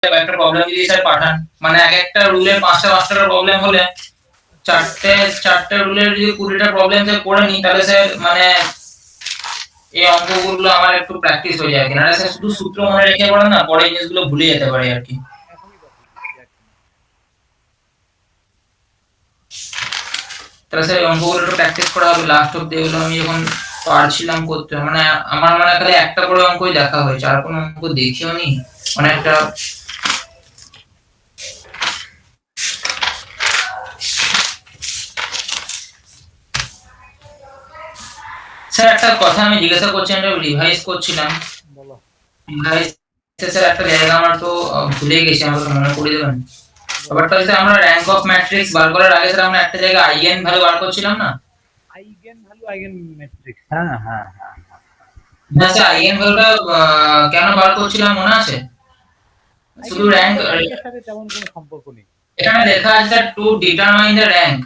একটা প্রবলেম যদি স্যার পাঠান, মানে এক একটা রুলের 5টা প্রবলেম হলে চারটে রুলের যদি 20টা প্রবলেম স্যার করে নিই, তাহলে স্যার মানে এই অঙ্কগুলো আমার একটু প্র্যাকটিস হয়ে যায়, না স্যার শুধু সূত্র মনে রেখে পড়ে না, পরে জিনিসগুলো ভুলে যেতে পারি আর কি। তাহলে স্যার অঙ্কগুলো একটু প্র্যাকটিস করা হবে লাস্ট অব্দি, এগুলো আমি যখন পারছিলাম করতে, মানে আমার মনে খালি একটা করে অঙ্কই দেখা হয়েছে, আর কোনো অঙ্ক দেখিও নি অনেকটা। স্যার একটা কথা আমি জিজ্ঞাসা করছি, আমি রিভাইজ করছিলাম। বলো। রিভাইজ স্যার একটা জায়গা আমার তো ভুলে গেছি, আমাকে মনে করে দেবেন? ব্যাপারটা হচ্ছে আমরা র‍্যাঙ্ক অফ ম্যাট্রিক্স বার করার আগে স্যার আমরা একটা জায়গায় আইগেন ভ্যালু বার করছিলাম না? Eigen value, eigen matrix. হ্যাঁ হ্যাঁ হ্যাঁ। হ্যাঁ স্যার, আইগেন ভ্যালুটা কেন বার করছিলাম মনে আছে? শুধু র‍্যাঙ্ক র‍্যাঙ্কের সাথে তেমন কোনো সম্পর্ক নেই। এখানে লেখা আছে sir to determine the rank,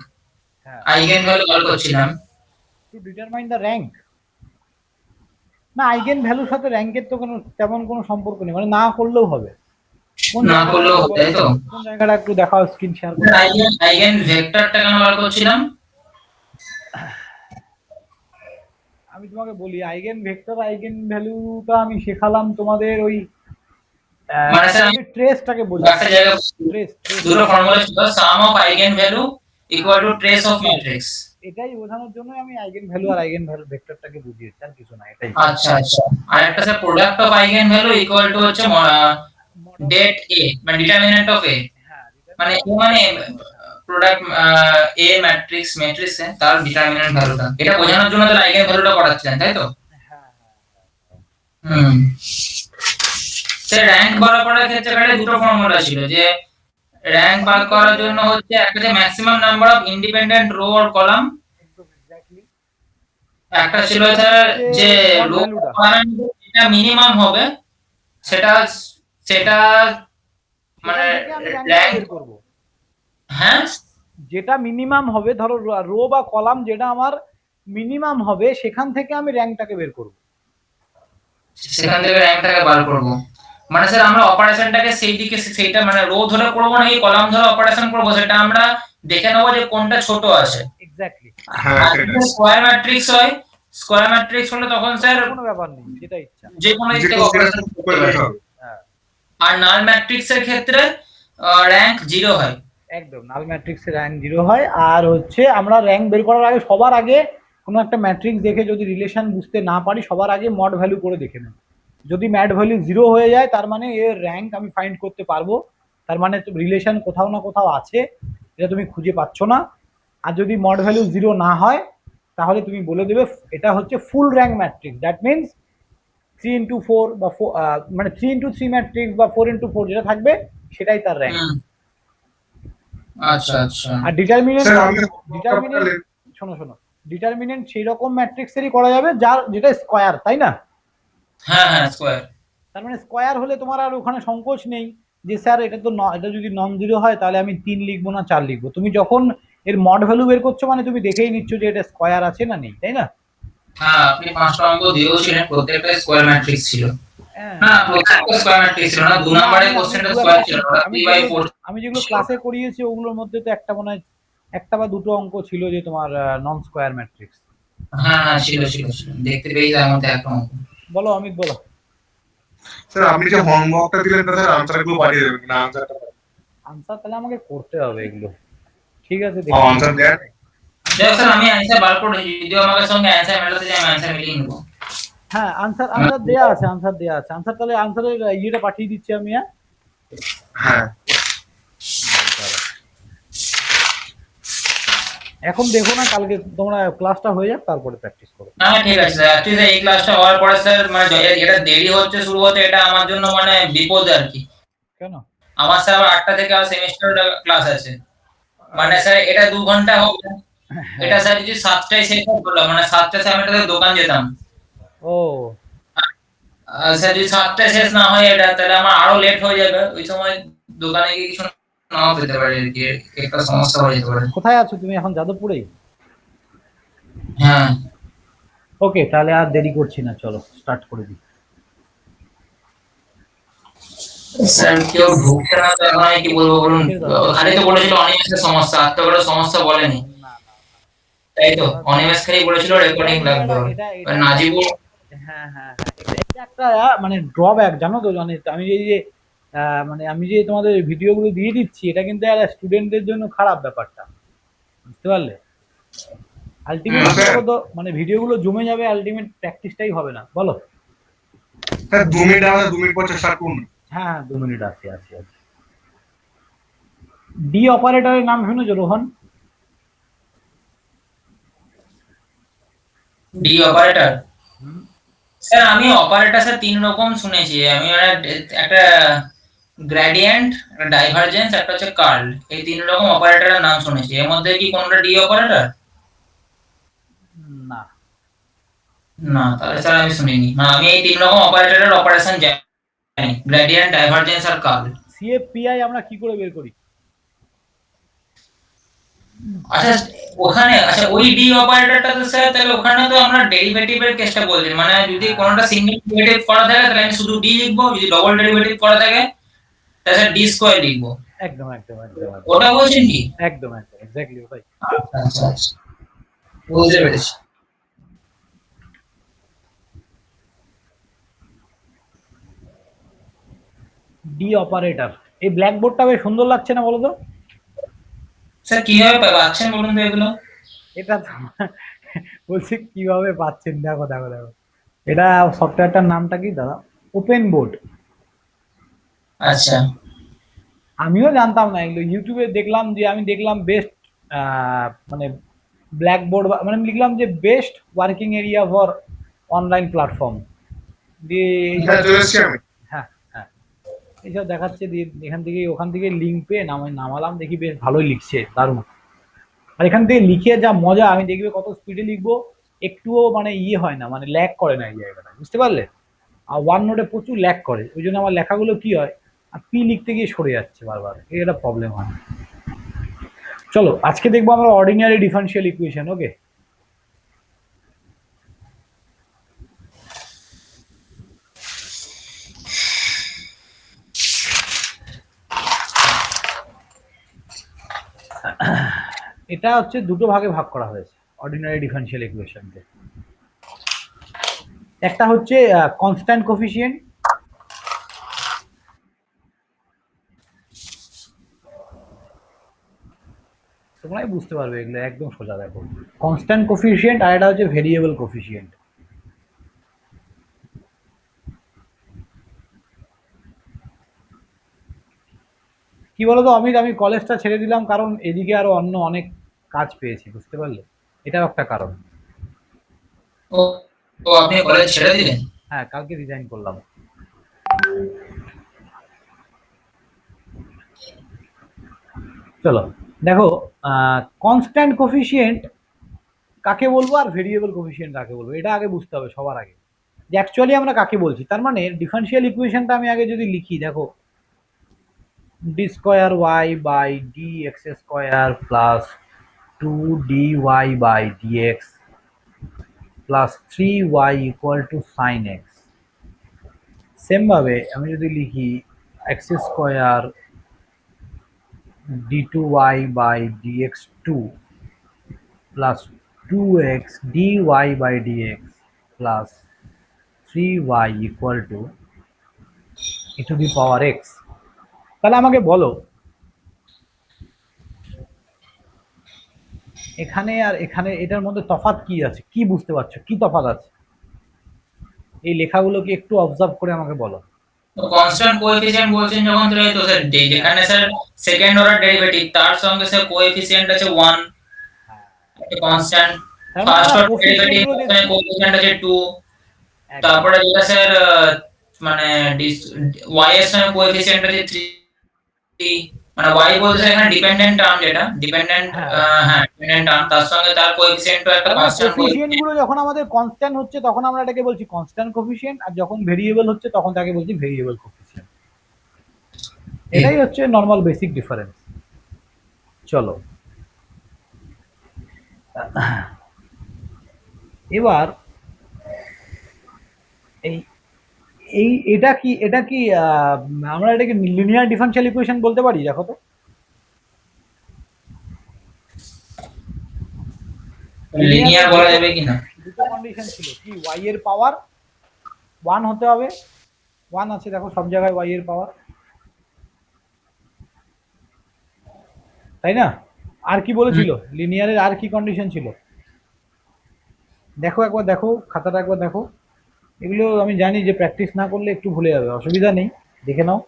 হ্যাঁ, আইগেন ভ্যালু বার করছিলাম। To determine the rank. না, আইগেন ভ্যালুর সাথে র‍্যাঙ্কের তো কোনো তেমন কোনো সম্পর্ক নেই, মানে না করলেও হবে। না করলেও হবে, তাই তো? কোন জায়গাটা একটু দেখাও, স্ক্রিন শেয়ার করো। আইগেন ভেক্টরটা কেন বার করছিলাম? আমি তোমাকে বলি, আইগেন ভেক্টর আইগেন ভ্যালুটা আমি শেখালাম তোমাদের ওই মানে স্যার ট্রেসটাকে বোঝাতে। একটা জায়গা ট্রেস দুটো ফর্মুলা ছিল, sum of eigen value equal to trace of matrix. এটাই বোঝানোর জন্য আমি আইগেন ভ্যালু আর আইগেন ভ্যালু ভেক্টরটাকে বুঝিয়েছি, আর কিছু না। এটাই। আচ্ছা আচ্ছা। আর একটা sir product of eigen value equal to হচ্ছে ডেট এ, মানে ডিটারমিনেন্ট অফ এ, হ্যাঁ, মানে এ মানে প্রোডাক্ট এ ম্যাট্রিক্স ম্যাট্রিক্সে তার ডিটারমিনেন্ট ভ্যালুটা, এটা বোঝানোর জন্য তাহলে আইগেন ভ্যালুটা পড়াচ্ছেন, তাই তো? হ্যাঁ। হুম। স্যার র‍্যাঙ্ক বার করার ক্ষেত্রে এখানে দুটো ফর্মুলা ছিল, যে র‍্যাঙ্ক বার করার জন্য হচ্ছে একটা যে maximum number of independent row or column, একদম এক্স্যাক্টলি। একটা ছিল স্যার যে রো কলাম যেটা মিনিমাম হবে সেটা সেটা মানে আমি র‍্যাঙ্ক বের করব। হ্যাঁ, যেটা মিনিমাম হবে, ধরো রো বা কলাম যেটা আমার মিনিমাম হবে, সেখান থেকে আমি র‍্যাঙ্কটাকে বের করব। সেখান থেকে র‍্যাঙ্কটাকে বার করব। মানে স্যার আমরা অপারেশনটাকে সেই দিকে সেইটা মানে রো ধরে করব না এই কলাম ধরে অপারেশন করব, সেটা আমরা দেখে নেব যে কোনটা ছোট আছে। এক্স্যাক্টলি। হ্যাঁ, সেটা স্কয়ার ম্যাট্রিক্স হয়, স্কয়ার ম্যাট্রিক্স হলে তখন স্যার কোনো ব্যাপার নেই, যেটা ইচ্ছা যে কোনো দিক থেকে অপারেশন করতে পারে। হ্যাঁ, আর নাল ম্যাট্রিক্সের ক্ষেত্রে র‍্যাঙ্ক 0 হয়। একদম নাল ম্যাট্রিক্সের র‍্যাঙ্ক 0 হয়। আর হচ্ছে আমরা র‍্যাঙ্ক বের করার আগে সবার আগে কোনো একটা ম্যাট্রিক্স দেখে যদি রিলেশন বুঝতে না পারি, সবার আগে মড ভ্যালু করে দেখে নেব। যদি ম্যাড ভ্যালু 0 হয়ে যায়, তার মানে এর র‍্যাঙ্ক আমি ফাইন্ড করতে পারবো, তার মানে রিলেশন কোথাও না কোথাও আছে, এটা তুমি খুঁজে পাচ্ছ না। আর যদি মড ভ্যালু 0 না হয়, তাহলে তুমি বলে দেবে এটা হচ্ছে full rank matrix. That means 3x4 বা মানে 3x3 ম্যাট্রিক্স বা 4x4 যেটা থাকবে সেটাই তার র‍্যাঙ্ক। আচ্ছা আচ্ছা। আর ডিটারমিনেন্ট শোনো, ডিটারমিনেন্ট সেই রকম ম্যাট্রিক্সেরই করা যাবে যার যেটা স্কয়ার, তাই না? হ্যাঁ হ্যাঁ, স্কয়ার। তার মানে স্কয়ার হলে তোমার আর ওখানে সংকোচ নেই যে স্যার এটা তো এটা যদি নন জিরো হয় তাহলে আমি 3 লিখবো না 4 লিখবো। তুমি যখন এর মড ভ্যালু বের করছো, মানে তুমি দেখেই নিচ্ছ যে এটা স্কয়ার আছে না নেই, তাই না? হ্যাঁ, আপনি 5টা অঙ্ক দিয়েছিলেন, প্রত্যেকটা স্কয়ার ম্যাট্রিক্স ছিল। হ্যাঁ, না, প্রত্যেকটা স্কয়ার ম্যাট্রিক্স ছিল না, 2 নম্বরের কোশ্চেনটা স্কয়ার ছিল, 3/4। আমি যেগুলো ক্লাসে করিয়েছি ওগুলোর মধ্যে তো একটা মনে হয় একটা বা দুটো অঙ্ক ছিল যে তোমার নন স্কয়ার ম্যাট্রিক্স। হ্যাঁ হ্যাঁ, ছিল ছিল ছিল, দেখতে পেয়েছি তার মধ্যে একটা অঙ্ক। বলো অমিত, বলো। স্যার আপনি যে হোমওয়ার্কটা দিলেন স্যার আনসারগুলো পাঠিয়ে দেবেন না? আনসার তাহলে আমাকে করতে হবে এগুলো। ঠিক আছে, দেখি আনসার দেন। দেখো স্যার, আমি অ্যানসার বার করে যদি আমাদের সঙ্গে অ্যানসার মেলাতে যায়, আমি অ্যানসার মিলিয়ে নেব। হ্যাঁ, আনসার দেয়া আছে, আনসার তাহলে আনসারের ইয়েটা পাঠিয়ে দিচ্ছি আমি। হ্যাঁ, এখন দেখো না, কালকে তোমরা ক্লাসটা হয়ে যাক তারপরে প্র্যাকটিস করো। হ্যাঁ ঠিক আছে স্যার। অ্যাকচুয়ালি এই ক্লাসটা হওয়ার পরে স্যার মানে এটা দেরি হচ্ছে শুরু হতে, এটা আমার জন্য মানে বিপদ আর কি। কেন? আমার স্যার 8টা থেকে আর সেমিস্টার ক্লাস আছে, মানে স্যার এটা 2 ঘন্টা হবে। এটা স্যার যদি 7টায় শেষ হতো, মানে 7টায় স্যার আমি একটা দোকান যেতাম। ও স্যার যদি 7টায় শেষ না হয় এটা, তাহলে আমার আরো লেট হয়ে যাবে, ওই সময় দোকানে গিয়ে কিছু নাও পেতে পারে, একটা সমস্যা হয়ে যেতে পারে। কোথায় আছো তুমি এখন? যাদবপুরেই? হ্যাঁ। ওকে, তাহলে আর দেরি করছি না, চলো স্টার্ট করে দিই। স্যার কেউ ঢুকছে না তো এখন আমি কি বলবো বলুন? ছেড়ে দাও ছেড়ে খালি দাও তো বলেছিল অনিমেষের সমস্যা, আর তো কোনো সমস্যা বলেনি। না না না তাই তো ওরা অনিমেষ খালি বলেছিল এটা রেকর্ডিং কিন্তু লাগবে একটা ওর। এটা এবার এটা একটা নাজিবুল হ্যাঁ হ্যাঁ হ্যাঁ এটা একটা মানে ড্রব্যাক জানো তো, মানে আমি যে মানে আমি যে তোমাদের ভিডিওগুলো দিয়ে দিচ্ছি এটা কিন্তু স্টুডেন্টদের জন্য খারাপ ব্যাপারটা, বুঝতে পারলে? আলটিমেট কি স্যার বলো তো, মানে ভিডিওগুলো জমে যাবে, আলটিমেট প্র্যাকটিসটাই হবে না, বলো? স্যার 2 মিনিট আমাদের 2 মিনিট পর চেষ্টা করুন। হ্যাঁ হ্যাঁ 2 মিনিট আছে আছে আছে। ডি অপারেটরের নাম শুনেছো রোহন? D operator. হুম, স্যার আমি অপারেটর স্যার 3 রকম শুনেছি আমি, মানে একটা গ্রেডিয়েন্ট, একটা ডাইভারজেন্স, একটা হচ্ছে কার্ল। এই 3 রকম অপারেটরের নাম শুনেছি, এর মধ্যে কি কোনটা ডি অপারেটর? না না তাহলে স্যার আমি শুনিনি, না আমি এই 3 রকম অপারেটরের অপারেশন জানি, গ্রেডিয়েন্ট, ডাইভারজেন্স আর কার্ল। সিএফপিআই আমরা কি করে বের করি? আচ্ছা ওখানে, আচ্ছা ওই ডি অপারেটরটা তো স্যার তাহলে ওখানে তো আমরা ডেরিভেটিভের কেসটা বলছি, মানে যদি হ্যাঁ কোনোটা সিঙ্গেল ডেরিভেটিভ করা থাকে তাহলে আমি শুধু ডি লিখবো, যদি ডবল ডেরিভেটিভ করা থাকে তাহলে স্যার ডি স্কোয়ার লিখবো। একদম একদম একদম একদম ওটা বলছেন কি? একদম একদম এক্স্যাক্টলি ওটাই। আচ্ছা আচ্ছা আচ্ছা, বুঝতে পেরেছি। ডি অপারেটর, এই ব্ল্যাকবোর্ডটা বেশ সুন্দর লাগছে না বলো তো? স্যার কিভাবে পাচ্ছেন বলুন তো এগুলো? এটা তো বলছি কিভাবে পাচ্ছেন, দেখো দেখো দেখো, এটা সফটওয়্যারটার নামটা কি দাদা? Open board. আচ্ছা আমিও জানতাম না এগুলো, ইউটিউবে দেখলাম, যে আমি দেখলাম বেস্ট মানে ব্ল্যাকবোর্ড, মানে আমি লিখলাম যে best working area for online platform, দিয়ে এইসব, হ্যাঁ চলে এসছি আমি। হ্যাঁ হ্যাঁ এইসব দেখাচ্ছে, দিয়ে এখান থেকে ওখান থেকে লিঙ্ক পেয়ে নামালাম, দেখি বেশ ভালোই লিখছে, দারুণ। আর এখান থেকে লিখে যা মজা, আমি দেখবে কত স্পিডে লিখবো, একটুও মানে ইয়ে হয় না, মানে ল্যাগ করে না এই জায়গাটা, বুঝতে পারলে? আর ওয়ান নোটে প্রচুর ল্যাগ করে, ওই জন্য আমার লেখাগুলো কি হয়, আর পি লিখতে গিয়ে সরে যাচ্ছে বারবার, এই একটা প্রবলেম হয়। চলো আজকে দেখবো আমরা অর্ডিনারি ডিফারেন্সিয়াল ইকুয়েশন, ওকে? এটা হচ্ছে দুটো ভাগে ভাগ করা হয়েছে অর্ডিনারি ডিফারেন্সিয়াল ইকুয়েশনকে। একটা হচ্ছে কনস্ট্যান্ট কোফিসিয়েন্ট, তোমরাই বুঝতে পারবে এগুলো, একদম সোজা, দেখো কনস্ট্যান্ট কোফিসিয়েন্ট, আর এটা হচ্ছে ভেরিয়েবল কোফিসিয়েন্ট। কি বলতো অমিত, আমি কলেজটা ছেড়ে দিলাম কারণ এদিকে আরো অন্য অনেক কাজ পেয়েছি, বুঝতে পারলে? এটাও একটা কারণ। ও, তো আপনি কলেজ ছেড়ে দিলেন? হ্যাঁ কালকে রিজাইন করলাম। চলো দেখো, কনস্ট্যান্ট কোফিসিয়েন্ট কাকে বলবো আর ভেরিয়েবল কোফিসিয়েন্ট কাকে বলবো, এটা আগে বুঝতে হবে সবার আগে, যে অ্যাকচুয়ালি আমরা কাকে বলছি। তার মানে ডিফারেন্সিয়াল ইকুয়েশনটা আমি আগে যদি লিখি, দেখো D square Y by D X square plus 2 dy by dx plus 3y equal to sine X. Same ভাবে আমি যদি লিখি X square d2y by dx2 plus 2x dy by dx plus 3y equal to e to the power x, তাহলে আমাকে বলো এখানে আর এখানে এটার মধ্যে তফাৎ কি আছে, কি বুঝতে পারছো, কি তফাৎ আছে? এই লেখাগুলোকে একটু অবজার্ভ করে আমাকে বলো। তো কনস্ট্যান্ট কোএফিসিয়েন্ট বলছেন যখন, তাহলে তো স্যার যেখানে স্যার সেকেন্ড অর্ডার ডেরিভেটিভ তার সঙ্গে স্যার কোএফিসিয়েন্ট আছে 1, কনস্ট্যান্ট। তার মানে ফার্স্ট আমরা অর্ডার কোফিসিয়েন্ট ডেরিভেটিভ গুলো ওখানে দেখছি। কোএফিসিয়েন্ট আছে 2, একদম তারপরে যেটা স্যার মানে y এর সঙ্গে কোএফিসিয়েন্ট আছে 3, মানে y বলতে স্যার এখানে ডিপেন্ডেন্ট টার্ম, যেটা ডিপেন্ডেন্ট, হ্যাঁ, হ্যাঁ ডিপেন্ডেন্ট টার্ম, তার সঙ্গে তার কোএফিসিয়েন্টও একটা তার মানে কনস্ট্যান্ট কোফিসিয়েন্ট কোএফিসিয়েন্ট। গুলো যখন আমাদের কনস্ট্যান্ট হচ্ছে তখন আমরা এটাকে বলছি কনস্ট্যান্ট কোফিসিয়েন্ট, আর যখন ভেরিয়েবল হচ্ছে তখন তাকে বলছি ভেরিয়েবল কোফিসিয়েন্ট। এটাই হচ্ছে নর্মাল বেসিক ডিফারেন্স। চলো এবার এই এটা কি আমরা এটাকে লিনিয়ার ডিফারেনশিয়াল ইকুয়েশন বলতে পারি? দেখো তো, লিনিয়ার লিনিয়ারের বলা যাবে কিনা? দুটো কন্ডিশন ছিল কি, ওয়াই এর পাওয়ার 1 হতে হবে, 1 আছে দেখো সব জায়গায় ওয়াই এর পাওয়ার, তাই না? আর কি বলেছিল লিনিয়ারের, আর কি কন্ডিশন ছিল? দেখো একবার, দেখো খাতাটা একবার দেখো, এগুলো আমি জানি যে প্র্যাকটিস না করলে একটু ভুলে যাবে, অসুবিধা নেই, দেখে নাও।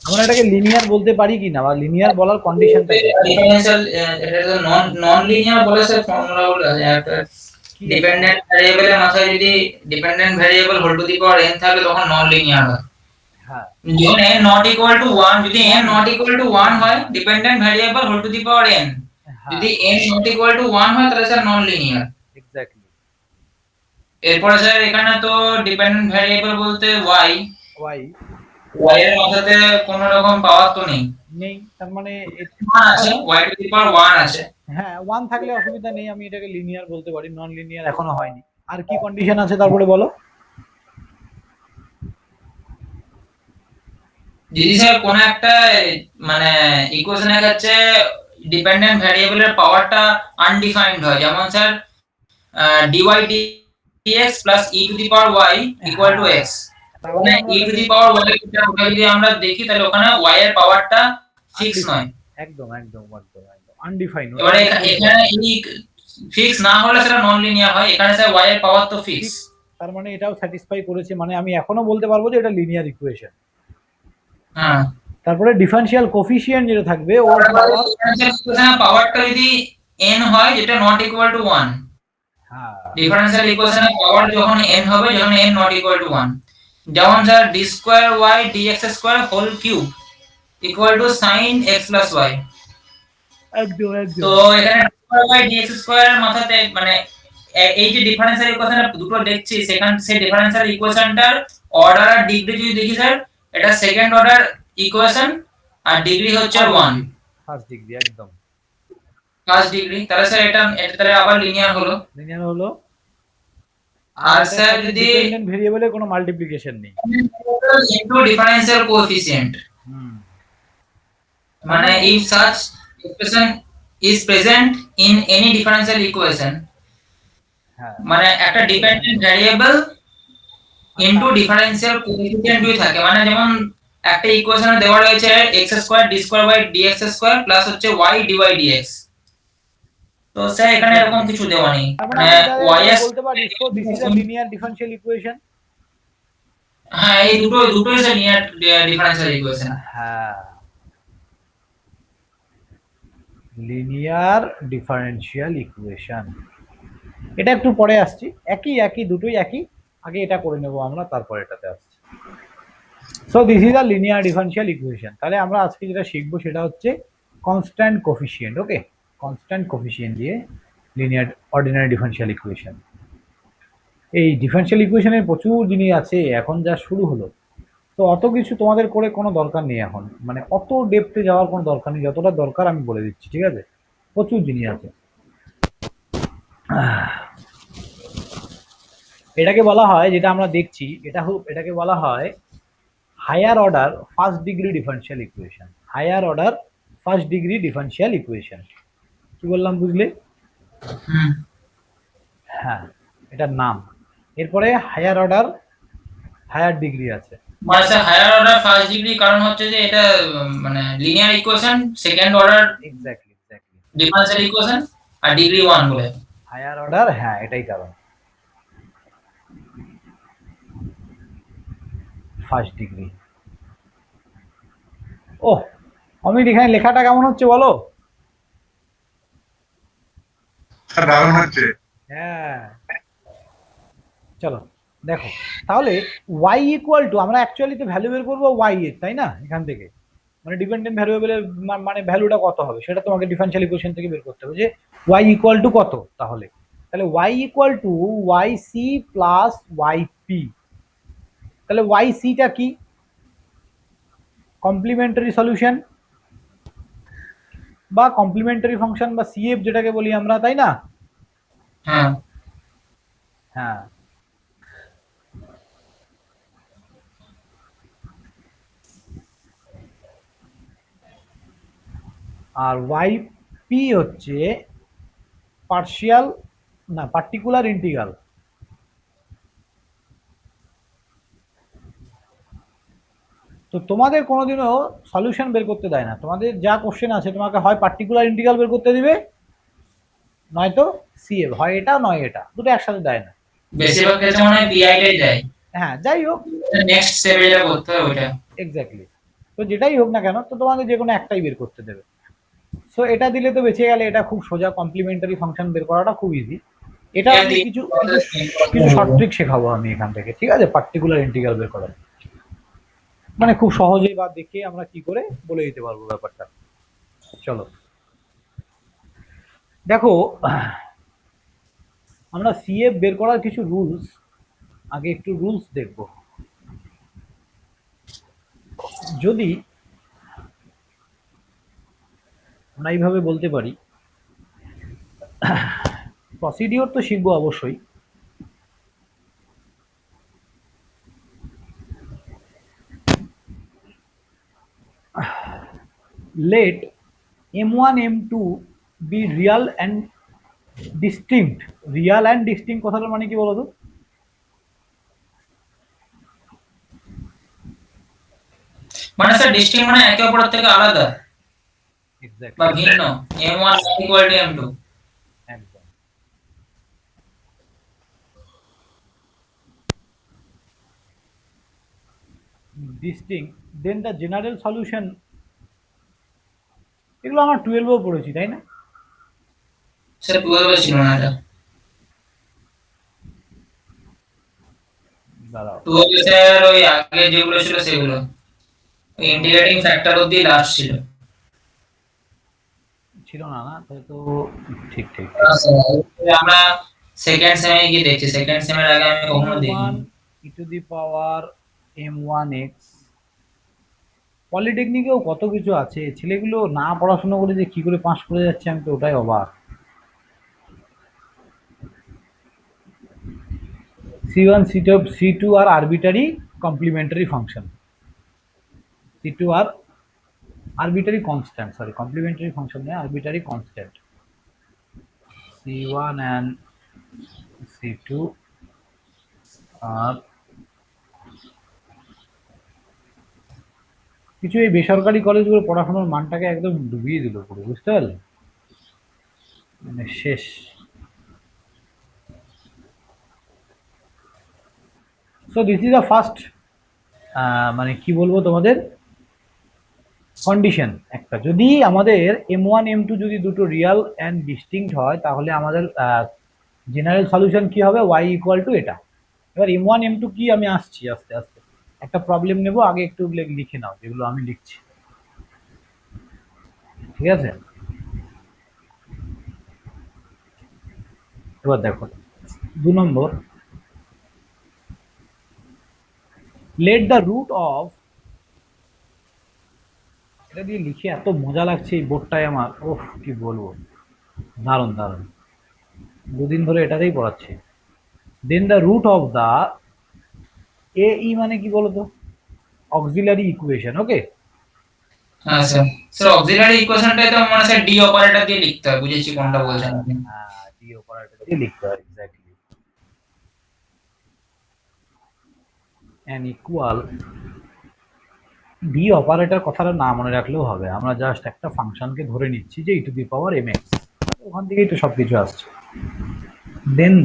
আমরা এটাকে লিনিয়ার বলতে পারি কি না, বা লিনিয়ার বলার কন্ডিশনটা কি? ডিফারেন্সিয়াল, এটা তো নন লিনিয়ার বলে স্যার ফর্মুলা বলে আছে একটা। কি ডিপেন্ডেন্ট ভ্যারিয়েবলের মাথায় যদি dependent variable whole to the power n থাকে তখন নন লিনিয়ার হয়। হ্যাঁ যখন n নট ইকুয়াল টু 1, যদি n নট ইকুয়াল টু 1 হয় dependent variable whole to the power n, হ্যাঁ যদি n নট ইকুয়াল টু 1 হয় তাহলে স্যার নন লিনিয়ার। এক্স্যাক্টলি। এরপরে স্যার এখানে তো ডিপেন্ডেন্ট ভ্যারিয়েবল বলতে y, ওয়াই y এর মাথাতে কোনো রকম পাওয়ার তো নেই, নেই, তার মানে 1 আছে, y টু দি পাওয়ার 1 আছে। হ্যাঁ 1 থাকলে অসুবিধা নেই, আমি এটাকে লিনিয়ার বলতে পারি, নন লিনিয়ার এখনো হয়নি। আর কি কন্ডিশন আছে তারপরে বলো? যদি স্যার কোন একটা মানে ইকুয়েশনের কাছে ডিপেন্ডেন্ট ভ্যারিয়েবলের পাওয়ারটা আনডিফাইন্ড হয়, যেমন sir dy dx plus e to the power y equal two x, তাহলে মানে আমরা e to the power y ওটা যদি আমরা দেখি তাহলে ওখানে y এর পাওয়ারটা ফিক্স নয়। একদম একদম একদম একদম আনডিফাইন। এবারে এখানে e ফিক্স না হলে সেটা নন লিনিয়ার হয়, এখানে স্যার y এর পাওয়ার তো ফিক্স। তার মানে এটাও স্যাটিসফাই করেছে, মানে আমি এখনো বলতে পারবো যে এটা লিনিয়ার ইকুয়েশন। হ্যাঁ, তারপরে ডিফারেনশিয়াল কোফিশিয়েন্ট যেটা থাকবে ওর পাওয়ার, পাওয়ারটা যদি n হয় যেটা নট ইকুয়াল টু 1, হ্যাঁ ডিফারেনশিয়াল ইকুয়েশনের পাওয়ার যখন n হবে যখন n নট ইকুয়াল টু 1, যেমন sir d square y dx square whole cube equal to sin x plus y। একদম একদম। তো এখানে d স্কয়ার y dx স্কয়ারের মাথাতে মানে এই যে ডিফারেনশিয়াল ইকুয়েশন দুটো দেখছি সেখানে সেই ডিফারেনশিয়াল ইকুয়েশনটার অর্ডার আর ডিগ্রি যদি দেখি স্যার, এটা সেকেন্ড অর্ডার ইকুয়েশন আর ডিগ্রি হচ্ছে 1, ফার্স্ট ডিগ্রি একদম ফার্স্ট ডিগ্রি, তাহলে স্যার এটা এটা তাহলে আবার লিনিয়ার হলো। লিনিয়ার হলো। আর এটার স্যার সাথে যদি ডিপেন্ডেন্ট ভেরিয়েবলের কোনো মাল্টিপ্লিকেশন নেই। into differential coefficient, হুম মানে if such expression is present in any differential equation, হ্যাঁ মানে একটা dependent variable into differential coefficient দুই থাকে, মানে যেমন একটা ইকুয়েশনে দেওয়া রয়েছে x square d square by dx square plus হচ্ছে y dy dx, তো স্যার এখানে এরকম কিছু দেওয়া নেই, তার মানে মানে y এর বলতে পারি so this is a linear differential equation. হ্যাঁ এই দুটোই স্যার লিনিয়ার ডিফারেন্সিয়াল ইকুয়েশন। হ্যাঁ লিনিয়ার ডিফারেনশিয়াল ইকুয়েশন, এটা একটু পরে আসছি, একই একই দুটোই একই, আগে এটা করে নেব আমরা তারপর এটাতে আসছি। So this is a linear differential equation. তাহলে আমরা আজকে যেটা শিখবো সেটা হচ্ছে কনস্ট্যান্ট কোফিশিয়েন্ট। ওকে, কনস্ট্যান্ট কোফিশিয়েন্ট দিয়ে লিনিয়ার অর্ডিনারি ডিফারেনশিয়াল ইকুয়েশন। এই ডিফারেনশিয়াল ইকুয়েশনের প্রচুর জিনিস আছে, এখন যা শুরু হলো, তো অত কিছু তোমাদের করে কোনো দরকার নেই এখন, মানে অত ডেপথে যাওয়ার কোনো দরকার নেই, যতটা দরকার আমি বলে দিচ্ছি, ঠিক আছে? প্রচুর জিনিস আছে। এটাকে বলা হয়, যেটা আমরা দেখছি এটাকে বলা হয় higher order first degree differential equation. Higher order first degree differential equation, কি বললাম বুঝলে? হ্যাঁ এটার নাম। এরপরে হায়ার অর্ডার হায়ার ডিগ্রি আছে, মানে sir higher order first degree কারণ হচ্ছে যে এটা মানে linear equation, second order exactly exactly differential equation আর ডিগ্রি 1 বলে। হায়ার অর্ডার, হ্যাঁ এটাই কারণ, ফার্স্ট ডিগ্রি। ও অমিত, এখানে লেখাটা কেমন হচ্ছে বলো? দারুণ হচ্ছে। হ্যাঁ চলো দেখো, তাহলে y ইকুয়াল টু, আমরা অ্যাকচুয়ালি তো ভ্যালু বের করবো y এর, তাই না? এখান থেকে মানে ডিপেন্ডেন্ট ভ্যারিয়েবলের মানে ভ্যালুটা কত হবে সেটা তোমাকে ডিফারেনশিয়াল ইকুয়েশন থেকে বের করতে হবে, যে y ইকুয়াল টু কত। তাহলে y equal to yc plus yp। তাহলে yc টা কি? Complementary solution. বা কমপ্লিমেন্টারি ফাংশন বা সিএফ যেটাকে বলি আমরা, তাই না? হ্যাঁ হ্যাঁ, আর ওয়াইপি হচ্ছে পার্শিয়াল, না পার্টিকুলার ইন্টিগ্রাল। তো তোমাদের কোনোদিনও সলিউশন বের করতে দেয় না, তোমাদের যা কোশ্চেন আছে তোমাকে হয় পার্টিকুলার ইন্টিগ্রাল বের করতে দিবে, নয়তো সিএফ, হয় এটা নয় এটা, দুটো একসাথে দেয় না। বেশিরভাগ ক্ষেত্রে মনে হয় পিআইটাই দেয়, হ্যাঁ, যাই হোক, নেক্সট স্টেপে যেটা করতে হবে ওইটা। এক্স্যাক্টলি। তো যেটাই হোক না কেন, তো তোমাকে যে কোনো একটাই বের করতে দেবে। সো এটা দিলে তো বেঁচে গেলে, এটা খুব সোজা, কমপ্লিমেন্টারি ফাংশন বের করাটা খুব ইজি। এটা এটা আমি দিয়ে কিছু কিছু process কিছু শর্ট ট্রিক শেখাবো আমি এখান থেকে, ঠিক আছে, পার্টিকুলার ইন্টিগ্রাল বের করার, মানে খুব সহজেই বা দেখে আমরা কি করে বলে দিতে পারবো ব্যাপারটা। চলো দেখো, আমরা সিএফ বের করার কিছু রুলস, আগে একটু রুলস দেখব। যদি আমরা এইভাবে বলতে পারি, প্রসিডিওর তো শিখবো অবশ্যই। Let m1 m2 be real and distinct. Real and distinct কথাটার মানে কি বলতো? মানে স্যার ডিস্টিংক্ট মানে একে অপরের থেকে আলাদা বা এক্স্যাক্টলি, ভিন্ন। m1 equal to m2। একদম। Distinct, then the general solution, এগুলো আমরা 12-এও পড়েছি, তাই না? স্যার 12 ছিল না এটা, দাঁড়াও, 12 স্যার ওই আগে যেগুলো ছিল সেগুলো, ওই ইন্টিগ্রেটিং ফ্যাক্টর অব্দি লাস্ট ছিল। ছিল না, না তাই তো, ঠিক ঠিক ঠিক। আচ্ছা, আমরা সেকেন্ড সেমে গিয়ে দেখছি, সেকেন্ড সেমের আগে আমি কখনো c1 দেখিনি। e to the power m1x, পলিটেকনিকেও কত কিছু আছে, ছেলেগুলো না পড়াশোনা করে যে কি করে পাস করে যাচ্ছে, আমি তো ওটাই অবাক। c1 c2 c2 আর আরবিটারি কমপ্লিমেন্টারি ফাংশন, c2 আর arbitrary constant, sorry complementary function নয়, arbitrary constant, c1 and c2 আর কিছু এই বেসরকারি কলেজগুলো পড়াশোনার মানটাকে একদম ডুবিয়ে দিল পুরো, বুঝতে পারলে, মানে শেষ। So this is the first, মানে কি বলবো তোমাদের, কন্ডিশন একটা, যদি আমাদের m1 m2 যদি দুটো রিয়াল অ্যান্ড ডিস্টিংক্ট হয়, তাহলে আমাদের জেনারেল সলিউশন কি হবে, y ইকুয়াল টু এটা। এবার m1 m2 কি, আমি আসছি আস্তে আস্তে, একটা প্রবলেম নেব, আগে একটু লিখে নাও যেগুলো আমি লিখছি, ঠিক আছে? এবার দেখো 2 নম্বর, লেট দ্য রুট অফ, এটা দিয়ে লিখে এত মজা লাগছে এই বোর্ডটায় আমার, ওহ কি বলবো, দারুণ দারুণ, দুদিন ধরে এটাতেই পড়াচ্ছি। দেন দ্য রুট অফ দ্য এ ই, মানে কি বলতো, অক্সিলারি ইকুয়েশন, ওকে। হ্যাঁ স্যার, স্যার অক্সিলারি ইকুয়েশনটাই তো মানে স্যার ডি অপারেটর দিয়ে লিখতে হয়, বুঝেছি কোনটা বলছেন আপনি। হ্যাঁ, ডি অপারেটর দিয়ে লিখতে হয়, exactly. An equal, D operator কথাটা না মনে রাখলেও হবে, আমরা জাস্ট একটা ফাংশনকে ধরে নিচ্ছি যে e to the power M x, ওখান থেকেই তো সবকিছু আসছে। Then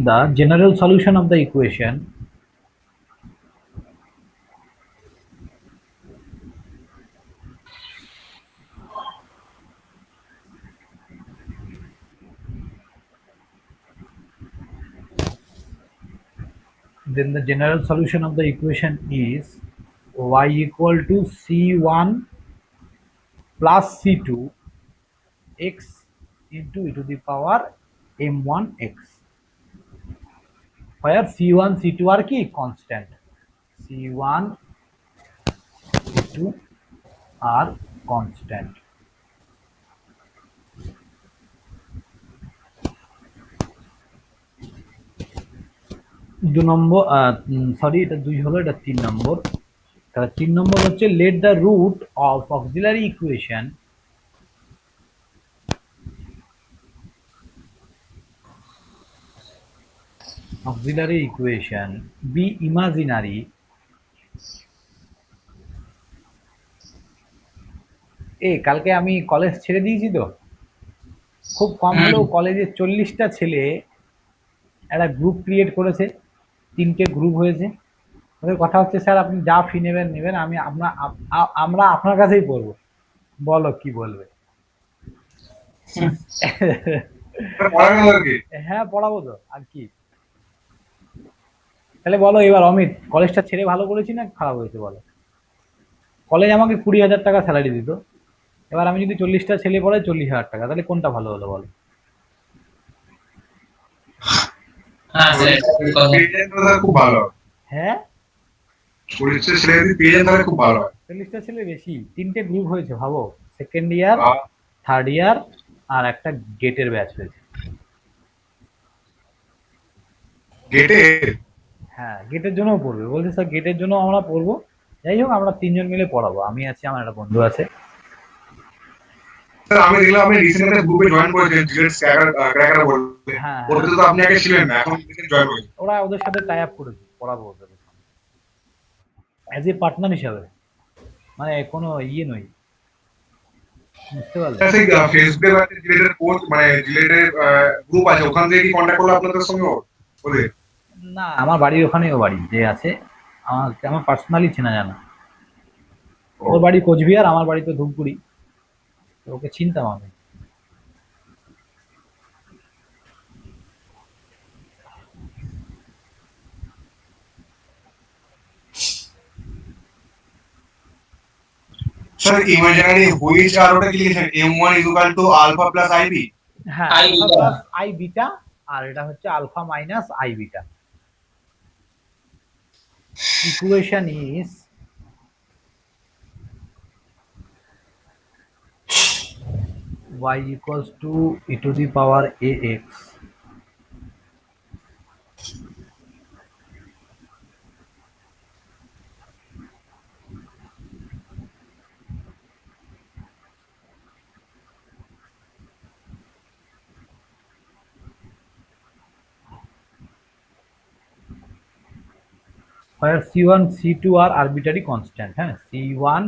the general solution of the equation, then the general solution of the equation is y equal to c1 plus c2 x into e to the power m1 x, where c1 c2 are কি constant, c1 c2 আর constant. দু নম্বর, sorry এটা 2 হলো, এটা 3 নম্বর। তাহলে 3 নম্বর হচ্ছে let the root of auxiliary equation be imaginary. কালকে আমি কলেজ ছেড়ে দিয়েছি তো, খুব কম হলেও কলেজে 40টা ছেলে একটা গ্রুপ ক্রিয়েট করেছে, 3টে গ্রুপ হয়েছে। ওদের কথা হচ্ছে স্যার আপনি যা ফি নেবেন নেবেন, আমরা আপনার কাছেই পড়বো, বলো কি বলবে। পড়া গেল আর কি। হ্যাঁ পড়াবো তো, আর কি। তাহলে বলো এবার অমিত, কলেজটা ছেড়ে ভালো করেছি না খারাপ হয়েছে বলো। কলেজ আমাকে 20,000 টাকা স্যালারি দিত, এবার আমি যদি 40টা ছেলে পড়ে 40,000 টাকা, তাহলে কোনটা ভালো হলো বলো। হ্যাঁ স্যার, এটা ঠিক কথা। পেয়ে যান তাহলে খুব ভালো হয়। হ্যাঁ 40টা ছেলে যদি পেয়ে যান তাহলে খুব ভালো হয়। 40টা ছেলে বেশি, 3টে গ্রুপ হয়েছে ভাবো, সেকেন্ড ইয়ার, আহ, থার্ড ইয়ার, আর একটা গেটের ব্যাচ হয়েছে। গেটে হ্যাঁ গেটের জন্যও পড়বে বলছে, স্যার গেটের জন্য আমরা পড়বো। যাই হোক আমরা 3জন মিলে পড়াবো, আমি আছি, আমার একটা বন্ধু আছে। স্যার আমি দেখলাম আপনি রিসেন্ট একটা গ্রুপে জয়েন করেছেন জিলেট ক্র্যাকার বলতে। হ্যাঁ ওটাতে তো আপনি আগে ছিলেন না, এখন রিসেন্ট জয়েন করেছেন। ওরা ওদের সাথে টাই আপ করেছে, পড়াবো ওদের অ্যাজ এ পার্টনার হিসাবে, মানে কোনো ইয়ে নই, বুঝতে পারলে। স্যার সেই ফেসবুকে আছে জিলেটের কোর্স মানে জিলেটের গ্রুপ আছে, ওখান থেকে কি কন্ট্যাক্ট করলো আপনাদের সঙ্গে ওদের? না আমার বাড়ির ওখানেই, ও বাড়ি যে আছে, আমার পার্সোনালি চেনা জানা। ওর বাড়ি কোচবিহার, আমার বাড়ি তো ধূপগুড়ি, তো ওকে চিনতাম আমি। স্যার ইমাজিনারি হুইচ আর ওটা কি লিখেছেন m1 আলফা প্লাস আইবি? হ্যাঁ i alpha beta. Plus i beta, আর এটা হচ্ছে alpha minus i beta. Equation is y equals to e to the power ax where c1 c2 আর arbitrary constant. হ্যাঁ c1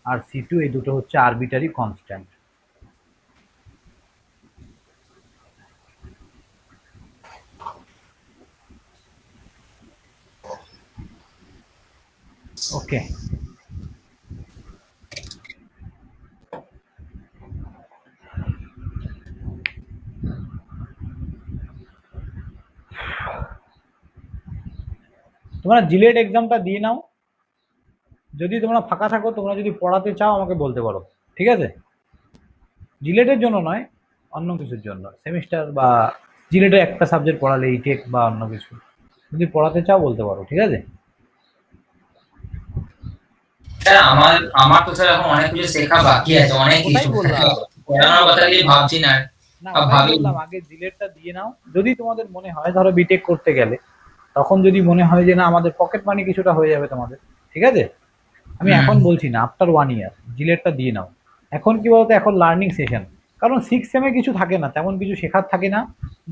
আর c2 এই দুটো হচ্ছে arbitrary constant. ওকে, তোমরা জিলেট এক্সামটা দিয়ে নাও, যদি তোমরা ফাঁকা থাকো, তোমরা যদি পড়াতে চাও আমাকে বলতে পারো, ঠিক আছে। জিলেটের জন্য নয়, অন্য কিছুর জন্য, সেমিস্টার বা জিলেটের একটা সাবজেক্ট পড়ালে ইটেক বা অন্য কিছু যদি পড়াতে চাও বলতে পারো, ঠিক আছে। স্যার আমার আমার তো স্যার এখন অনেক কিছু শেখা বাকি আছে, অনেক ওটাই কিছু বললাম, পড়ানোর কথা নিয়ে ভাবছি না, না আর ওটাই ভাবি। বললাম, আগে জিলেটটা দিয়ে নাও। যদি তোমাদের মনে হয় ধরো বিটেক করতে গেলে, তখন যদি মনে হয় যে না আমাদের পকেট মানি কিছুটা হয়ে যাবে তোমাদের, ঠিক আছে, আমি এখন বলছি না, আফটার 1 ইয়ার জিলেটটা দিয়ে নাও। এখন কি বলতো, এখন লার্নিং সেশন, কারণ 6 সেমে কিছু থাকে না, তেমন কিছু শেখার থাকে না।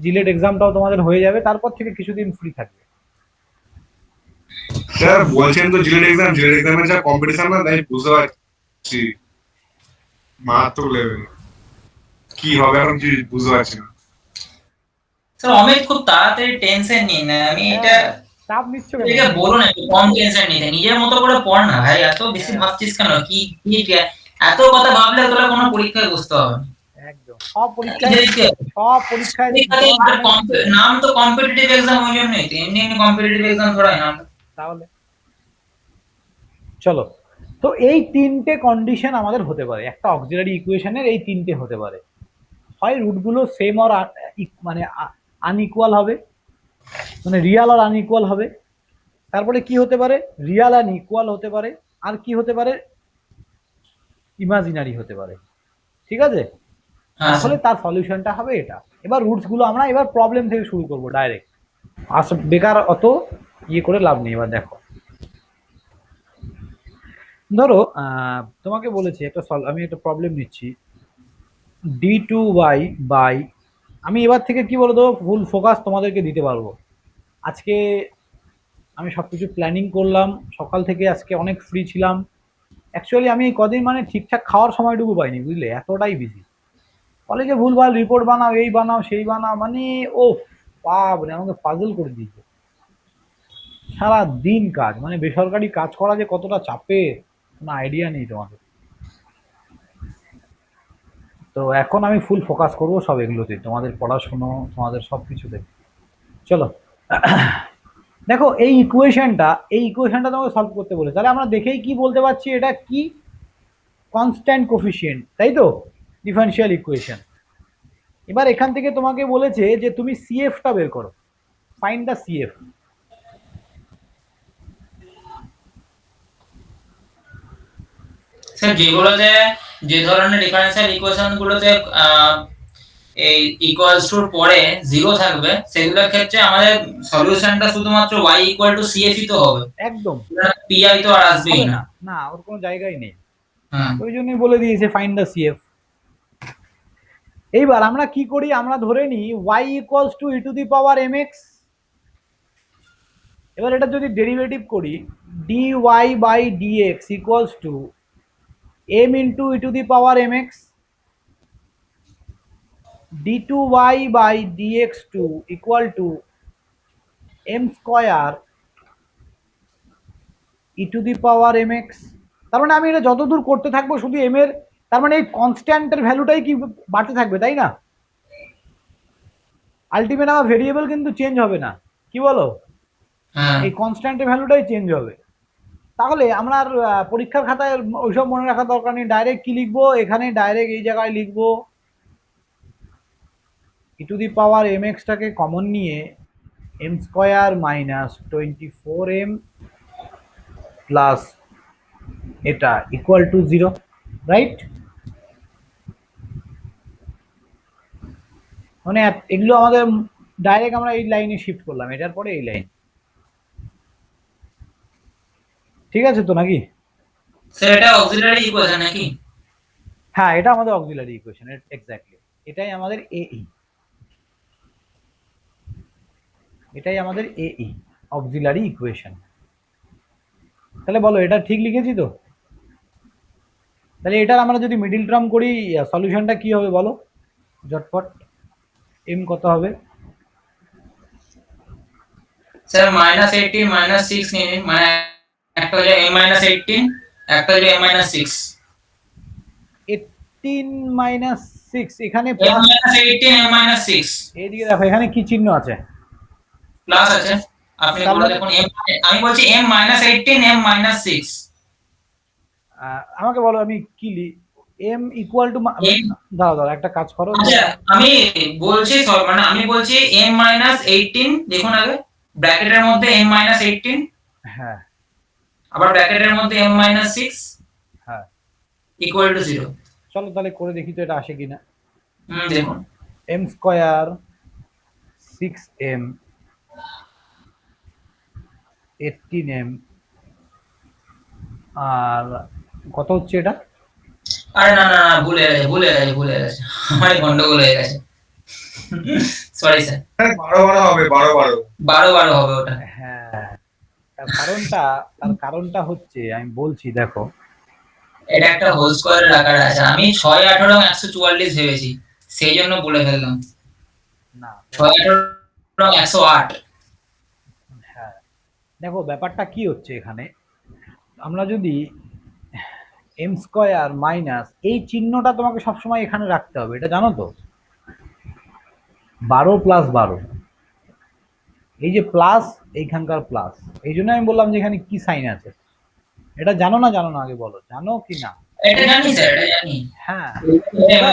জিলেট এক্সামটাও তোমাদের হয়ে যাবে, তারপর থেকে কিছুদিন ফ্রি থাকবে। স্যার বলছেন তো জিলেট এক্সামের যা কম্পিটিশন না, তাই বুঝতে পারছি মারাত্মক লেভেল। কি হবে এখন কি বুঝতে পারছি না। স্যার অমিত খুব তাড়াতাড়ি টেনশন নিয়ে না, আমি এটা হ্যাঁ চাপ নিচ্ছ কেন? এটাকে বলো না একটু কম টেনশন নিতে, নিজের মতো করে পড় না ভাই, এত বেশি হ্যাঁ। ভাবছিস কেন? কি কি এত কথা ভাবলে তোরা কোনো পরীক্ষায় বসতে হবে না। একদম সব পরীক্ষায়, দেখতে হবে। সব পরীক্ষায় পরীক্ষাতে নাম তো কম্পিটিটিভ এক্সাম, ওই জন্যই তো এমনি এমনি কম্পিটিটিভ এক্সাম ধরায় না। তাহলে চলো, তো এই 3টে কন্ডিশন আমাদের হতে পারে, একটা অক্সিলারি ইকুয়েশনের এই 3টে হতে পারে। হয় রুটগুলো সেম আর মানে আনইকুয়াল হবে, মানে রিয়াল আর আনইকুয়াল হবে। তারপরে কি হতে পারে, রিয়াল আর ইকুয়াল হতে পারে। আর কি হতে পারে, ইমাজিনারি হতে পারে, ঠিক আছে? হ্যাঁ তাহলে স্যার। তার সলিউশনটা হবে এটা। এবার রুটস গুলো আমরা এবার প্রবলেম থেকে শুরু করব ডাইরেক্ট। বেকার অত ইয়ে করে লাভ নেই। এবার দেখো, ধরো তোমাকে বলেছি একটা আমি একটা প্রবলেম নিচ্ছি, d2y বাই, আমি এবার থেকে কি বলতো ফুল ফোকাস তোমাদেরকে দিতে পারবো। আজকে আমি সবকিছু প্ল্যানিং করলাম, সকাল থেকে আজকে অনেক ফ্রি ছিলাম। অ্যাকচুয়ালি আমি এই কদিন মানে ঠিকঠাক খাওয়ার সময়টুকু পাইনি, বুঝলে, এতটাই বিজি। কলেজে ভুলভাল রিপোর্ট বানাও, এই বানাও, সেই বানাও, মানে ও বাপরে, আমাকে পাজল করে দিয়েছে। সারা দিন কাজ, মানে বেসরকারি কাজ করা যে কতটা চাপে কোনো আইডিয়া নেই তোমাদের। তো এখন আমি ফুল ফোকাস করব সব এগুলোতে, তোমাদের পড়াশুনো, তোমাদের সব কিছুতে। চলো, দেখো এই ইকুয়েশনটা তোমাকে সলভ করতে বলে, তাহলে আমরা দেখেই কি বলতে পারছি, এটা কি কনস্ট্যান্ট কোফিশিয়েন্ট, তাই তো, ডিফারেনশিয়াল ইকুয়েশন। এবার এখান থেকে তোমাকে বলেছে যে তুমি সিএফটা বের করো, ফাইন্ড দ্য সিএফ। স্যার যেগুলোতে, যে ধরনের ডিফারেনশিয়াল ইকুয়েশন গুলোতে এই ইকুয়ালস টুর পরে জিরো থাকবে, সেগুলোর ক্ষেত্রে আমাদের সলিউশনটা শুধুমাত্র y ইকুয়াল টু cf ই তো হবে, একদম pi তো আর আসবেই হবে না। না, না ওর কোনো জায়গায় নেই। হ্যাঁ ওই জন্যই বলে দিয়েছে ফাইন্ড দ্য সিএফ। এইবার আমরা কি করি, আমরা ধরে নিই y equals to E to the power M X. এবার এটা যদি ডেরিভেটিভ করি, dy by dx equals to m into E to the power M X, d2y by dx2 equal to m square E to the power M X. তার মানে আমি এটা যতদূর করতে থাকবো শুধু এম এর, তার মানে এই কনস্ট্যান্টের ভ্যালুটাই কি বাড়তে থাকবে, তাই না? আলটিমেট আমার ভেরিয়েবল কিন্তু চেঞ্জ হবে না, কি বলো? হ্যাঁ এই কনস্ট্যান্টের ভ্যালুটাই চেঞ্জ হবে। তাহলে আমরা আর পরীক্ষার খাতায় ওইসব মনে রাখার দরকার নেই, ডাইরেক্ট কি লিখবো, এখানে ডাইরেক্ট এই জায়গায় লিখবো e to the power m এক্সটাকে কমন নিয়ে m square minus 24m plus এটা ইকুয়াল টু 0, রাইট? মানে এগুলো আমাদের ডাইরেক্ট আমরা এই লাইনে শিফট করলাম, এটার পরে এই লাইন, ঠিক আছে তো নাকি? স্যার এটা অক্সিলারি ইকুয়েশন নাকি? হ্যাঁ, এটা আমাদের অক্সিলারি ইকুয়েশন, এক্স্যাক্টলি এটাই আমাদের এই, এটাই আমাদের এই অক্সিলারি ইকুয়েশন। তাহলে বলো এটা ঠিক লিখেছি তো? তাহলে এটার আমরা যদি মিডিল টার্ম করি, সলিউশনটা কি হবে বলো ঝটপট। এম কত হবে? স্যার -18 -6 নিয়ে নিন, মানে একটা হলো m-18, একটা হলো m-6। 18 মাইনাস 6, এখানে প্লাস, m-18 m-6 এইদিকে দেখো এখানে কি চিহ্ন আছে? প্লাস আছে, আপনি তার বলে মানে দেখুন। আমি বলছি m-18 m-6। আমাকে বলো আমি কি এম ইকুয়াল টু, m, দাঁড়াও দাঁড়াও একটা কাজ করো। আচ্ছা আমি বলছি মানে আমি বলছি m-18, দেখুন আগে ব্র্যাকেটের মধ্যে m-18, হ্যাঁ আবার ব্র্যাকেটের মধ্যে m-6 হ্যাঁ, ইকুয়াল টু 0। চলো তাহলে করে দেখি তো এটা আসে কিনা। দেখুন এম স্কোয়ার 6m 18m আর কত হচ্ছে এটা? আরে না না না, ভুলে গেছে আমার গন্ডগোল হয়ে গেছে, সরি স্যার। 12 হবে, 12 12 হবে ওটা। হ্যাঁ, তার কারণটা হচ্ছে আমি বলছি, দেখো এটা একটা হোল স্কয়ারের আকারে আছে, আমি 6 18 144 ভেবেছি, সেই জন্য বলে ফেললাম। না, 6 18 108। হ্যাঁ দেখো ব্যাপারটা কি হচ্ছে এখানে, আমরা যদি এম স্কোয়ার মাইনাস, এই চিহ্নটা তোমাকে সবসময় এখানে রাখতে হবে, এটা জানো তো, 12 প্লাস 12, এই যে প্লাস, এইখানকার প্লাস, এই জন্য আমি বললাম যে এখানে কি সাইন আছে। এটা জানো না আগে বলো, জানো কি না? এটা জানি স্যার, এটা জানি। হ্যাঁ,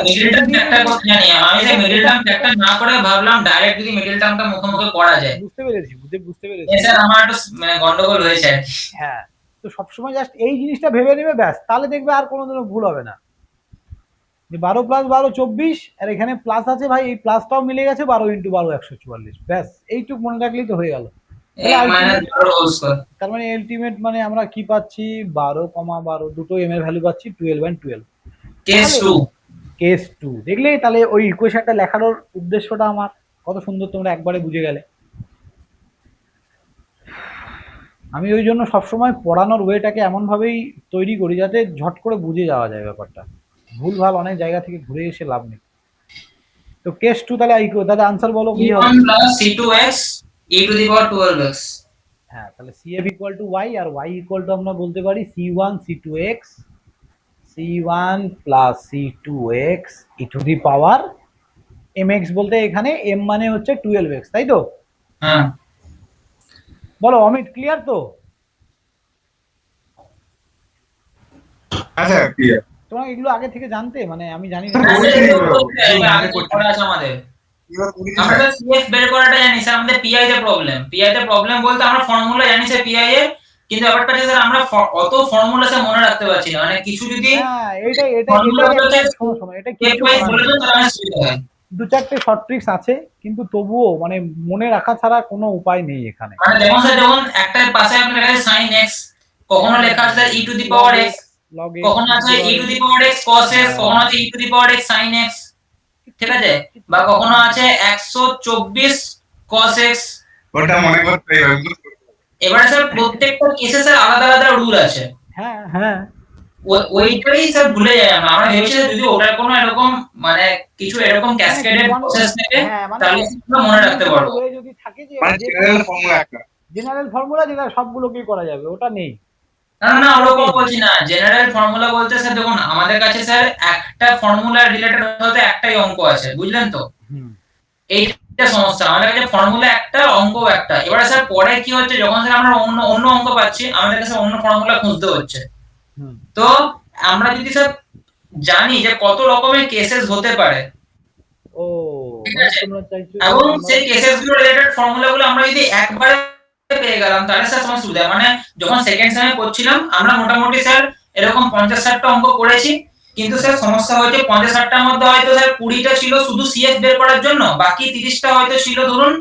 মিডল টার্ম ফ্যাক্টর করতে জানি আমি, স্যার মিডল টার্ম ফ্যাক্টর না করে ভাবলাম ডাইরেক্ট যদি মিডল টার্মটা মুখে মুখে করা যায়। বুঝতে পেরেছি। স্যার আমার একটু মানে গন্ডগোল হয়েছে আর কি। হ্যাঁ, তো সবসময় জাস্ট এই জিনিসটা ভেবে নেবে, ব্যাস, তাহলে দেখবে আর কোনোদিনও ভুল হবে না। যে 12+12 24, আর এখানে প্লাস আছে ভাই, এই প্লাসটাও মিলে গেছে, 12×12 144, ব্যাস এইটুকু মনে রাখলেই তো হয়ে গেল। তাহলে m ultimate, - 12 হোল স্কয়ার। তার মানে আলটিমেট মানে আমরা কি পাচ্ছি, 12, দুটো এম এর ভ্যালু পাচ্ছি, 12 and 12। কেস তাহলে 2। কেস 2 দেখলে, তাহলে ওই ইকুয়েশনটা লেখানোর উদ্দেশ্যটা আমার কত সুন্দর, তোমরা একবারে বুঝে গেলে। আমি ওই জন্য সবসময় পড়ানোর ওয়েটাকে এমনভাবেই তৈরি করি যাতে ঝট করে বুঝে যাওয়া যায় ব্যাপারটা, ভুলভাল অনেক জায়গা থেকে ঘুরে এসে লাভ নেই। তো কেস 2 তাহলে তাহলে আনসার বলো কি হবে। c1 + c2x e⁻12x। হ্যাঁ, তাহলে CF ইকুয়াল টু ওয়াই, আর ওয়াই ইকুয়াল টু আমরা বলতে পারি C1 প্লাস C2x mx, বলতে এখানে m মানে হচ্ছে 12x, তাই তো? হ্যাঁ। বলো অমিত, ক্লিয়ার তো? আচ্ছা ক্লিয়ার। তোমরা এগুলো আগে থেকে জানতে, মানে আমি জানি না। হ্যাঁ, বলছি, এটা করতে হবে, এটা মনে আগে করছি। করা আছে আমাদের। এবার করেছি আমরা স্যার। তো সিএফ বের করাটা জানি স্যার, আমাদের পিআই তে প্রবলেম। পিআই তে প্রবলেম বলতে আমরা ফর্মুলা জানি স্যার পিআই এর, কিন্তু ব্যাপারটা হচ্ছে স্যার আমরা অত ফর্মুলা স্যার মনে রাখতে পারছি না। মানে কিছু যদি হ্যাঁ, এটাই এটাই ফর্মুলা এটাই একটা, হচ্ছে শোনো শোনো, এটা স্টেপ কিচ্ছু ওয়াইজ করার বলে নেই। দেন তাহলে আমার সুবিধা হয়। 2-4টে শর্ট ট্রিক্স আছে, কিন্তু তবুও মানে মনে রাখা ছাড়া কোনো উপায় নেই এখানে। মানে যেমন স্যার, যেমন একটা পাশে আপনি লেখা আছে sin x, কখনো লেখা আছে e to the log power x, x, log x, কখনো আছে e to the power x cos x, কখনো আছে e to the power x sin x, ঠিক আছে? বা কখনো আছে 124 cos x। ওটা মনে করতে হবে। এবারে স্যার প্রত্যেকটা কেসে স্যার আলাদা আলাদা রুল আছে। হ্যাঁ হ্যাঁ, ওইটাই স্যার ভুলে যাই আমরা। আমরা ভেবেছি যে যদি ওটার কোনো এরকম মানে কিছু এরকম ক্যাসকেডেড প্রসেস থাকে হ্যাঁ মানে তাহলে আমরা মনে রাখতে পারবো। ওয়ে যদি থাকে যে মানে জেনারেল ফর্মুলা একটা। জেনারেল ফর্মুলা যেটা সবগুলোকেই করা যাবে, ওটা নেই। না না না, ওরকম বলছি না। জেনারেল ফর্মুলা বলতে স্যার দেখুন, আমাদের কাছে স্যার একটা ফর্মুলা রিলেটেড হতে একটাই অঙ্ক আছে, বুঝলেন তো? হুম এইটা সমস্যা, আমাদের কাছে ফর্মুলা একটা, অঙ্ক একটা। এবারে স্যার পরে কি হচ্ছে, যখন স্যার আমরা অন্য অন্য অঙ্ক পাচ্ছি, আমাদের কাছে অন্য ফর্মুলা খুঁজতে হচ্ছে। হুম। তো আমরা যদি স্যার জানি যে কত রকমের কেসেস হতে পারে, ও ঠিক মানে আছে, তোমরা চাইছো যে এবং আমরা, সেই কেসেস গুলো রিলেটেড ফর্মুলা গুলো আমরা যদি একবারে পেয়ে গেলাম তাহলে স্যার সময় সুবিধা। মানে যখন সেকেন্ড সেমে পড়ছিলাম আমরা মোটামুটি স্যার এরকম 50-60টা অঙ্ক করেছি, কিন্তু স্যার সমস্যা হয়েছে 50-60টার মধ্যে হয়তো স্যার 20টা ছিল শুধু সিএফ বের করার জন্য, বাকি 30টা হয়তো ছিল ধরুন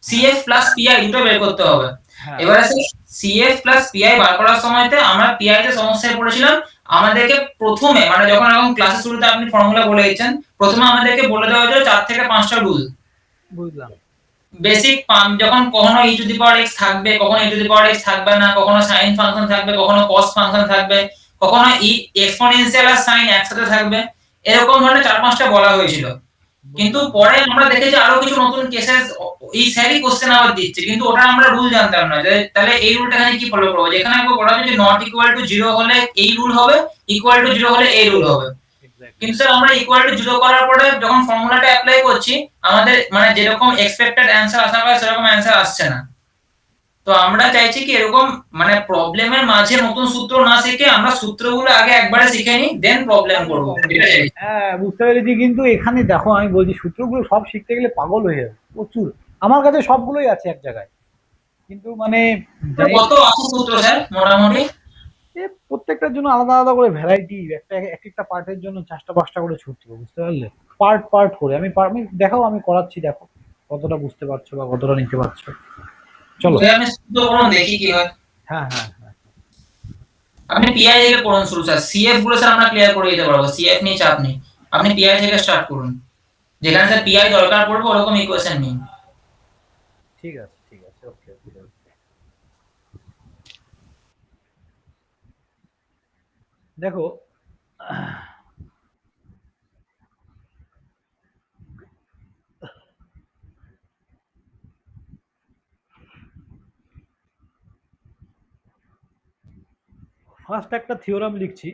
সিএফ প্লাস পিআই দুটো বের করতে হবে। হ্যাঁ এবারে সেই সিএফ প্লাস পিআই বার করার সময়তে আমরা পিআই তে সমস্যায় পড়েছিলাম। আমাদেরকে প্রথমে মানে যখন এরকম ক্লাসের শুরুতে আপনি ফর্মুলা বলে দিচ্ছেন, প্রথমে আমাদেরকে বলে দেওয়া হয়েছিল 4 থেকে 5টা রুল। বুঝলাম। বেসিক যখন কখনো ই টু দি পাওয়ার এক্স থাকবে, কখনো ই টু দি পাওয়ার এক্স থাকবে না, কখনো সাইন ফাংশন থাকবে, কখনো কস ফাংশন থাকবে, কখনো ই এক্সপোনেনশিয়াল আর সাইন একসাথে থাকবে, এরকম ধরনের 4-5টা বলা হয়েছিল। কিন্তু পরে আমরা দেখেছি আরো কিছু নতুন কেসেস এই স্যারই কোশ্চেন আবার দিচ্ছে, কিন্তু ওটা আমরা রুল জানতাম না। যে তাহলে এই রুলটা এখানে কি ফলো করবো, যেখানে একবার বলা হচ্ছে নট ইকুয়াল টু 0 হলে এই রুল হবে, ইকুয়াল টু 0 হলে এই রুল হবে। কিন্তু স্যার আমরা ইকুয়াল টু 0 করার পরে যখন ফর্মুলাটা অ্যাপ্লাই করছি, আমাদের মানে যেরকম এক্সপেক্টেড অ্যানসার আসা হয় সেরকম অ্যানসার আসছে না। তো আমরা চাইছি কি এরকম মানে প্রবলেমের মাঝে নতুন সূত্র না শিখে আমরা সূত্রগুলো আগে একবারে শিখে নিই, দেন প্রবলেম করব। এটা চাইছি। হ্যাঁ বুঝতে পেরেছি, কিন্তু এখানে দেখো আমি বলছি সূত্রগুলো সব শিখতে গেলে পাগল হয়ে যাবে প্রচুর। আমার কাছে সবগুলোই আছে এক জায়গায়, কিন্তু মানে যাই, কত আছে সূত্র স্যার মোটামুটি? প্রত্যেকটার জন্য আলাদা আলাদা করে ভ্যারাইটি, একটা এক একটা পার্টের জন্য 4টা 5টা করে সূত্র, বুঝতে পারলে? পার্ট পার্ট করে আমি দেখাও, আমি করাচ্ছি, দেখো কতটা বুঝতে পারছো বা কতটা নিতে পারছো। চলো। আমি সূত্র করুন দেখি কি হয়। হ্যাঁ হ্যাঁ হ্যাঁ, আপনি পিআই থেকে করুন শুরু স্যার। সিএফ গুলো স্যার আমরা ক্লিয়ার করে দিতে পারবো, সিএফ নিয়ে চাপ নেই। আপনি পিআই থেকে স্টার্ট করুন, যেখানে স্যার পিআই দরকার পড়বে ওরকম ইকুয়েশন নিন। ঠিক আছে ঠিক আছে, ওকে ওকে। দেখো, ফার্স্ট একটা থিওরাম লিখছি।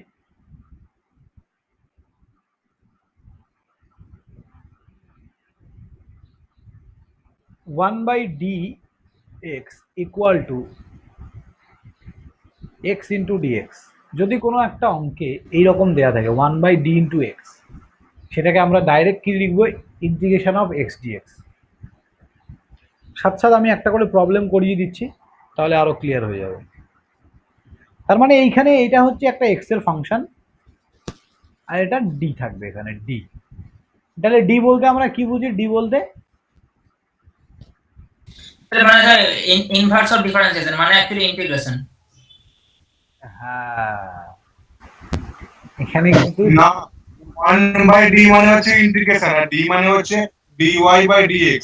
1/dx equal to X into DX. যদি কোনো একটা অঙ্কে এইরকম দেয়া থাকে 1/d ইন্টু এক্স, সেটাকে আমরা ডাইরেক্ট কি লিখবো, ইন্টিগ্রেশন অফ এক্স ডিএক্স। সাথে সাথে আমি একটা করে প্রবলেম করিয়ে দিচ্ছি, তাহলে আরো ক্লিয়ার হয়ে যাবে। তার মানে এইখানে এটা হচ্ছে একটা এক্স এর ফাংশন, আর এটা ডি থাকবে এখানে ডি। তাহলে ডি বলতে আমরা কি বুঝি? ডি বলতে তাহলে মানে স্যার ইনভার্স অফ ডিফারেন্সিয়েশন মানে অ্যাকচুয়ালি ইন্টিগ্রেশন। হ্যাঁ, এখানে কিন্তু না, 1/d মানে হচ্ছে ইন্টিগ্রেশন, আর d মানে হচ্ছে dy/dx।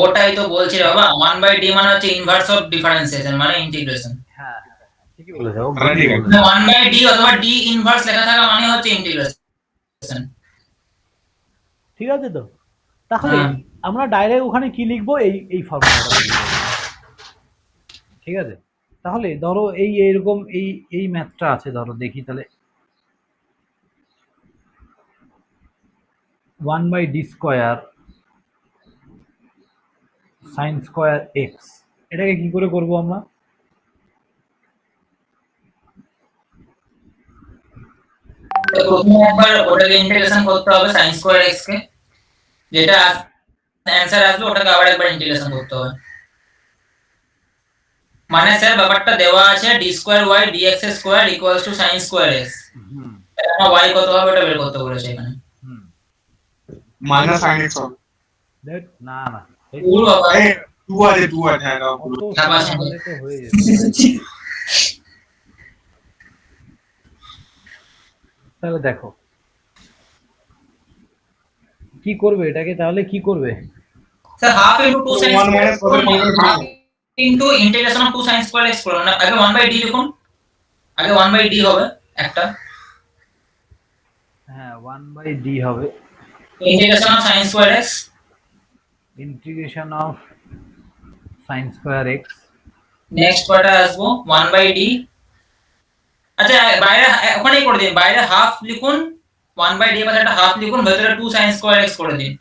ওটাই তো বলছি রে বাবা, 1/d মানে হচ্ছে ইনভার্স অফ ডিফারেন্সিয়েশন মানে ইন্টিগ্রেশন। হ্যাঁ ঠিকই বলেছো, ও তাহলে ঠিকই ঠিক আছে। বলেছো। 1/d অথবা d ইনভার্স লেখা থাকা মানে হচ্ছে ইন্টিগ্রেশন। ঠিক আছে তো, তাহলে হ্যাঁ আমরা ডাইরেক্ট ওখানে কি লিখবো? এই এই ফর্মুলাটা লিখবো। ঠিক আছে, তাহলে ধরো এই এরকম এই এই ম্যাথটা আছে, ধরো দেখি তাহলে 1/d² sin স্কয়ার এক্স, এটাকে কি করে করব আমরা? তো প্রথমে একবার ওটাকে ইন্টিগ্রেশন করতে হবে sin স্কয়ার x কে, যেটা অ্যানসার আসবে ওটাকে আবার একবার ইন্টিগ্রেশন করতে হবে। মানে স্যার ব্যাপারটা দেওয়া আছে d²y dx² equals to sin square x, হুম আমরা y কত হবে ওটা বের করতে বলেছে এখানে। হুম মাইনাস sin x হবে। দেখ না না, এই পুরো বাবা এই 2 আছে, 2 আছে, হ্যাঁ দাও পুরো। অত ছাপাস সোজা নেই। হলে তো হয়ে যেত। তাহলে দেখো কি করবে এটাকে, তাহলে কি করবে? Sir half into 2 sin 1 square minus x কত করুন, হাফ হবে? Into integration of 2 sin square x করুন না, আগে 1/d লিখুন, আগে 1/d হবে একটা, হ্যাঁ 1/d হবে, integration of sin square x, integration of sin square x. Next পার্টে আসবো 1/d। আচ্ছা বাইরে ওখানেই করে দিন, বাইরে হাফ লিখুন, 1/d এর পাশে একটা হাফ লিখুন, ভেতরে 2 sin স্কয়ার x করে দিন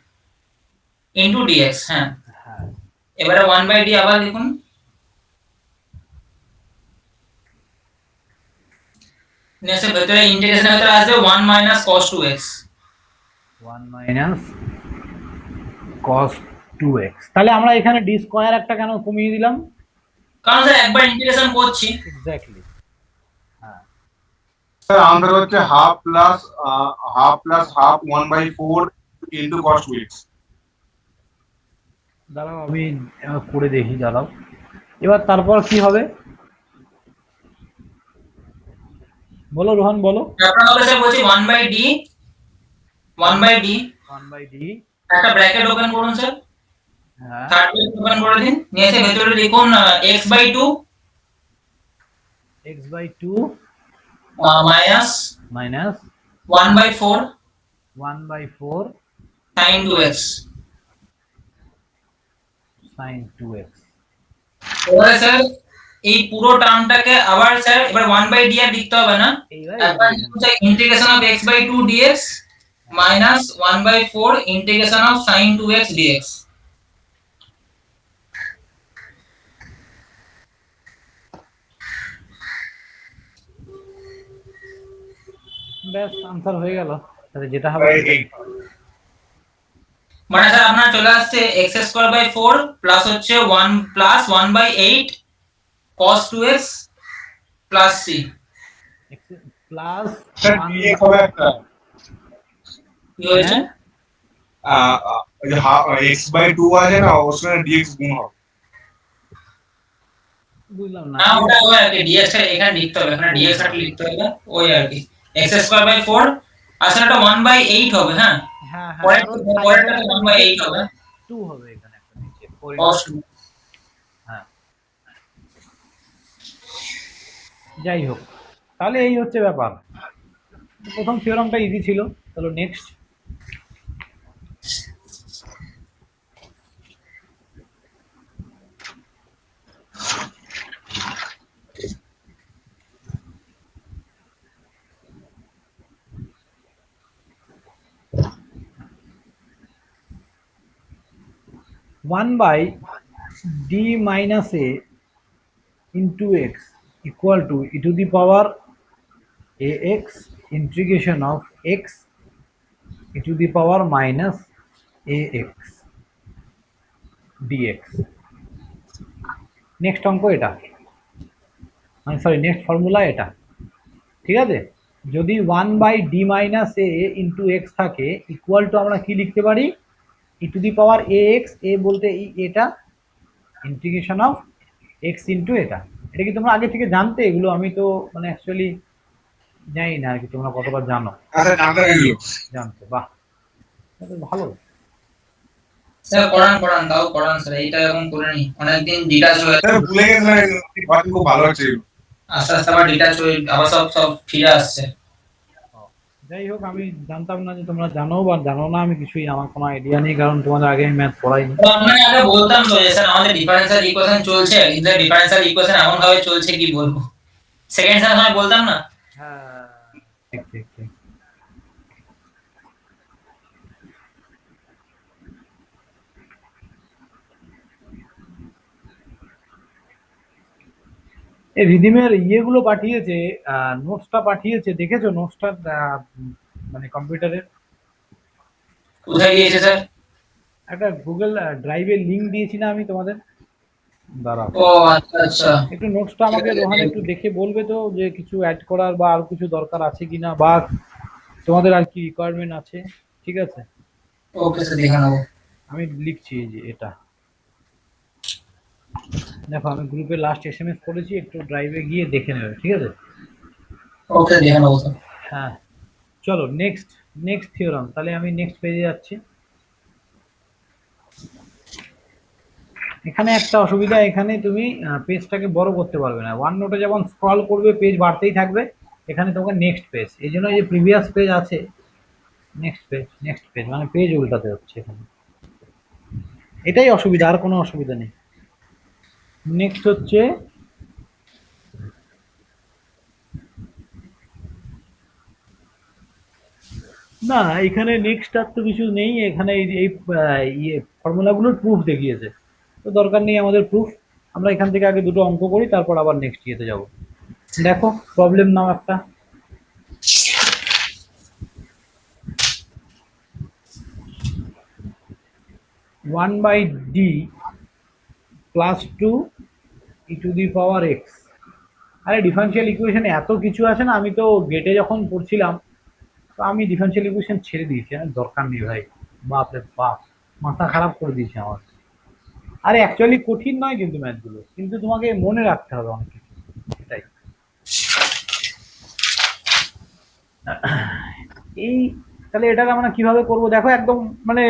ইনটু dx। হ্যাঁ হ্যাঁ এবারে 1/d আবার লিখুন, নেক্সট ভেতরে ইন্টিগ্রেশনের ভেতরে আসবে 1 minus cos 2x। 1 minus cos 2x। তাহলে আমরা এখানে ডি স্কয়ার একটা কেন কমিয়ে দিলাম? কারণ স্যার একবার ইন্টিগ্রেশন করছি। এক্স্যাক্টলি, হ্যাঁ স্যার আনসার হচ্ছে half plus half 1/4 into cos 2x। দাঁড়াও আমি করে দেখি, দাঁড়াও। এবার তারপর কি হবে বলো রোহন, বলো। তারপর হবে স্যার বলছি 1/d 1/d 1/d, একটা ব্র্যাকেট ওপেন করুন স্যার, হ্যাঁ থার্ড ব্র্যাকেট ওপেন করে দিন, নিয়ে এসে ভেতরে লিখুন x/2 x/2 minus minus 1/4 1/4 sin 2x। sin 2x। এবারে স্যার এই পুরো টার্মটাকে আবার স্যার এবার 1/d আর লিখতে হবে না, এইবার একবার লিখুন sir integration of x/2 dx minus 1/4 integration of sin 2x dx। ব্যাস আনসার হয়ে গেল, তাহলে যেটা হবে সেটাই। মানে স্যার আপনার চলে আসছে x²/4 প্লাস হচ্ছে 1 plus 1/8 cos 2x plus c। Plus sir dx হবে একটা, কি হয়েছে? ওই যে x/2 আছে না, ওর সঙ্গে dx গুণ হবে। বুঝলাম না। না ওটা ওই আর কি dx টা এখানে লিখতে হবে, এখানে dx টা লিখতে হবে ওই আর কি, x²/4 আসলে এটা 1/8 হবে। হ্যাঁ হ্যাঁ হ্যাঁ, পরেরটা কারণ পরেরটা 1/8 হবে 2 হবে এখানে একটা নিচে cos 2। হ্যাঁ যাই হোক, তাহলে এই হচ্ছে ব্যাপার। প্রথম থিওরামটা ইজি ছিল, চলো next. One by D minus A into X equal to E to the power A X integration of x E to the power minus A X DX. Next অঙ্ক এটা, মানে সরি নেক্সট ফর্মুলা এটা। ঠিক আছে, যদি 1/d minus A into x থাকে equal to আমরা কি লিখতে পারি, ই to the power A x, এ বলতে এই এটা, ইন্টিগ্রেশন অফ এক্স ইন্টু এটা। এটা কি তোমরা আগে থেকে জানতে? এগুলো আমি তো মানে অ্যাকচুয়ালি জানি না আর কি, তোমরা কতবার জানো। আচ্ছা জানতে এগুলো জানতে, বাহ, এটা তো ভালো। স্যার করান দাও করান স্যার, এইটা এরকম করে নি অনেকদিন ডিটাচ হয়ে স্যার ভুলে গেছিলাম, বাট খুব ভালো হচ্ছে এগুলো। আস্তে আস্তে আবার ডিটাচ হয়ে আবার সব সব ফিরে আসছে। যাই হোক, আমি জানতাম না যে তোমরা জানো বা জানো না, আমি কিছুই, আমার কোনো আইডিয়া নেই, কারণ তোমাদের আগে আমি ম্যাথ পড়াইনি। তো আমরা আগে বলতাম তো যে স্যার আমাদের ডিফারেন্সিয়াল ইকুয়েশন চলছে, কিন্তু ডিফারেন্সিয়াল ইকুয়েশন এমন ভাবে চলছে কি বলবো, সেকেন্ড সময় বলতাম না। হ্যাঁ, ঠিক ঠিক ঠিক। এই রিদিমের ইয়েগুলো পাঠিয়েছে, নোটসটা পাঠিয়েছে, দেখেছো নোটসটা? মানে কম্পিউটারের কোথায় গিয়েছে স্যার? একটা গুগল ড্রাইভের লিংক দিয়েছি না আমি তোমাদের, দাঁড়াও ও আচ্ছা আচ্ছা। একটু নোটসটা আমাকে রোহান একটু দেখে বলবে তো, যে কিছু অ্যাড করার বা আর কিছু দরকার আছে কিনা, বা তোমাদের আর কি রিকোয়ারমেন্ট আছে। ঠিক আছে, ওকে স্যার দেখে নেবো। আমি লিখছি এই যে এটা, দেখো আমি গ্রুপে লাস্ট এসএমএস করেছি, একটু ড্রাইভে গিয়ে দেখে নেবে, ঠিক আছে? ওকে দেখে নেবো স্যার। হ্যাঁ, চলো নেক্সট, নেক্সট থিওরাম, তাহলে আমি নেক্সট পেজে যাচ্ছি। এখানে একটা অসুবিধা, এখানে তুমি পেজটাকে বড় করতে পারবে না, ওয়ান নোটে যেমন স্ক্রল করবে পেজ বাড়তেই থাকবে, এখানে তোমাকে নেক্সট পেজ, এই জন্য এই যে প্রিভিয়াস পেজ আছে, নেক্সট পেজ, নেক্সট পেজ মানে পেজ উল্টাতে হচ্ছে এখানে, এটাই অসুবিধা, আর কোনো অসুবিধা নেই। নেক্সট হচ্ছে না, এখানে নেক্সট আর তো কিছু নেই, এখানে এই ইয়ে ফর্মুলাগুলোর প্রুফ দেখিয়েছে, তো দরকার নেই আমাদের প্রুফ, আমরা এখান থেকে আগে দুটো অঙ্ক করি, তারপর আবার নেক্সট ইয়েতে যাব। দেখো প্রবলেম নাও একটা, one by D plus two E to the power X. আরে ডিফারেন্সিয়াল ইকুয়েশনে এত কিছু আছে না, আমি তো গেটে যখন পড়ছিলাম তো আমি ডিফারেন্সিয়াল ইকুয়েশন ছেড়ে দিয়েছি, আমার দরকার নেই ভাই, বাপ রে বাপ, মাথা খারাপ করে দিয়েছে আমার। আরে অ্যাকচুয়ালি কঠিন নয় কিন্তু ম্যাথগুলো, কিন্তু তোমাকে মনে রাখতে হবে অনেক কিছু, সেটাই। এই তাহলে এটাকে আমরা কিভাবে করব, দেখো একদম মানে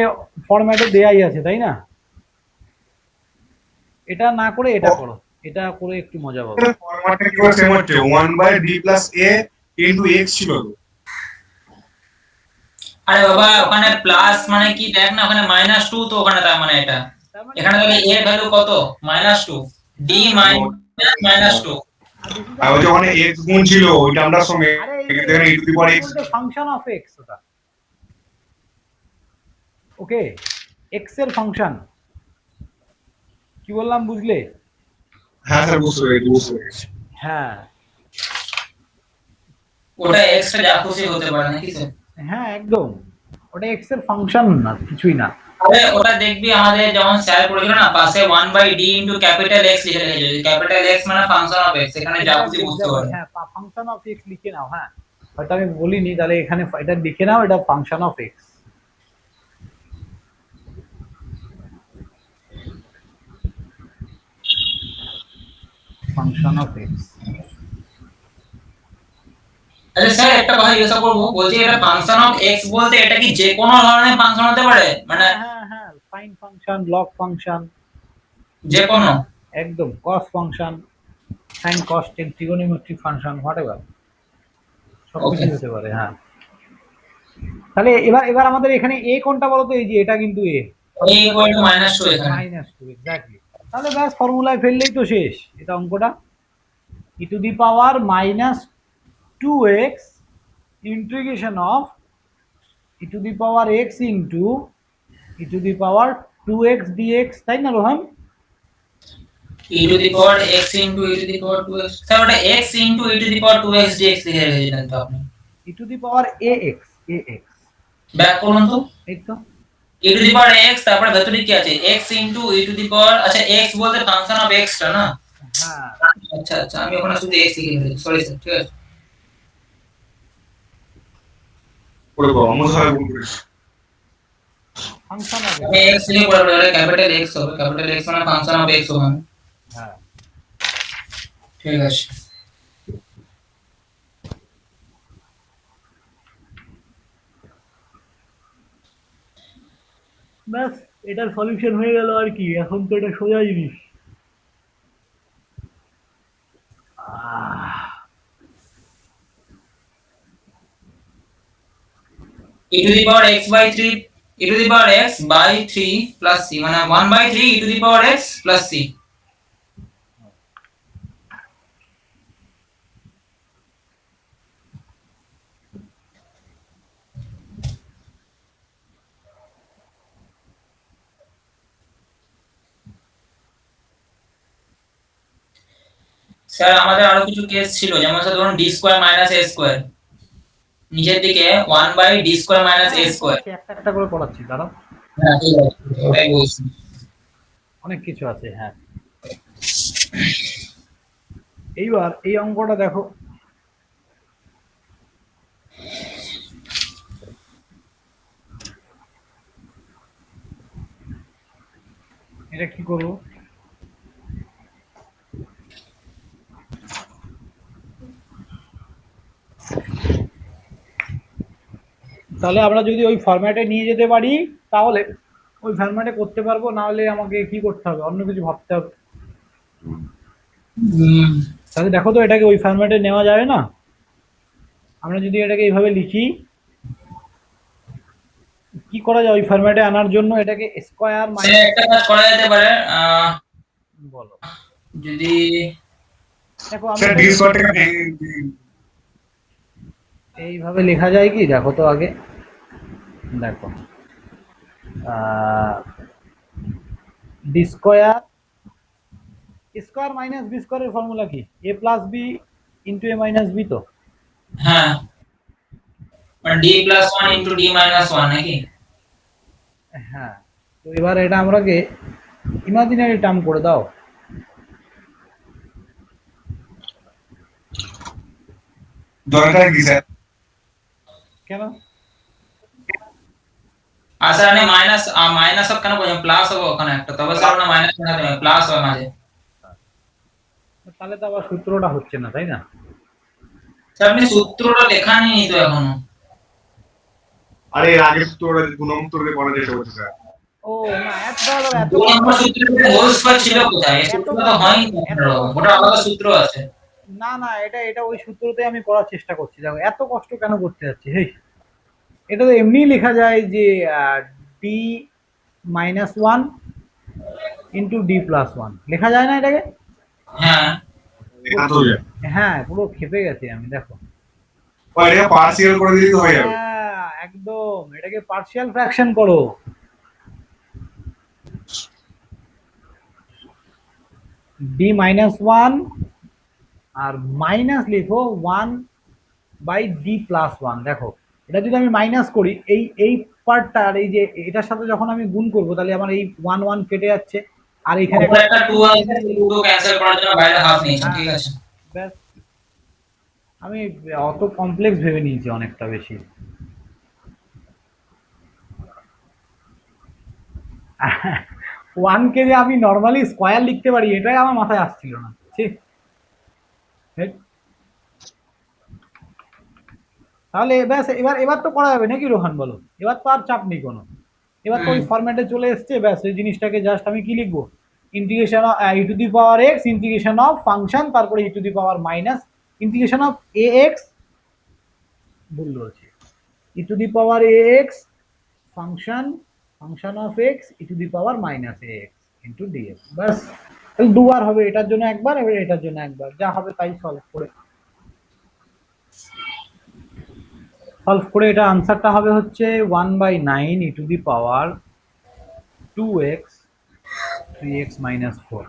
ফরম্যাটে দেয়াই আছে, তাই না? এটা না করে এটা করো, এটা করে একটু মজা পাবো। ফরম্যাটটা কি সেম হচ্ছে 1/d + a * x ছিল তো। আরে বাবা ওখানে প্লাস মানে কি দেখ না, ওখানে -2 তো, ওখানে তার মানে এটা তার মানে এখানে তাহলে এর ভ্যালু কত, -2, d -2। আর ওই যে ওখানে x গুণ ছিল ওইটা আমরা সঙ্গে আরে এখানে e to the power x। Function of x ওটা, ওকে, এক্স এর ফাংশন, কি বললাম বুঝলে? হ্যাঁ স্যার বুঝতে পেরেছি। হ্যাঁ ওটা এক্সট্রা যা খুশি হতে পারে নাকি স্যার? হ্যাঁ একদম, ওটা এক্স এর ফাংশন না, কিছুই না। আরে ওটা দেখবি আমাদের যেমন স্যার করেছিল না পাশে 1/d * ক্যাপিটাল এক্স লিখে রেখেছে, ক্যাপিটাল এক্স মানে ফাংশন অফ এক্স, এখানে যা খুশি বুঝতে পারে। হ্যাঁ, ফাংশন অফ এক্স লিখে নাও, হ্যাঁ হয়তো আমি বলিনি, তাহলে এখানে এটা লিখে নাও, এটা function of x. Function of x, আচ্ছা স্যার একটা কথা জিজ্ঞাসা করবো, বলছি এটা ফাংশন অফ এক্স বলতে এটা কি যে কোনো ধরনের ফাংশন হতে পারে মানে হ্যাঁ হ্যাঁ, সাইন ফাংশন, লগ ফাংশন, যে কোনো? একদম cos function, sine cos, trigonometric function, whatever, সবকিছু ওকে। হতে পারে, হ্যাঁ। তাহলে এবার এবার আমাদের এখানে এ কোনটা বলো তো, এই যে এটা কিন্তু এ, a = -2 এখানে। -2 এক্স্যাক্টলি, তাহলে ব্যাস ফর্মুলায় ফেললেই তো শেষ এটা অঙ্কটা, e to the power -2x integration of e to the power x into E to the power 2x dx, তাই না Rohan? e to the power x into e to the power 2x, sir ওটা x into e to the power 2x dx লিখে রেখেছিলেন তো আপনি। E to the power ax, ax, back করুন তো। এই তো, e to the power x, তারপরে ভেতরে কি আছে, x into e to the power, আচ্ছা x বলতে ফাংশন অফ x টা না? হ্যাঁ আচ্ছা আচ্ছা, আমি ওখানে শুধু x লিখে রেখেছি, সরি স্যার, ঠিক আছে। করে করো অমন হয় ভুল করিস। ফাংশন হবে। আমি এক্স নিয়ে পড়ে বলে ক্যাপিটাল এক্স হবে, ক্যাপিটাল এক্স মানে ফাংশন অফ এক্স হবে। হ্যাঁ ঠিক আছে। ব্যাস, এটার সলিউশন হয়ে গেল আর কি, এখন তো এটা সোজা জিনিস। আহ, e to the power x by 3, e to the power x by 3 plus c মানে 1 by 3 e to the power x plus c। Sir আমাদের আরো কিছু কেস ছিল, যেমন স্যার ধরুন d square minus a square, নিচের দিকে 1 by d square minus a হ্যাঁ স্কয়ার। পড়াচ্ছি, একটা একটা করে পড়াচ্ছি, দাঁড়াও। হ্যাঁ ঠিক আছে, ওটাই বলছি। অনেক কিছু আছে, হ্যাঁ। এইবার এই অঙ্কটা দেখো, এটা কি করবো? তাহলে আমরা যদি ওই ফরম্যাটে নিয়ে যেতে পারি তাহলে ওই ফরম্যাটে করতে পারবো, না হলে আমাকে কি করতে হবে, অন্য কিছু ভাবতে হবে। হুম, তাহলে দেখো তো এটাকে ওই ফরম্যাটে নেওয়া যাবে না? আমরা যদি এটাকে এইভাবে লিখি, কি করা যায় ওই ফরম্যাটে আনার জন্য? এটাকে স্কয়ার স্যার মাইনাস, একটা কাজ করা যেতে পারে, বলো। যদি দেখো আমি স্যার ডি এটাকে স্কয়ারটাকে এইভাবে লেখা যায় কি, দেখো তো আগে, দেখো d square, square minus b স্কয়ারের ফর্মুলা কি? A plus b into a minus b তো। হ্যাঁ মানে d প্লাস 1 ইনটু d মাইনাস 1 নাকি? হ্যাঁ, তো এবার এটা আমরাকে ইমাজিনারি টার্ম করে দাও। দরকার কি স্যার? কেন? আচ্ছা মানে মাইনাস মাইনাস অফ কেন বলছেন, প্লাস হবে ওখানে একটা, তবে স্যার না মাইনাস না দেবে, প্লাস হবে মাঝে। তাহলে তো আবার সূত্রটা হচ্ছে না, তাই না? স্যার আপনি সূত্রটা লেখা নেই তো এখনো। আরে এর আগের সূত্রটা গুণমূত্র দিয়ে করা যেতে বলছে স্যার। ও না, এত দাদা, এত 2 নম্বর কমপ্লেক্স, সূত্রে হোল স্কয়ার ছিল কোথায়? এই এত সূত্রটা তো হয়নি কমপ্লেক্স, এত আপনার, কষ্ট ওটা কেন আলাদা করছি? সূত্র আছে। না না, এটা এটা ওই সূত্রতে আমি করার চেষ্টা করছি, দেখো এত কষ্ট কেন করতে যাচ্ছি। হেই, এটা তো এমনিই লেখা যায় যে D minus one into D plus one, লেখা যায় না এটাকে? হ্যাঁ এখান তো যায়। হ্যাঁ, পুরো খেপে গেছি আমি, দেখো। ও এটা পার্সিয়াল করে দিলেই তো হয়ে যাবে। হ্যাঁ একদম, এটাকে পার্শিয়াল ফ্র্যাকশন করো। ডি মাইনাস ওয়ান আর মাইনাস লিখো one by D plus one. দেখো এটা যদি আমি মাইনাস করি, এই পার্টটা আর এই যে এটার সাথে যখন আমি গুণ করবো, তাহলে আমার এই ওয়ান ওয়ান কেটে যাচ্ছে, আর এখানে উপরে একটা 2 আছে, 2 টো ক্যান্সেল করার জন্য বাইরে হাফ নিয়েছেন, হ্যাঁ ঠিক আছে। ব্যাস, আমি অত কমপ্লেক্স ভেবে নিয়েছি অনেকটা বেশি। ওয়ানকে যে আমি নর্মালি স্কোয়ার লিখতে পারি, এটাই আমার মাথায় আসছিল না। ঠিক, তাহলে ব্যাস, এবার এবার তো করা যাবে নাকি রোহান, বলো? এবার তো আর চাপ নেই কোনো, এবার তো হুম, ওই ফরম্যাটে চলে এসছে। ব্যাস ওই জিনিসটাকে জাস্ট আমি কি লিখবো, integration of e to the power x, integration of function, তারপরে e to the power minus integration of a x, ভুল রয়েছে, e to the power A x function, function of x E to the power minus A x into dx. ব্যাস, তাহলে দুবার হবে, এটার জন্য একবার, এবার এটার জন্য একবার, যা হবে তাই সলভ করে, সলভ করে এটা আনসারটা হবে হচ্ছে 1/9 ই to the power 2x 3x minus 4।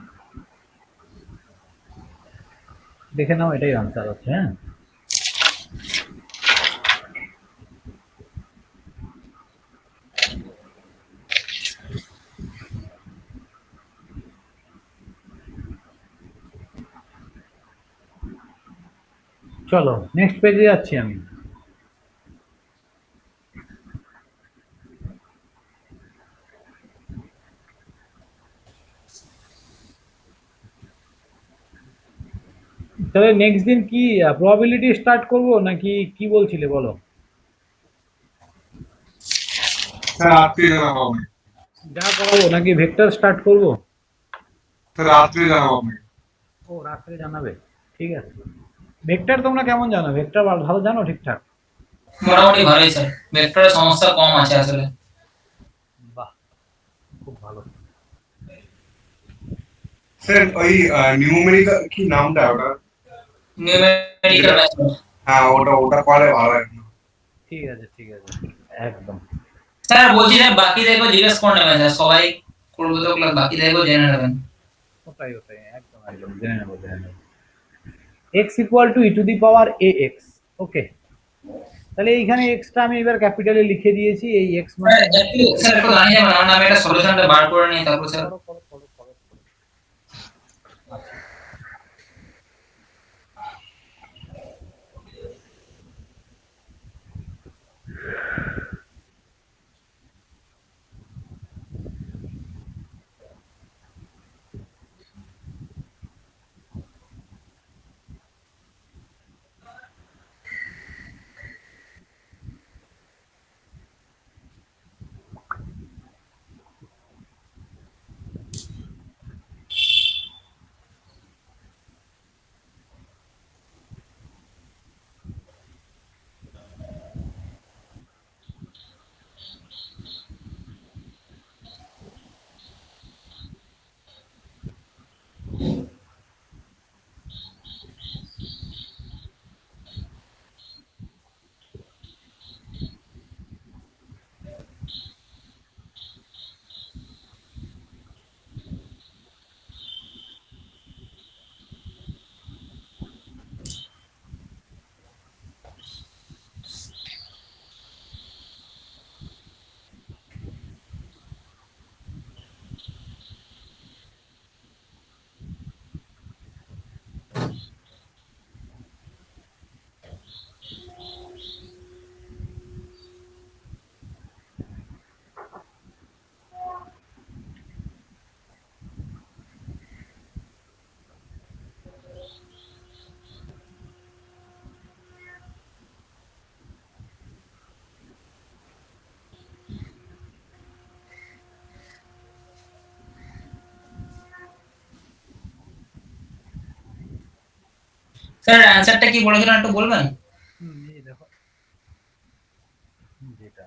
দেখে নাও, এটাই আনসার হচ্ছে। হ্যাঁ, চলো নেক্সট পেজে যাচ্ছি আমি। তাহলে নেক্সট দিন কি প্রবাবিলিটি স্টার্ট করব নাকি কি বলছিলে বলো? স্যার রাত্রে জানাবো আমি। যা করাবো নাকি ভেক্টর স্টার্ট করব? স্যার রাত্রে জানাবো আমি। ও রাত্রে জানাবে, ঠিক আছে। ভেক্টর তোমরা কেমন জানো? ভেক্টর ভালো জানো ঠিকঠাক? মোটামুটি ভালোই স্যার, ভেক্টরের সমস্যা কম আছে আসলে। বাহ, খুব ভালো। স্যার ওই নিউমেরিক্যাল কি নামটা ওটা? Numerical method. হ্যাঁ ওটা ওটা করে ভালো হয়। ঠিক আছে ঠিক আছে, একদম। স্যার বলছি যে বাকি দেখো জিজ্ঞেস করে নেবেন স্যার, সবাই করবো তো ক্লাস, বাকি দেখো জেনে নেবেন। ওটাই ওটাই, একদম একদম জেনে নেবো জেনে নেবো। X equal to E to the power A x, okay. তাহলে এইখানে এক্সটা আমি এবার ক্যাপিটালে লিখে দিয়েছি, এই এক্স মানে স্যার একটু দাঁড়িয়ে যাবেন, আমার নামে একটা সলিউশনটা বার করে নিই তারপর স্যার। করো, করো, করো, করো, করো। আচ্ছা। স্যার অ্যানসারটা কি বলেছিলেন একটু বলবেন? এই দেখো যেটা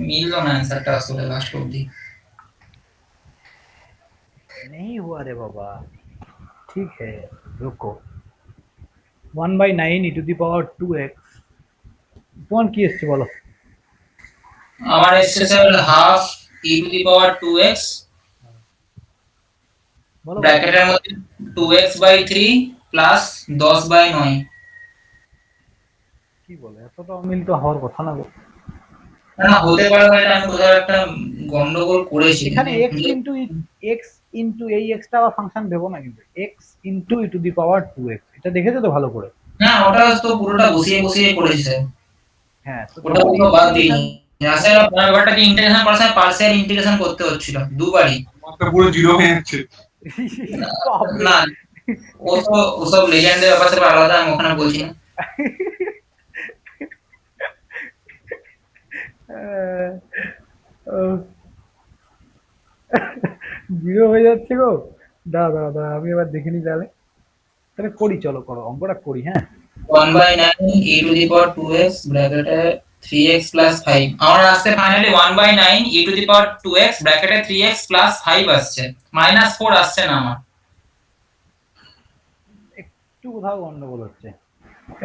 মিললো না অ্যানসারটা আসলে লাস্ট অবধি। नहीं हुआ रे बाबा, ठीक है, रुको। 1/9 ই টু দি পাওয়ার 2x, তোমার কি এসছে বলো? আমার এসছে sir half E to the power 2x বলো বলো। ব্র্যাকেটের মধ্যে 2x/3 প্লাস 10/9। কি বলে, এতটা অমিল তো হওয়ার কথা না গো। না না, হতে পারে, এটা আমি কোথাও একটা গন্ডগোল করেছি। এখানে x ইনটু x ইনটু এই এক্সটা আবার ফাংশন দেবো না কিন্তু, x into E to the power 2x, এটা দেখেছো তো ভালো করে? না ওটা তো পুরোটা বসিয়ে বসিয়ে করেছি স্যার, হ্যাঁ, তো ওটা পুরো বাদ দিইনি। আসলে ব্যাপারটা কি ইন্টিগ্রেশন করার সময় পার্সিয়াল ইন্টিগ্রেশন করতে হচ্ছিল দুবারই। মাত্রা পুরো জিরো হয়ে যাচ্ছে। বাপরে। না ওসব লেজেন্ডের ব্যাপার স্যাপার আলাদা, আমি ওখানে বলছি না। জিরো হয়ে যাচ্ছে গো। দাঁড়া দাঁড়া দাঁড়া, আমি এবার দেখে নিই তাহলে। তাহলে করি, চলো করো অঙ্কটা করি, হ্যাঁ। 1/9 e to the power 2x ব্র্যাকেটে 3x plus 5। আমার আসছে finally 1/9 e to the power 2x ব্র্যাকেটে 3x plus 5 আসছে, -4 আসছে না আমার। একটু কোথাও গন্ডগোল হচ্ছে,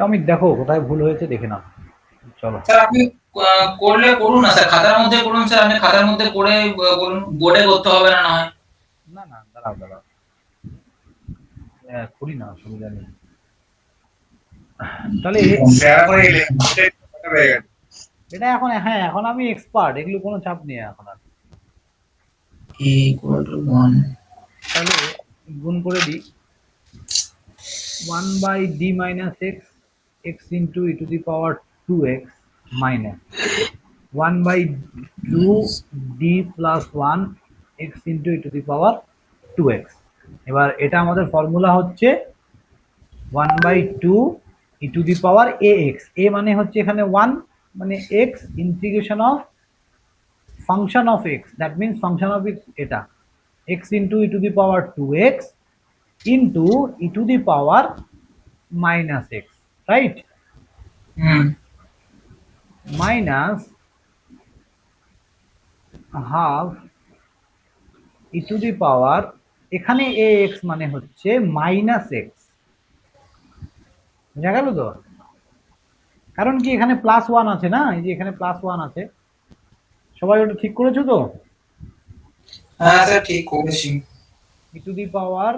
আমি দেখো কোথায় ভুল হয়েছে দেখে নাও, চলো। স্যার আপনি করলে করুন না স্যার, খাতার মধ্যে করুন স্যার, আপনি খাতার মধ্যে করে বলুন, বোর্ডে করতে হবে না, না হয়। না না, দাঁড়াও দাঁড়াও, করি না, অসুবিধা নেই। তাহলে স্যার করে এলে হয়ে গেছে। এটা এখন, হ্যাঁ এখন আমি এক্সপার্ট, এগুলো কোনো চাপ নেই এখন আর। a equal to 1 তাহলে গুণ করে দিই, 1 by D minus x, x into E to the power 2x minus 1 by 2 d plus 1 x into E to the power 2x। এবার এটা আমাদের ফর্মুলা হচ্ছে 1 by 2 e to the power A x, a মানে হচ্ছে এখানে 1 মানে x integration of function of x, that means function of x এটা x into E to the power 2x into E to the power minus x, right? Minus half E to the power, এখানে a x মানে হচ্ছে minus x, বুঝা গেল তো? কারণ কি এখানে প্লাস 1 আছে না, এই যে এখানে প্লাস 1 আছে। সবাই ওটা ঠিক করেছো তো? হ্যাঁ স্যার ঠিক করেছি। E to the power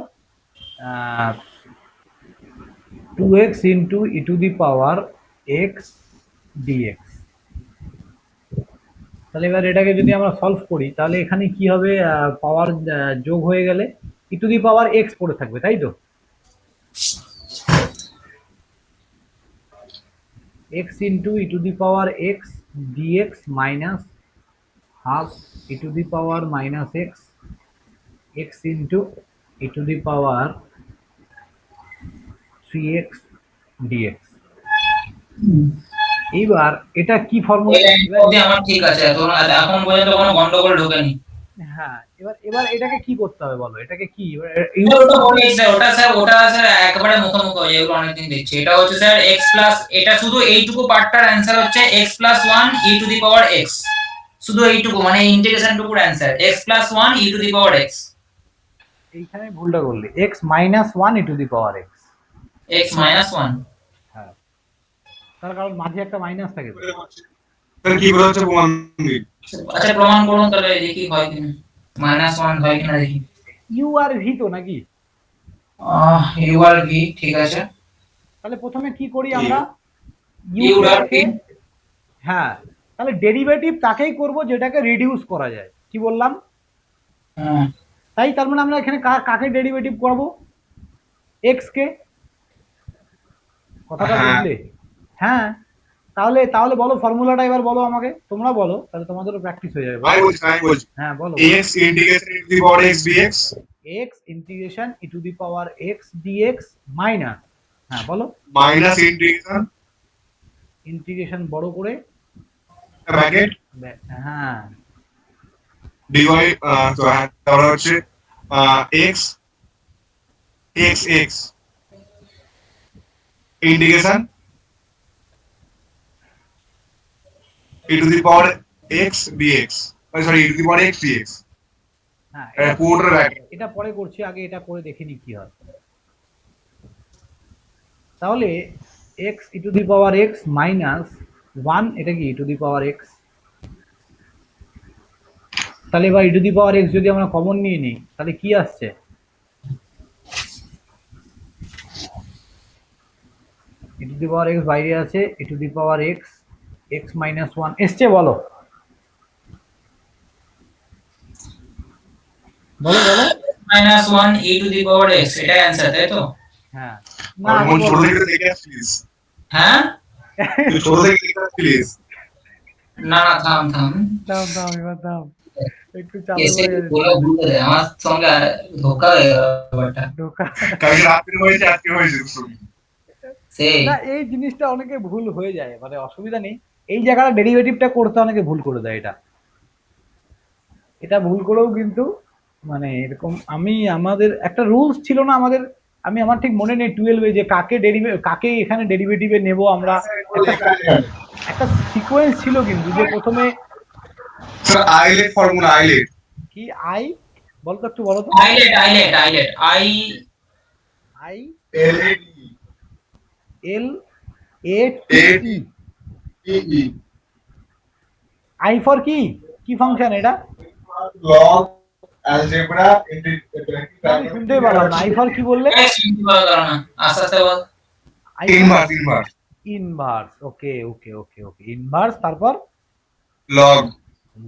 2x into E to the power x dx. তাহলে এবার এটাকে যদি আমরা সলভ করি তাহলে এখানে কি হবে, পাওয়ার যোগ হয়ে গেলে ই টু দি পাওয়ার এক্স পড়ে থাকবে, তাই তো? X into E to the power x DX minus half E to the power minus x, x into E to the power 3x DX. এইবার এটা কি ফর্মুলা? আমার ঠিক আছে, এখন পর্যন্ত কোনো গন্ডগোল ঢোকেনি। হ্যাঁ, এবার এবার এটাকে কি করতে হবে বলো, এটাকে কি ওটা স্যার একেবারে মুখোমুখি হয়ে এগুলো অনেকদিন দেখছি। এটা হচ্ছে স্যার x প্লাস, এটা শুধু এইটুকু পার্টটার অ্যান্সার হচ্ছে x plus 1 e to the power x, শুধু এইটুকু মানে ইন্টিগ্রেশন টুকুর answer x plus 1 e to the power x। এইখানে ভুলটা করলে x minus 1 e to the power x, x minus 1। হ্যাঁ, তার কারণ মাঝে একটা মাইনাস থাকে তো। স্যার কি বলা হচ্ছে প্রমাণ দিন। আচ্ছা প্রমাণ করুন তাহলে দেখি হয় কিনা, মাইনাস 1 হয় কিনা দেখি। ইউ আর ভি তো নাকি? ইউ আর ভি, ঠিক আছে। তাহলে প্রথমে কি করি আমরা, ইউ আর ভি, হ্যাঁ তাহলে ডেরিভেটিভ তাকেই করব যেটাকে রিডিউস করা যায়, কি বললাম? তাই তার মানে আমরা এখানে কাকে ডেরিভেটিভ করব? এক্স কে, কথাটা বুঝলে? হ্যাঁ, তাহলে তাহলে বলো ফর্মুলাটা এবার বলো আমাকে, তোমরা বলো তাহলে তোমাদেরও প্র্যাকটিস হয়ে যাবে। আমি বলছি হ্যাঁ বলো। x integration E to the power x dx, x integration E to the power x dx minus, হ্যাঁ বলো, মাইনাস ইন্টিগ্রেশন ইন্টিগ্রেশন বড় করে ব্র্যাকেট হ্যাঁ dy, তো হ্যাঁ তাহলে হচ্ছে x x x integration E to the power x dx, sorry E to the power x dx, হ্যাঁ পুরোটা ব্র্যাকেট। এটা পরে করছি, আগে এটা করে দেখিনি কি হয়। তাহলে x E to the power x minus 1, এটা কি ই টু দি পাওয়ার x। তাহলে এবার ই টু দি পাওয়ার x যদি আমরা কমন নিয়ে নিই তাহলে কি আসছে, ই টু দি পাওয়ার x বাইরে আছে, e to the power x x minus 1 এসছে, বলো বলো বলো। Minus 1 e to the power x, এটা অ্যানসার তাই তো? হ্যাঁ না মন ছোট থেকে দেখে প্লিজ, হ্যাঁ তুই ছোট থেকে দেখে প্লিজ। না না থাম থাম, দাও দাও এবার দাও, একটু চাপে এসে পড়ে যাচ্ছে। বলে ভুল করে আমার সঙ্গে ধোকা হয়ে গেল ব্যাপারটা। ঢোকা কালকে রাত্রে হয়েছে আজকে হয়েছে শুনি। সেই না, এই জিনিসটা অনেকে ভুল হয়ে যায়, মানে অসুবিধা নেই, এই জায়গাটা ডেরিভেটিভটা করতে অনেকে ভুল করে দেয়, এটা এটা ভুল করেও কিন্তু মানে এরকম, আমি আমাদের একটা রুলস ছিল না আমাদের, আমি আমার ঠিক মনে নেই 12-এ যে কাকে এখানে ডেরিভেটিভে নেব আমরা, একটা সিকোয়েন্স ছিল কিন্তু, যে প্রথমে স্যার আইলেট ফর্মুলা, আইলেট কি আই বলতো, একটু বলো তো। Eyelet eyelet eyelet I I L A L A T E I for কি, কি ফাংশন এটা? লগ অ্যালজেব্রা আমি শুনতেই পারলাম না, আইফার কি বললে? এই শুনতে পাওয়া গেল না, আস্তে আস্তে বল। ইনভার্স ইনভার্স, ওকে ওকে ওকে ওকে, ইনভার্স, তারপর লগ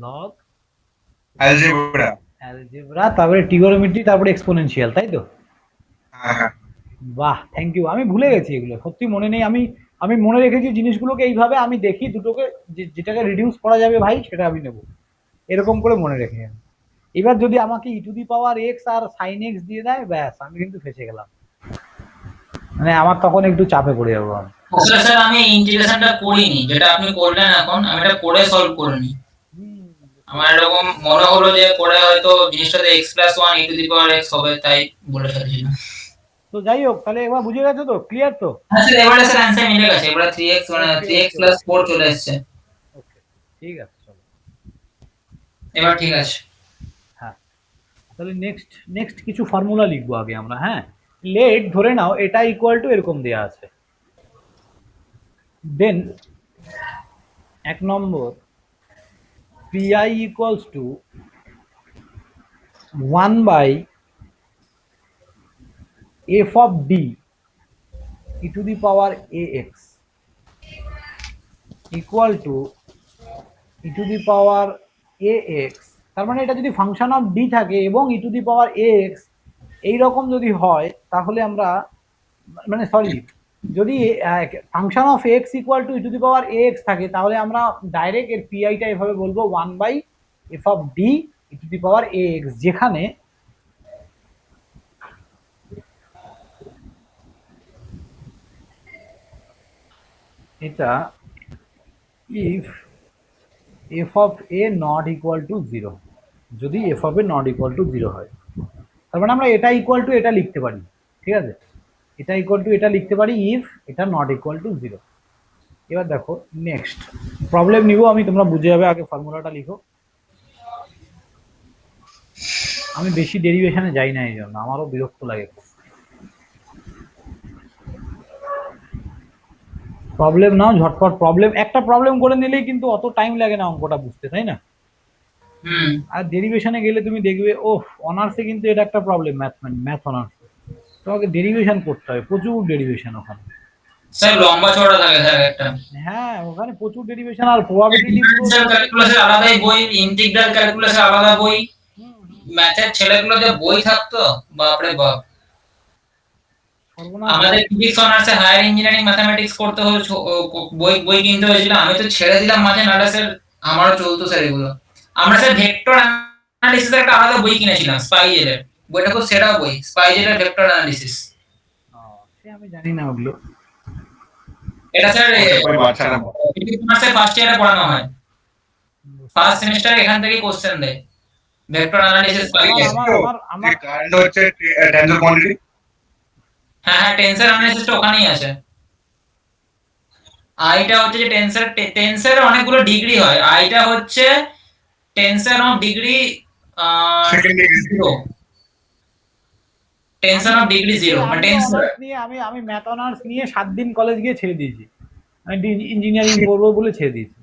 লগ, অ্যালজেব্রা। অ্যালজেব্রা, তারপরে ট্রিগোনোমেট্রি, তারপরে এক্সপোনেনশিয়াল, তাই তো? হ্যাঁ বাহ, থ্যাংক ইউ। আমি ভুলে গেছি এগুলো, সত্যি মনে নেই। আমি আমি মনে রেখেছি জিনিসগুলোকে এইভাবে, আমি দেখি দুটোকে, যেটাকে রিডিউস করা যাবে ভাই সেটা আমি নেব, এরকম করে মনে রেখে আমি। এবার যদি আমাকে e to the power x আর সাইন এক্স দিয়ে দেয়, ব্যাস আমি কিন্তু ফেসে গেলাম, মানে আমার তখন একটু চাপে পড়ে যাবো আমি। আসলে স্যার আমি ইন্টিগ্রেশনটা করিনি, যেটা আপনি করলেন এখন আমি এটা করে সলভ করিনি। আমার এরকম মনে হলো যে করে হয়তো জিনিসটাতে x plus one E to the power x হবে, তাই বলে ফেলেছিলাম। তো যাই হোক, তাহলে এবার বুঝে গেছো তো, ক্লিয়ার তো? হ্যাঁ স্যার, এবারে স্যার অ্যান্সার মিলে গেছে, এবারে 3x মানে 3x প্লাস 4 চলে এসেছে। ওকে, ঠিক আছে, চলো। এবার ঠিক আছে। হ্যাঁ, তাহলে নেক্সট নেক্সট কিছু ফর্মুলা লিখবো আগে আমরা। হ্যাঁ, লেট ধরে নাও এটা ইকুয়াল টু এরকম দেয়া আছে, দেন 1 নম্বর pi equals to 1/f of d e to the power ax equal to e to the power ax। তার মানে এটা যদি ফাংশন অফ d থাকে এবং e to the power ax এইরকম যদি হয়, তাহলে আমরা, মানে সরি, যদি function of x equal to E to the power A x থাকে, তাহলে আমরা ডাইরেক্ট এর পিআইটা এভাবে বলবো 1/f of d e to the power A x, যেখানে এটা if f of a not equal to zero, যদি f of a not equal to zero হয়, তার মানে আমরা এটা ইকুয়াল টু এটা লিখতে পারি, ঠিক আছে? এটা ইকুয়াল টু এটা লিখতে পারি ইফ এটা নট ইকুয়াল টু জিরো। এবার দেখো নেক্সট প্রবলেম নিব আমি, তোমরা বুঝে যাবে, আগে ফর্মুলাটা লিখো। আমি বেশি ডেরিভেশনে যাই না, এই জন্য আমারও বিরক্ত লাগে খুব। প্রবলেম নাও ঝটপট, প্রবলেম একটা প্রবলেম করে নিলেই কিন্তু অত টাইম লাগে না অঙ্কটা বুঝতে, তাই না? হুম। আর ডেরিভেশনে গেলে তুমি দেখবে, ওহ, অনার্সে কিন্তু এটা একটা প্রবলেম, ম্যাথ অনার্স, তোমাকে ডেরিভেশন করতে হয়, প্রচুর ডেরিভেশন ওখানে। স্যার লম্বা চওড়া থাকে স্যার একটা। হ্যাঁ, ওখানে প্রচুর ডেরিভেশন আর প্রবাবিলিটি পুরো। ডিফারেনশিয়াল ক্যালকুলাসের আলাদাই বই, ইন্টিগ্রাল ক্যালকুলাসের আলাদা বই, ম্যাথের ছেলেগুলো যে বই থাকতো, বাপরে বাপ। সর্বনাশ। আমাদের ফিজিক্স অনার্সে হায়ার ইঞ্জিনিয়ারিং ম্যাথমেটিক্স করতে হয়েছে, বই বই কিনতে হয়েছিল, আমি তো ছেড়ে দিলাম মাঝে, নাহলে স্যার আমারও চলতো স্যার এগুলো। আমরা স্যার ভেক্টর অ্যানালিসিসের একটা আলাদা বই কিনেছিলাম, স্পাইজেলের বইটা, খুব সেরা বই, স্পাইজেলের ভেক্টর অ্যানালিসিস। সে আমি জানি না ওগুলো। এটা স্যার বাচ্চারা ফিজিক্স অনার্সে ফার্স্ট ইয়ারে পড়ানো হয়, ফার্স্ট সেমিস্টারে এখান থেকে কোশ্চেন দেয়, ভেক্টর অ্যানালিসিস স্পাইজেল। আমার কারেন্ট হচ্ছে টেনজর কোয়ান্টিটি। হ্যাঁ হ্যাঁ, টেন্সর অ্যানালিসিসটা ওখানেই আছে। আইটা হচ্ছে যে টেন্সর অনেকগুলো ডিগ্রি হয়, আইটা হচ্ছে tensor of degree second degree 0, tensor of degree 0 মানে টেন্সর। নিয়ে আমি ম্যাথ অনার্স নিয়ে 7 দিন কলেজ গিয়ে ছেড়ে দিয়েছি, আমি ইঞ্জিনিয়ারিং করবো বলে ছেড়ে দিয়েছি।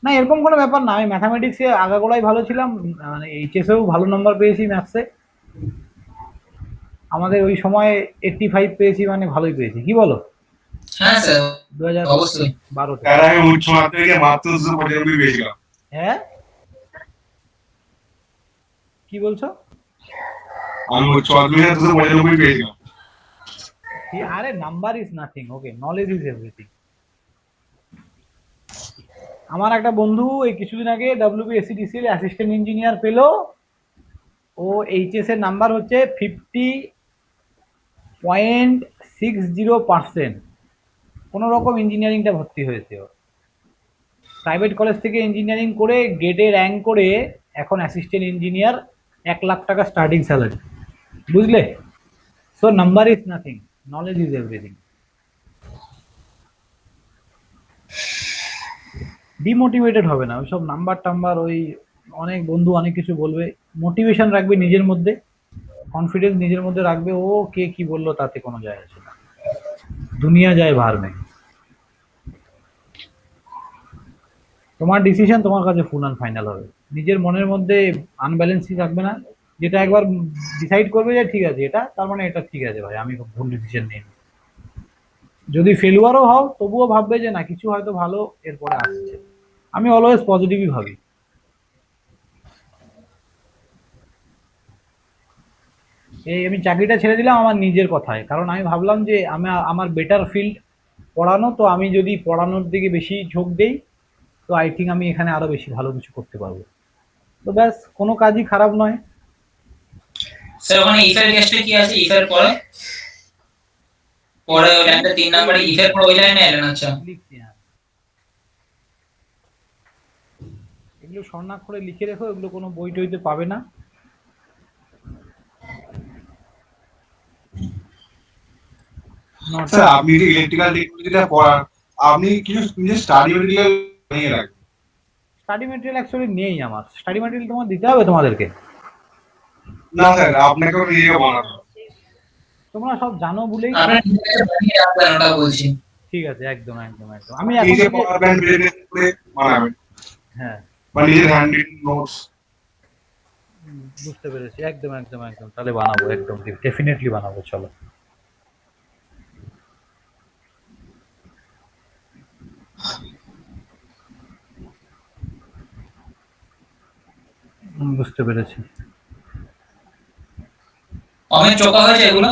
না, এরকম কোনো ব্যাপার না, আমি ম্যাথামেটিক্সে আগাগোড়াই ভালো ছিলাম, মানে এইচএসেও ভালো নম্বর পেয়েছি ম্যাথসে, আমাদের ওই সময় 85 পেয়েছি, মানে ভালোই পেয়েছি, কি বলো? হ্যাঁ স্যার, 2012 অবশ্যই। আর আমি উচ্চ মাধ্যমিকে মাত্র 295 পেয়েছিলাম। হ্যাঁ, কি বলছো? আমি উচ্চ মাধ্যমিকে 295 পেয়েছিলাম। আরে number is nothing, okay, knowledge is everything. আমার একটা বন্ধু এই কিছুদিন আগে WBSCDC এর অ্যাসিস্ট্যান্ট ইঞ্জিনিয়ার পেলো, ও এইচএস এর নাম্বার হচ্ছে 50.60%, কোনো রকম ইঞ্জিনিয়ারিংটা ভর্তি হয়েছে ও, প্রাইভেট কলেজ থেকে ইঞ্জিনিয়ারিং করে গেটে র্যাঙ্ক করে এখন অ্যাসিস্ট্যান্ট ইঞ্জিনিয়ার, 1 লাখ টাকা স্টার্টিং স্যালারি, বুঝলে? So number is nothing, knowledge is everything. Demotivated হবে না ওইসব নাম্বার টাম্বার, ওই অনেক বন্ধু অনেক কিছু বলবে, মোটিভেশন রাখবে নিজের মধ্যে, কনফিডেন্স নিজের মধ্যে রাখবে, ও কে কি বললো তাতে কোনো যায় আসে না, দুনিয়া যায় ভার মে। তোমার ডিসিশন তোমার কাছে ফুল অ্যান্ড ফাইনাল হবে, নিজের মনের মধ্যে আনব্যালেন্সই থাকবে না, যেটা একবার ডিসাইড করবে যে ঠিক আছে এটা, তার মানে এটা ঠিক আছে ভাই, আমি ভুল ডিসিশন নিই। যদি ফেলুয়ারও হও তবুও ভাববে যে না, কিছু হয়তো ভালো এরপরে আসছে। আমি অলওয়েজ পজিটিভই ভাবি। এই আমি চাকরিটা ছেড়ে দিলাম আমার নিজের কথায়, কারণ আমি ভাবলাম যে আমি আমার বেটার ফিল্ড পড়ানো, তো আমি যদি পড়ানোর দিকে বেশি ঝোঁক দেই, তো আই থিঙ্ক আমি এখানে আরো বেশি ভালো কিছু করতে পারবো। তো ব্যাস, কোনো কাজই খারাপ নয়। স্যার ওখানে ইফের কেসটা কি আছে? ইফের পরে পরে ওই লাইনটা 3 নম্বরে ইফের পরে ওই লাইনে এলেন। আচ্ছা লিখছি, হ্যাঁ, এগুলো স্বর্ণাক্ষরে লিখে রেখো, এগুলো কোনো বই টইতে পাবে না। স্যার আপনি যে ইলেকট্রিক্যাল টেকনোলজিটা পড়ান, আপনি কিছু নিজের স্টাডি মেটেরিয়াল বানিয়ে রাখেন? স্টাডি মেটেরিয়াল অ্যাকচুয়ালি নেই আমার। স্টাডি মেটেরিয়াল তোমার দিতে হবে তোমাদেরকে? না স্যার, আপনাকেও নিজেকে বানাতে হবে। তোমরা সব জানো বলেই। আপনি নিজে বানিয়ে রাখবেন, ওটা বলছি। ঠিক আছে, একদম একদম একদম। আমি এখন নিজে থেকে, পাওয়ার ব্যাংক বিজনেস করে বানাবেন, হ্যাঁ, বা নিজের হ্যান্ড রিটেন নোটস। বুঝতে পেরেছি, একদম একদম একদম, তাহলে বানাবো, একদম ডেফিনেটলি বানাবো, চলো। বুঝতে পেরেছি। অনেক চোকা হয়েছে এগুলো।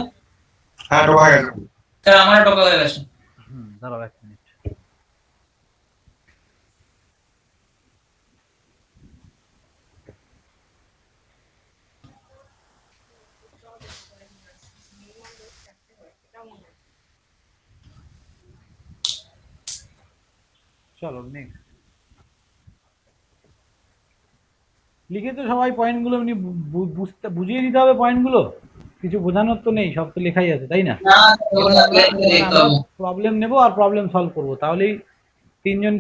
হ্যাঁ, ঢোকা গেছে। স্যার আমার টোকা হয়ে গেছে। দাঁড়াও 1 মিনিট। চলো নেক্সট। লিখে তো সবাই পয়েন্টগুলো এমনি বুঝতে, বুঝিয়ে দিতে হবে পয়েন্টগুলো, কিছু বোঝানোর তো নেই, সব তো লেখাই আছে, তাই না? না এবার ওটা আমরা দেখতে আমরা হবে। প্রবলেম নেব আর প্রবলেম সলভ করবো, তাহলেই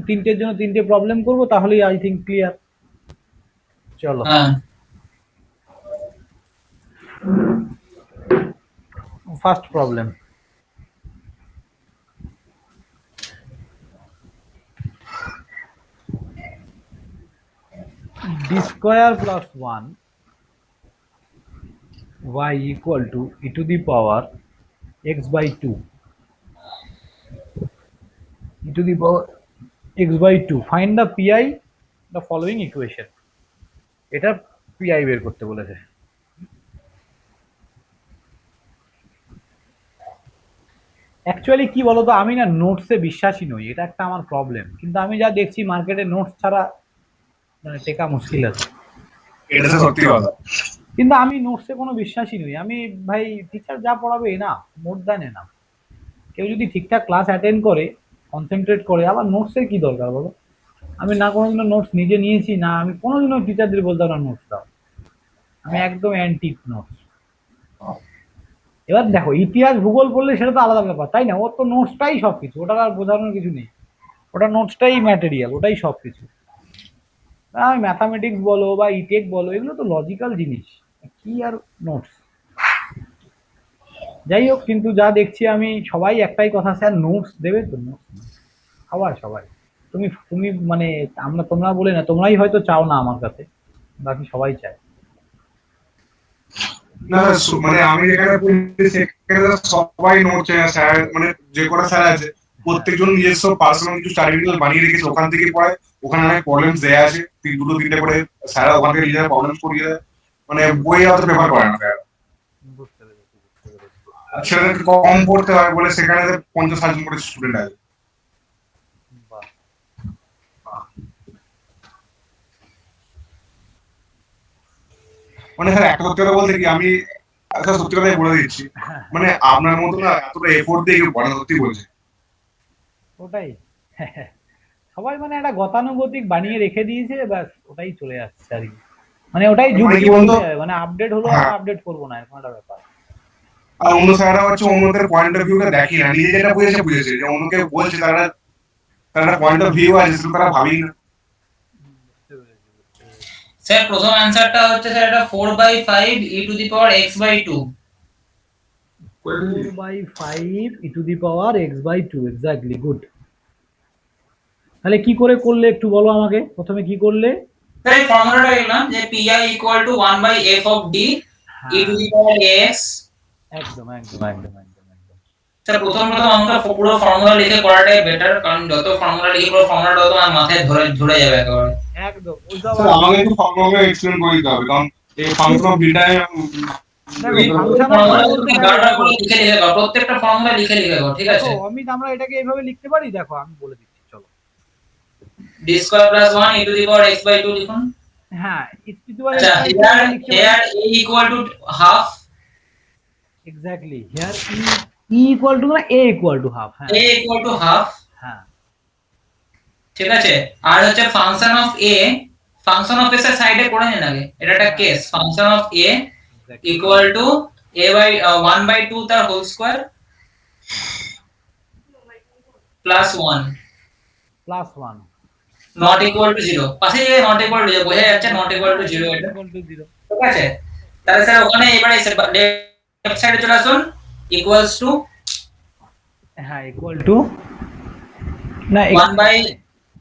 তিনটের জন্য তিনটে প্রবলেম করবো, তাহলেই আই থিঙ্ক ক্লিয়ার। চলো, হ্যাঁ first problem. d square plus 1 y equal to e to the power x by 2, e to the power x by 2, find the pi the following equation। এটা pi বের করতে বলেছে। Actually কি বলতো, আমি না নোটসে বিশ্বাসী নই, এটা একটা আমার প্রবলেম, কিন্তু আমি যা দেখছি মার্কেটে নোটস ছাড়া মানে টেকা মুশকিল আছে। এটা তো সত্যি কথা। কিন্তু আমি নোটসে কোনো বিশ্বাসী নই। আমি, ভাই, টিচার যা পড়াবে না, মোর দ্যান এনাফ। কেউ যদি ঠিকঠাক ক্লাস অ্যাটেন্ড করে, কনসেন্ট্রেট করে, আবার নোটসের কি দরকার বলো? আমি না কোনোদিনও নোটস নিজে নিয়েছি, না আমি কোনোদিনও টিচারদের বলতাম না নোটস দাও। আমি একদম অ্যান্টি নোটস। এবার দেখো, ইতিহাস ভূগোল পড়লে সেটা তো আলাদা ব্যাপার, তাই না? ওর তো নোটসটাই সবকিছু, ওটার আর বোঝানোর কিছু নেই। ওটা নোটসটাই ম্যাটেরিয়াল, ওটাই সবকিছু। আর ম্যাথামেটিক্স বলো বা ইটেক বলো, এগুলো তো লজিক্যাল জিনিস, কি আর নোটস। যাই হোক, কিন্তু যা দেখছি আমি, সবাই একটাই কথা, স্যার নোটস দেবে তো? নোটস সবাই সবাই, তুমি তুমি মানে, তোমরা বলে না, তোমরাই হয়তো চাও না আমার কাছে, বাকি সবাই চায়। না মানে আমি যেখানে পড়ি সেখানে তো সবাই নোট চায় স্যার, মানে যে কটা স্যার আছে প্রত্যেকজন নিজস্ব পার্সোনাল কিছু স্টাডি মেটেরিয়াল বানিয়ে রেখেছে, ওখান থেকে পড়ে। ওখানে অনেক প্রবলেমস দেয়া আছে, দুটো তিনটে করে স্যার ওখান থেকে নিজেরা প্রবলেমস করিয়ে দেয়, মানে বই অত পেপার করে না স্যার। বুঝতে পেরেছি, বুঝতে পেরেছি। আর ছেলেদেরকে কম পড়তে হয় বলে সেখানে 50-60 জন করে স্টুডেন্ট আছে। বাহ। মানে স্যার একটা সত্যি কথা বলতে কি, আমি একটা সত্যি কথাই বলে দিচ্ছি, মানে আপনার মতো না এতটা এফোর্ট দিয়ে কেউ পড়ে না, সত্যি বলছি। ওটাই। সবাই মানে একটা গতানুগতিক বানিয়ে রেখে দিয়েছে, ব্যাস ওটাই চলে আসছে আর কি। মানে ওটাই যুগ মানে কি যুগ বলতো, ধরে, মানে আপডেট হলো, হ্যাঁ, আমরা আপডেট করবো না, এরকম একটা ব্যাপার। আর অন্য স্যাররা হচ্ছে অন্যদের পয়েন্ট অফ ভিউটা দেখি না, নিজে যেটা বুঝেছে বুঝেছে, যে অন্যকে বলছে তারা, তারা পয়েন্ট অফ ভিউ আছে সেটা তারা ভাবেই না। বুঝতে পেরেছি, বুঝতে পেরেছি। স্যার প্রথম অ্যানসারটা হচ্ছে স্যার এটা 4/5 e to the power x by 2। 4/5 e to the power x by 2, exactly, good. তাহলে কি করে করলে একটু বলো আমাকে, প্রথমে কি করলে? তাই ফর্মুলাটা লিখলাম যে pi equal to 1 by f of d e to the power ax। একদম একদম একদম একদম একদম স্যার প্রথম আমরা পুরো ফর্মুলা লিখে করাটাই বেটার, কারণ যত ফর্মুলা লিখে পুরো ফর্মুলাটা তত আমার মাথায় ধরে ধরে যাবে একেবারে। একদম ওইসব স্যার আমাকে একটু ফর্মুলা এক্সপ্লেন করে দিতে হবে, কারণ এই ফাংশন অফ বিটা দেখো ফাংশন অফ ফর্মুলা বলতে তুমি দেখো বারবার করে লিখে লিখে করো, প্রত্যেকটা ফর্মুলা লিখে লিখে করো, ঠিক দেখো আছে? অমিত, আমরা এটাকে এইভাবে লিখতে পারি, দেখো আমি বলে দিচ্ছি, চলো। d square plus 1 e to the power x by 2 লিখুন। হ্যাঁ, ইকুয়াল আচ্ছা here here a equal to half, exactly here E equal to না এ ইকুয়াল টু হাফ। হ্যাঁ a equal to half, হ্যাঁ ঠিক আছে? আর হচ্ছে function of a, function of s এর সাইডে করে নিন আগে, এটা একটা case. Function of a equal to a by 1 by 2 তার whole square plus 1 plus 1 not equal to 0। পাশে যে নট ইকুয়াল টু 0 বোঝা যাচ্ছে, নট ইকুয়াল টু 0 এটা, ইকুয়াল টু 0। ঠিক আছে? তাহলে স্যার ওখানে এবারে লেফট সাইডে চলে আসুন, ইকুয়ালস টু হ্যাঁ ইকুয়াল টু না 1 বাই,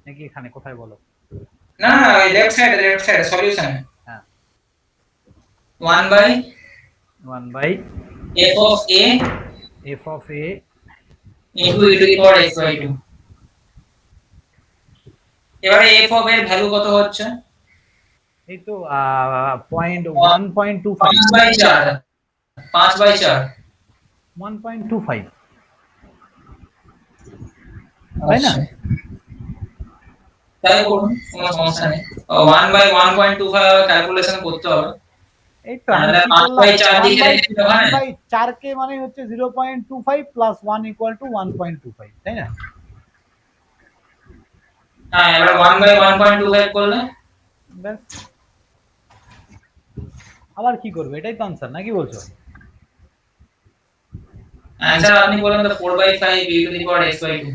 নাকি এখানে কোথায় বলো? না না লেফট সাইডে সলিউশন, হ্যাঁ 1 by 1 by f of a F of A into e to the power x by 2। এবারে f of এর ভ্যালু কত হচ্ছে? এই তো 1.25 5 বাই 4, 5 বাই 4, 1.25 তাই না? তাই করুন, কোনো সমস্যা নেই। 1 বাই 1.25 ক্যালকুলেশন করতে হবে। এই তো আমি তাহলে কি 5 বাই 4 করলাম, দিকে রেখে দিতে হয়। 1 বাই 4 কে মানে হচ্ছে 0.25 প্লাস 1 ইকুয়াল টু 1.25, তাই না? হ্যাঁ এবারে 1 বাই 1.25 করলে ব্যাস, আবার কি করবে? এটাই তো আনসার, নাকি বলছো? आंसर আপনি বলেন তো 4 by 5 e to the power x by 2।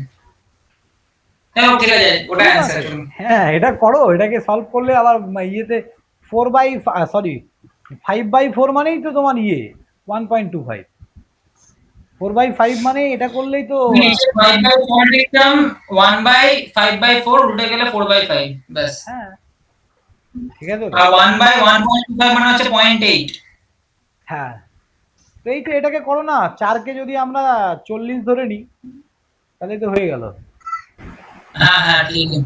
হ্যাঁ ঠিক আছে, ওটা आंसर চলুন। হ্যাঁ এটা করো, এটাকে সলভ করলে আবার ইয়েতে 4 বাই সরি 5 বাই 4 মানেই তো তোমার 1.25, 4 বাই 5 মানে এটা করলেই তো নিচে 5 বাই 4 লিখতাম, 1 বাই 5 বাই 4 উল্টে গেলে 4 বাই 5 বাস। হ্যাঁ ঠিক আছে। আর 1 বাই 1.25 মানে হচ্ছে 0.8। হ্যাঁ তো এই তো এটাকে করো না, 4 কে যদি আমরা 40 ধরে নিই তাহলে তো হয়ে গেল। হ্যাঁ হ্যাঁ ঠিক আছে।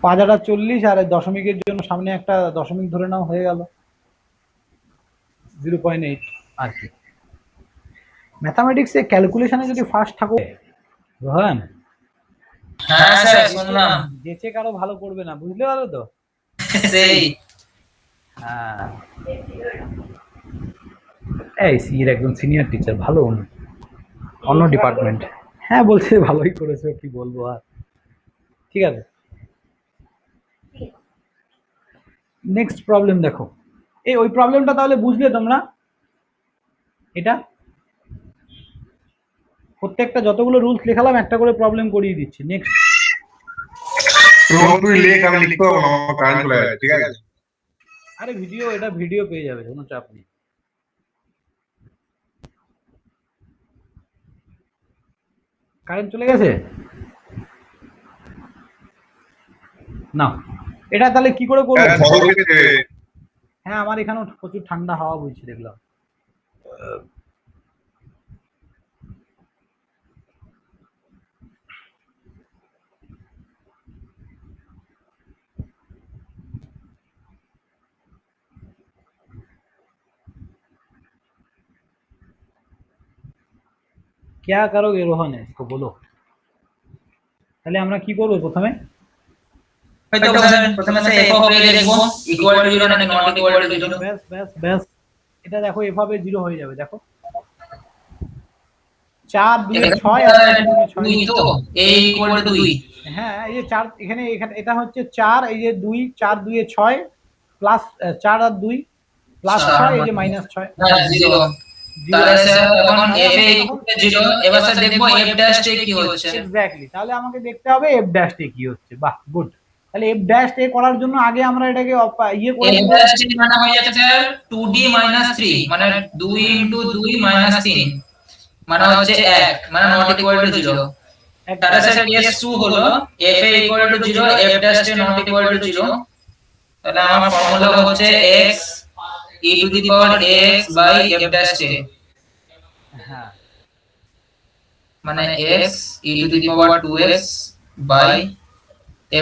5 আর 40 আর দশমিকের জন্য সামনে একটা দশমিক ধরে নাও, হয়ে গেল 0.8 আর কি। ম্যাথামেটিক্সে ক্যালকুলেশনে যদি ফার্স্ট থাকো রোহান, হ্যাঁ স্যার শুনলাম। যেচে কারো ভালো করবে না, বুঝতে পারো তো? সেই হ্যাঁ এই সির একদম সিনিয়র টিচার, ভালো অন্য ডিপার্টমেন্ট। হ্যাঁ বলছে ভালোই করেছো, কি বলবো আর। ঠিক আছে, নেক্সট প্রবলেম দেখো। এই ওই প্রবলেমটা তাহলে বুঝলে তোমরা? এটা প্রত্যেকটা যতগুলো রুলস লেখালাম একটা করে প্রবলেম করিয়ে দিচ্ছি। নেক্সট তুই লেখ, আমি লিখতে পারবো না, আমার কারেন্ট চলে যাচ্ছে, ঠিক আছে? আরে ভিডিও, এটা ভিডিও পেয়ে যাবে, কোনো চাপ নেই। কারেন্ট চলে গেছে না? এটা তাহলে কি করে করবো? হ্যাঁ, ঝড় উঠেছে। হ্যাঁ আমার এখানেও প্রচুর ঠান্ডা হাওয়া বইছে দেখলাম। क्या करोगे रोहन इसको बोलो। তাহলে আমরা কি করব প্রথমে? হয়তো প্রথমে সে f of a লিখবো ইকুয়াল টু 0 নাকি নট ইকুয়াল টু 0। ব্যাস ব্যাস ব্যাস, এটা দেখো f of a 0 হয়ে যাবে, দেখো 4 2 6 আর 2 তো a ইকুয়াল টু 2। হ্যাঁ এই যে 4 এখানে এখানে এটা হচ্ছে 4, এই যে 2 4 2 এ 6 প্লাস 4 আর 2 প্লাস 6, এই যে মাইনাস 6। হ্যাঁ 0। তাহলে স্যার এখন f a ইকুয়াল টু 0, এবার স্যার দেখবো f ড্যাশ এ কি হচ্ছে। এক্স্যাক্টলি, তাহলে আমাকে দেখতে হবে f ড্যাশ এ কি হচ্ছে। বাহ গুড। তাহলে f ড্যাশ এ করার জন্য আগে আমরা এটাকে ইয়ে করে f ড্যাশ এ মানে হয়ে যাচ্ছে স্যার 2d 3 মানে 2 2 3 মানে হচ্ছে 1 মানে নট ইকুয়াল টু 0। তাহলে স্যার কেস 2 হলো f a equal to 0 f dash A not equal to 0, তাহলে আমার ফর্মুলা হচ্ছে x e to the power x by f dash a, হ্যাঁ মানে x e to the power 2x by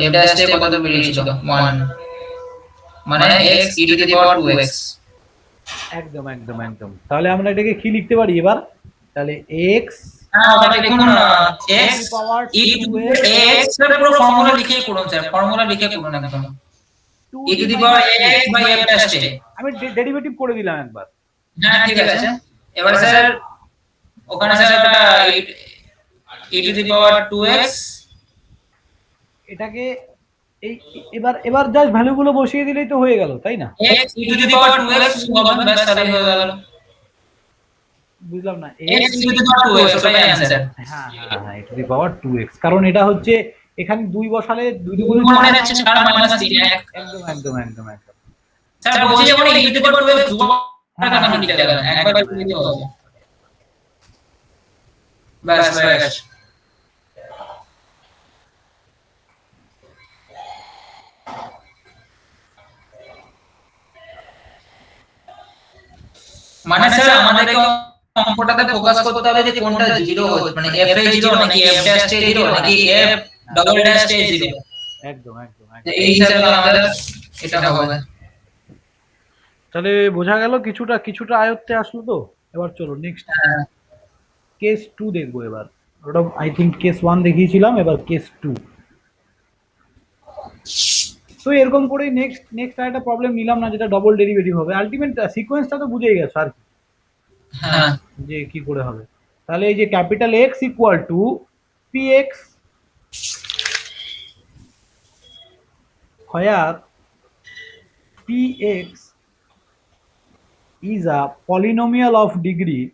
f dash a কত বেরিয়েছিল 1, মানে x e to the power 2x। একদম একদম একদম। তাহলে আমরা এটাকে কি লিখতে পারি এবার? তাহলে এক্স হ্যাঁ ওটা লিখুন x power e to the x এর পুরো ফর্মুলা লিখে করুন স্যার, ফর্মুলা লিখে করুন একদম, e to the power x by f dash a। আমি ডেরিভেটিভ করে দিলাম একবার। হ্যাঁ ঠিক আছে, এবার স্যার ওখানে স্যার ওটা e to the power 2x, এটাকে এই এবার এবার জাস্ট ভ্যালুগুলো বসিয়ে দিলেই তো হয়ে গেল, তাই না? x e to the power 2x হবে, ব্যাস তাহলেই হয়ে গেল। বুঝলাম না। x e to the power 2x ওটাই অ্যানসার। হ্যাঁ হ্যাঁ হ্যাঁ, e to the power 2x, কারণ এটা হচ্ছে এখানে 2 বসালে 2 দুগুণে মনে যাচ্ছে 4 মাইনাস 3 1। একদম একদম একদম একদম। স্যার বলছি যখন e to the power 2x দুবার কেন লিখতে গেলেন, একবার লিখতে হবে, ব্যাস হয়ে গেছে। মানে স্যার আমাদেরকে অঙ্কটাতে ফোকাস করতে হবে যে কোনটা জিরো হচ্ছে, মানে f এ জিরো নাকি f ড্যাশ এ জিরো নাকি f double dash a zero, একদম একদম একদম। এই হিসাবে আমাদের এটা হবে। তাহলে বোঝা গেল, কিছুটা কিছুটা আয়ত্তে আসলো তো। এবার চলো নেক্সট হ্যাঁ কেস 2 দেখবো এবার। ওটা আই থিংক কেস 1 দেখিয়েছিলাম, এবার কেস 2। তো এরকম করেই নেক্সট নেক্সট আরেকটা প্রবলেম নিলাম না, যেটা ডবল ডেরিভেটিভ হবে। আলটিমেট সিকোয়েন্সটা তো বুঝেই গেছো আর কি, হ্যাঁ যে কি করে হবে। তাহলে এই যে capital x equal two P x, where px is a polynomial of degree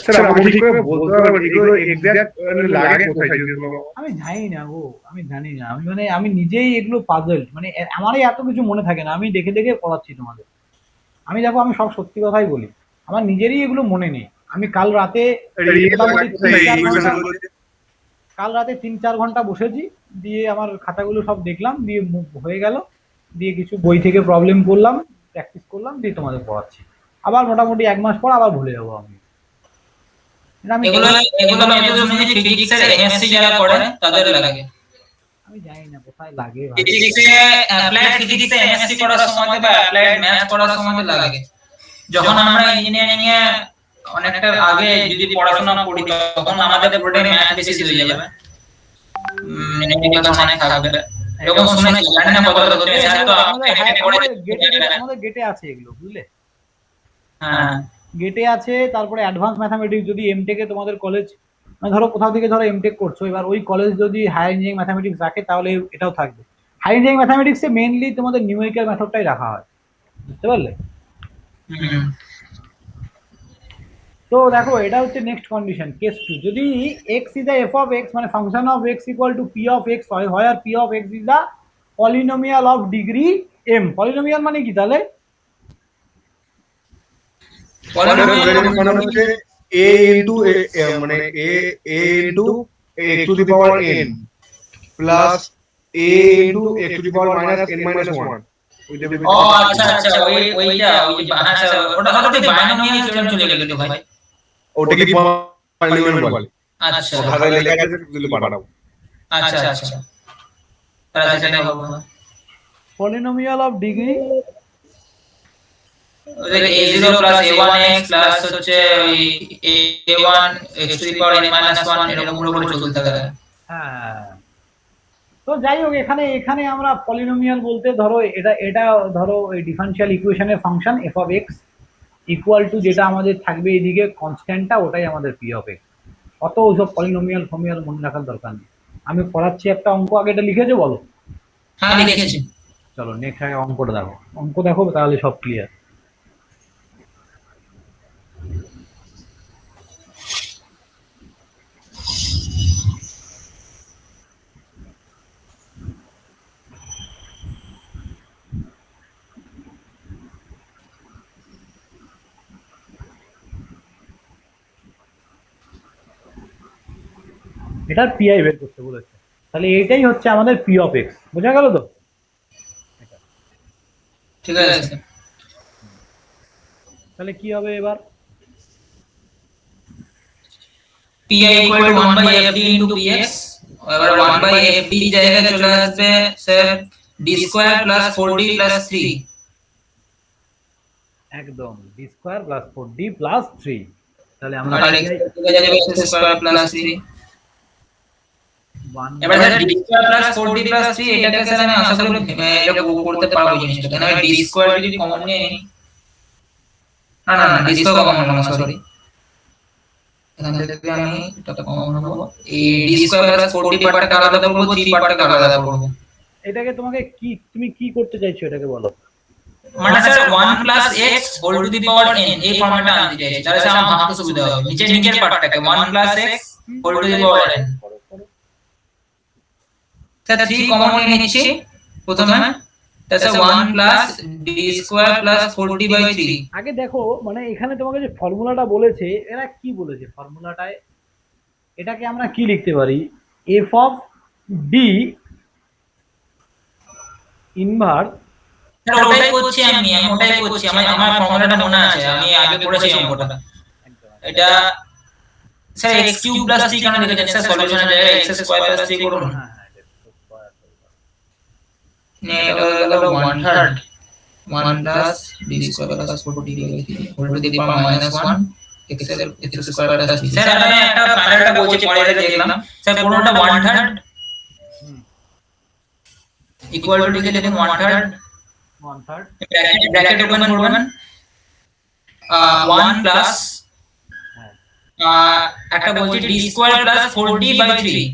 sir আপনি ঠিক করে বলতে পারবেন এগুলো এক্সাক্ট লাগে কোথায় যদি আমি জানি না গো, আমি জানি না। আমি মানে আমি নিজেই এগুলো পাজলড, মানে আমারই এত কিছু মনে থাকে না। আমি দেখে দেখে পড়াচ্ছি তোমাদের। আমি দেখো, আমি সব সত্যি কথাই বলি, আমার নিজেরই এগুলো মনে নেই। আমি কাল রাতে মোটামুটি 3-4 ঘন্টা, কাল রাতে 3-4 ঘন্টা বসেছি, দিয়ে আমার খাতাগুলো সব দেখলাম, দিয়ে হয়ে গেল, দিয়ে কিছু বই থেকে প্রবলেম করলাম, প্র্যাকটিস করলাম, দিয়ে তোমাদের পড়াচ্ছি। আবার মোটামুটি 1 মাস পর আবার ভুলে যাবো আমি। আমি এগুলো এগুলো আমি এত শুনেছি ফিজিক্সের এমএসসি যারা করে তাদের লাগে, আমি জানি না কোথায় লাগে ভাই। ফিজিক্সে অ্যাপ্লাইড ফিজিক্সে এমএসসি করার সময় বা অ্যাপ্লাইড ম্যাথ করার সময় লাগে। যখন আমরা ইঞ্জিনিয়ারিং এ অনেকটা আগে যদি পড়াশোনা করি তখন আমাদের পুরোটাই ম্যাথ বেসিস হয়ে যাবে, নিউমেরিক্যাল অনেক থাকবে, এরকম শুনেছি, জানি না কতটা সত্যি। স্যার তো আমাদের গেটে আছে এগুলো, বুঝলে? হ্যাঁ গেটে আছে। তারপরে অ্যাডভান্স ম্যাথামেটিক্স, যদি এমটেকে তোমাদের কলেজ, মানে ধরো কোথাও থেকে ধরো এমটেক করছো, এবার ওই কলেজ যদি হায়ার ইঞ্জিনিয়ারিং ম্যাথামেটিক্স রাখে তাহলে এটাও থাকবে। হায়ার ইঞ্জিনিয়ারিং ম্যাথামেটিক্সে মেইনলি তোমাদের নিউমেরিক্যাল মেথডটাই রাখা হয়, বুঝতে পারলে? তো দেখো, এটা হচ্ছে নেক্সট কন্ডিশন কেস 2। যদি x is a F of x, মানে function of x equal to p of x হয়, হয় আর p of x is a polynomial of degree m। Polynomial মানে কি তাহলে? মানে হচ্ছে a ইনটু মানে a into x to the power n plus a into x to the power minus n minus 1। ও আচ্ছা আচ্ছা, ওইটা ওই যে আচ্ছা, ওটা হয়তো বাইনোমিয়াল থিওরেম চলে গেল তো ভাই। ওটা কি পলিনোমিয়াল বলে? আচ্ছা খাতায় লেখা আছে, দিলে পাঠাবো। আচ্ছা আচ্ছা, তাহলে সেটাই হবে। পলিনোমিয়াল অফ ডিগ্রি ওই a0 প্লাস a1x প্লাস হচ্ছে ওই a1 x to the power n minus 1 এরকম করে চলতে থাকে। হ্যাঁ। তো যাই হোক, এখানে এখানে আমরা পলিনোমিয়াল বলতে ধরো এটা এটা ধরো এই ডিফারেনশিয়াল ইকুয়েশনের function F of x equal two যেটা আমাদের থাকবে এদিকে কনস্ট্যান্টটা, ওটাই আমাদের পি অফ এক্স। অত ওইসব পলিনোমিয়াল ফমিয়াল মনে রাখার দরকার নেই। আমি পড়াচ্ছি একটা অঙ্ক, আগে এটা লিখেছো বলো? হ্যাঁ লিখেছি। চলো নেক্সট আগে অঙ্কটা দেখো, অঙ্ক দেখো তাহলে সব ক্লিয়ার। এটার পিআই বের করতে বলেছে। তাহলে এইটাই হচ্ছে আমাদের পি অফ এক্স, বোঝা গেল তো? ঠিক আছে, তাহলে কি হবে এবার? pi equal to 1 by fd into px, এবার 1 by fd জায়গায় চলে আসবে sir d square plus 4d plus 3। একদম D square plus 4d plus 3। তাহলে আমরা আর x চলে যাবে x স্কয়ার প্লাস 3। এবার sir d square plus 4d plus 3 এটাকে স্যার আমি আশা করি এটা করতে পারবো জিনিসটা, তাই না? d স্কয়ার যদি কমন নিয়ে নিই, না d স্কয়ার কমন না, সরি, এখান থেকে আমি এটা কমন নেব, এই d স্কয়ার প্লাস 4d পার্টটাকে আলাদা করব, 3 পার্টটাকে আলাদা করব। এটাকে তোমাকে কি, তুমি কি করতে চাইছো এটাকে বলো? মানে sir 1 plus x whole to the power n এই ফর্মেটে আনতে চাইছি, তাহলে স্যার আমার ভাবতে সুবিধা হবে। নিচের পার্টটাকে 1 plus x whole to the power n, sir 3 common নিয়ে নিচ্ছি প্রথমে, তাহলে 1 plus d square plus 4d by 3। আগে দেখো, মানে এখানে তোমাকে যে ফর্মুলাটা বলেছে, এরা কি বলেছে ফর্মুলাটায়? এটাকে আমরা কি লিখতে পারি? F of D inverse. Sir ওটাই করছি আমি ওটাই করছি, আমার ফর্মুলাটা মনে আছে, আমি আগে করেছি অঙ্কটা। এটা স্যার x কিউব প্লাস 3 কেন লিখেছেন স্যার? সলিউশনের জায়গায় x স্কয়ার প্লাস 3 করুন। নে এটা হলো 1/3 1 plus d square plus 4d by 3 whole to the power -1 x square plus 3। Sir আমি একটা বলছি, পরে এটা দেখলাম স্যার, পুরোটা 1/3 ইকুয়াল টু লিখে লিখুন 1/3 ব্র্যাকেট ওপেন করবেন 1 প্লাস একটা বলছি d square plus 4d by 3,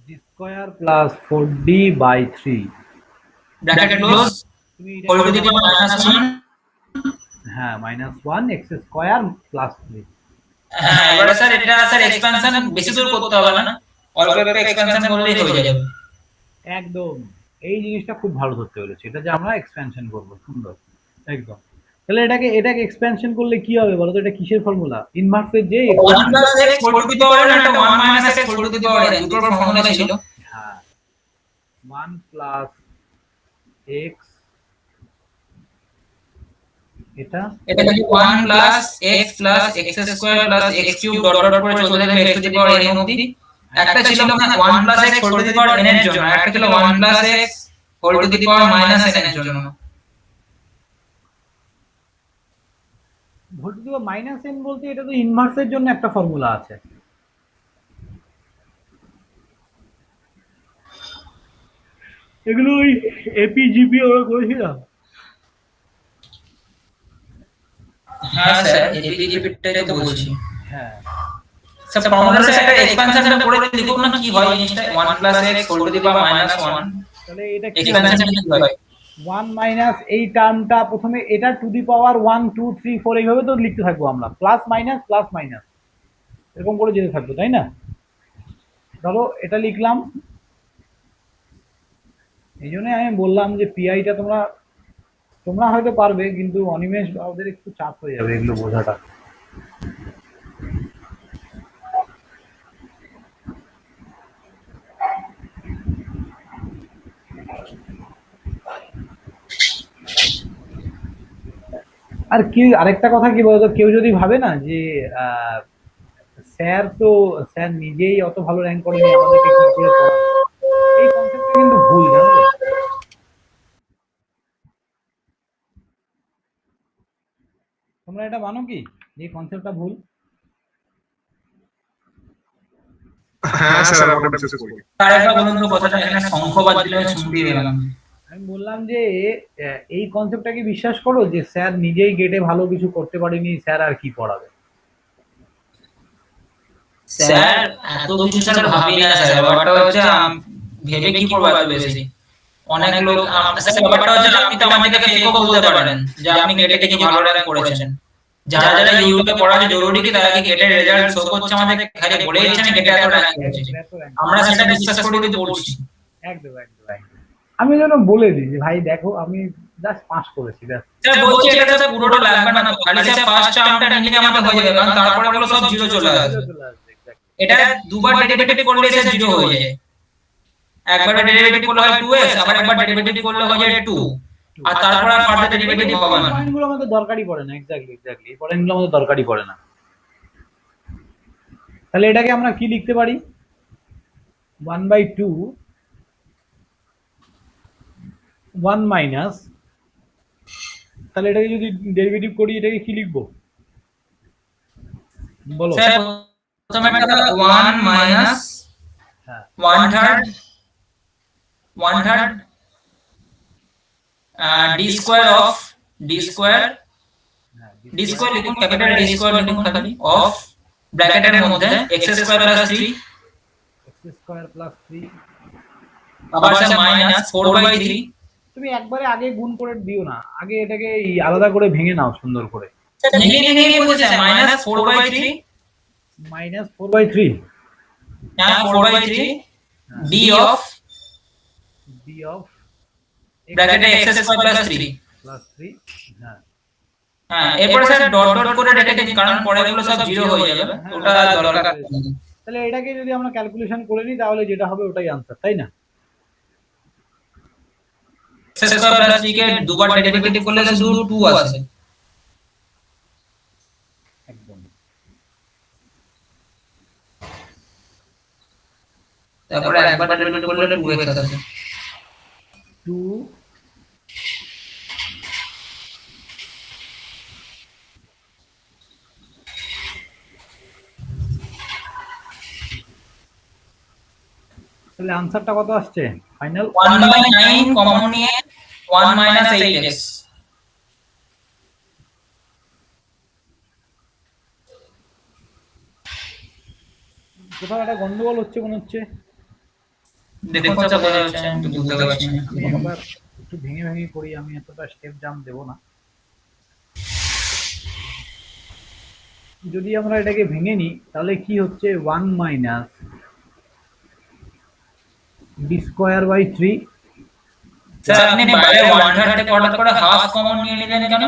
d square plus 4d by 3 bracket close whole to the power -1। হ্যাঁ, -1 এক্স স্কোয়ার প্লাস 3। হ্যাঁ, এবারে স্যার এটা স্যার এক্সপেনশন বেশি দূর করতে হবে না, অল্প একটু এক্সপেনশন করলেই হয়ে যাবে। একদম, এই জিনিসটা খুব ভালো ধরতে পেরেছি, এটা যে আমরা এক্সপেনশন করব, সুন্দর একদম। তাহলে এটাকে এক্সপেনশন করলে কি হবে বলো তো? এটা কিসের ফর্মুলা? ইনভার্সের যে 1 plus x whole to the power n একটা 1 minus x whole to the power n দুটোর ফর্মুলা ছিল। হ্যাঁ, 1 প্লাস এক্স, এটা এটা কি 1 plus x plus x square plus x cube dot dot করে চলতে থাকবে x to the power n অবধি। একটা ছিল না 1 plus x whole to the power n এর জন্য, একটা ছিল 1 plus x whole to the power minus n এর জন্য। ভোল্ট টু মাইনাস এন বলতে এটা তো ইনভার্সের জন্য একটা ফর্মুলা আছে। এগুলো ওই এপিজিপি ওরা করেছিলাম। হ্যাঁ স্যার, এপিজিপিটাই তো বলছি। হ্যাঁ স্যার ফর্মুলা স্যার একটা এক্সপেনশনটা করে লিখুন না, কি হয় জিনিসটা? 1 plus x whole to the power minus 1, তাহলে এটা কি এক্সপেনশনটা কি হয়? 1 মাইনাস এই টার্মটা প্রথমে এটা টু দি পাওয়ার 1 2 3 4 এইভাবে তো লিখতে থাকবো আমরা, প্লাস মাইনাস এরকম করে যেতে থাকবো, তাই না? ধরো এটা লিখলাম, এই জন্য আমি বললাম যে পিআইটা তোমরা হয়তো পারবে, কিন্তু অনিমেষ বা ওদের একটু চাপ হয়ে যাবে এগুলো বোঝাটা। আর কি আরেকটা কথা কি বলতো, কেউ যদি ভাবে না যে স্যার নিজেই অত ভালো র্যাঙ্ক করেনি, আমাদেরকে কি করে পড়াবে, এই কনসেপ্টটা কিন্তু ভুল, জানো তো? তোমরা এটা মানো কি এই কনসেপ্টটা ভুল? হ্যাঁ স্যার, আমরা বিশেষ করি। আরেকবার বলুন তো কথাটা, এখানে সংখ্যাবাদ দিলে আমি শুনতে পেলাম। আমি বললাম যে এই কনসেপ্টটাকে বিশ্বাস করো যে স্যার নিজেই গেটে ভালো কিছু করতে পারেনি, স্যার আর কি পড়াবে? স্যার এত কিছু স্যার ভাবি না স্যার, ব্যাপারটা হচ্ছে ভেবে কি করবো এত বেশি? অনেক লোক স্যার, ব্যাপারটা হচ্ছে আপনি তো আমাদেরকে ফেকও বলতে পারেন যে আপনি গেটে থেকে ভালো র্যাঙ্ক করেছেন। যারা যারা ইউটিউবে পড়া জরুরি কি, তারা কি গেটের রেজাল্ট শো করছে আমাদের, খালি বলে দিচ্ছে আমি গেটে এত র্যাঙ্ক করেছি, আমরা সেটা বিশ্বাস করে দিতে পড়ছি। একদম একদম একদম। আমি যেন বলে দিই যে ভাই দেখো আমি জাস্ট পাস করেছি, ব্যাস। স্যার বলছি এটা স্যার পুরোটা লাগবে না, খালি স্যার ফার্স্ট টার্মটা নিলে আমাদের হয়ে যাবে, কারণ তারপরে হলো সব জিরো চলে আসবে। এটা দুবার ডেরিভেটিভ করলে সে জিরো হয়ে যায়। একবার ডেরিভেটিভ করলে হয় 2x, আবার একবার ডেরিভেটিভ করলে হয় যায় 2, আর তারপর আর ফার্দার ডেরিভেটিভ হবে না। পয়েন্টগুলো আমাদের দরকারই পড়ে না। এক্স্যাক্টলি এই পয়েন্টগুলো আমাদের দরকারই পড়ে না। তাহলে এটাকে আমরা কি লিখতে পারি? 1/2 1 মাইনাস, তাহলে এটাকে যদি ডেরিভেটিভ করি এটাকে কি লিখবো বলো? স্যার প্রথমে একটা 1 মাইনাস হ্যাঁ 1/3 d square of d square লিখুন, ক্যাপিটাল d স্কয়ার লিখুন খালি, অফ ব্র্যাকেটের মধ্যে x square plus 3, x square plus 3, আবার স্যার মাইনাস 4/3। তুমি একবারে আগে গুণ করে দিও না, আগে এটাকে আলাদা করে ভেঙে নাও সুন্দর করে। ভেঙে বলছে স্যার মাইনাস 4/3, মাইনাস 4/3, হ্যাঁ 4/3 d অফ ব্র্যাকেটে x স্কয়ার প্লাস 3। প্লাস 3। হ্যাঁ হ্যাঁ, এরপর স্যার ডট ডট করে রেখে দিন, কারণ পরে এগুলো সব জিরো হয়ে যাবে, ওটা দরকার নেই। তাহলে এটাকে যদি আমরা ক্যালকুলেশন করে নিই তাহলে যেটা হবে ওটাই আনসার, তাই না? x স্কয়ার প্লাস 3 কে দুবার ডেরিভেটিভ করলে শুধু 2 আসে। একদম। তারপরে একবার ডেরিভেটিভ করলে 2x আসে। 2 তাহলে আনসারটা কত আসছে ফাইনাল? 1/9 কমন নিয়ে 1 মাইনাস 8x। কোথাও একটা গন্ডগোল হচ্ছে মনে হচ্ছে। দেখুন স্যার বোঝা যাচ্ছে, আমি তো বুঝতে পারছি না। আমি একবার একটু ভেঙে ভেঙে করি, আমি এতটা স্টেপ জাম্প দেবো না। যদি আমরা এটাকে ভেঙে নিই তাহলে কি হচ্ছে 1 minus d square by 3। Sir আপনি বাইরে 1/3 থেকে হঠাৎ করে হাফ কমন নিয়ে নিলেন কেন?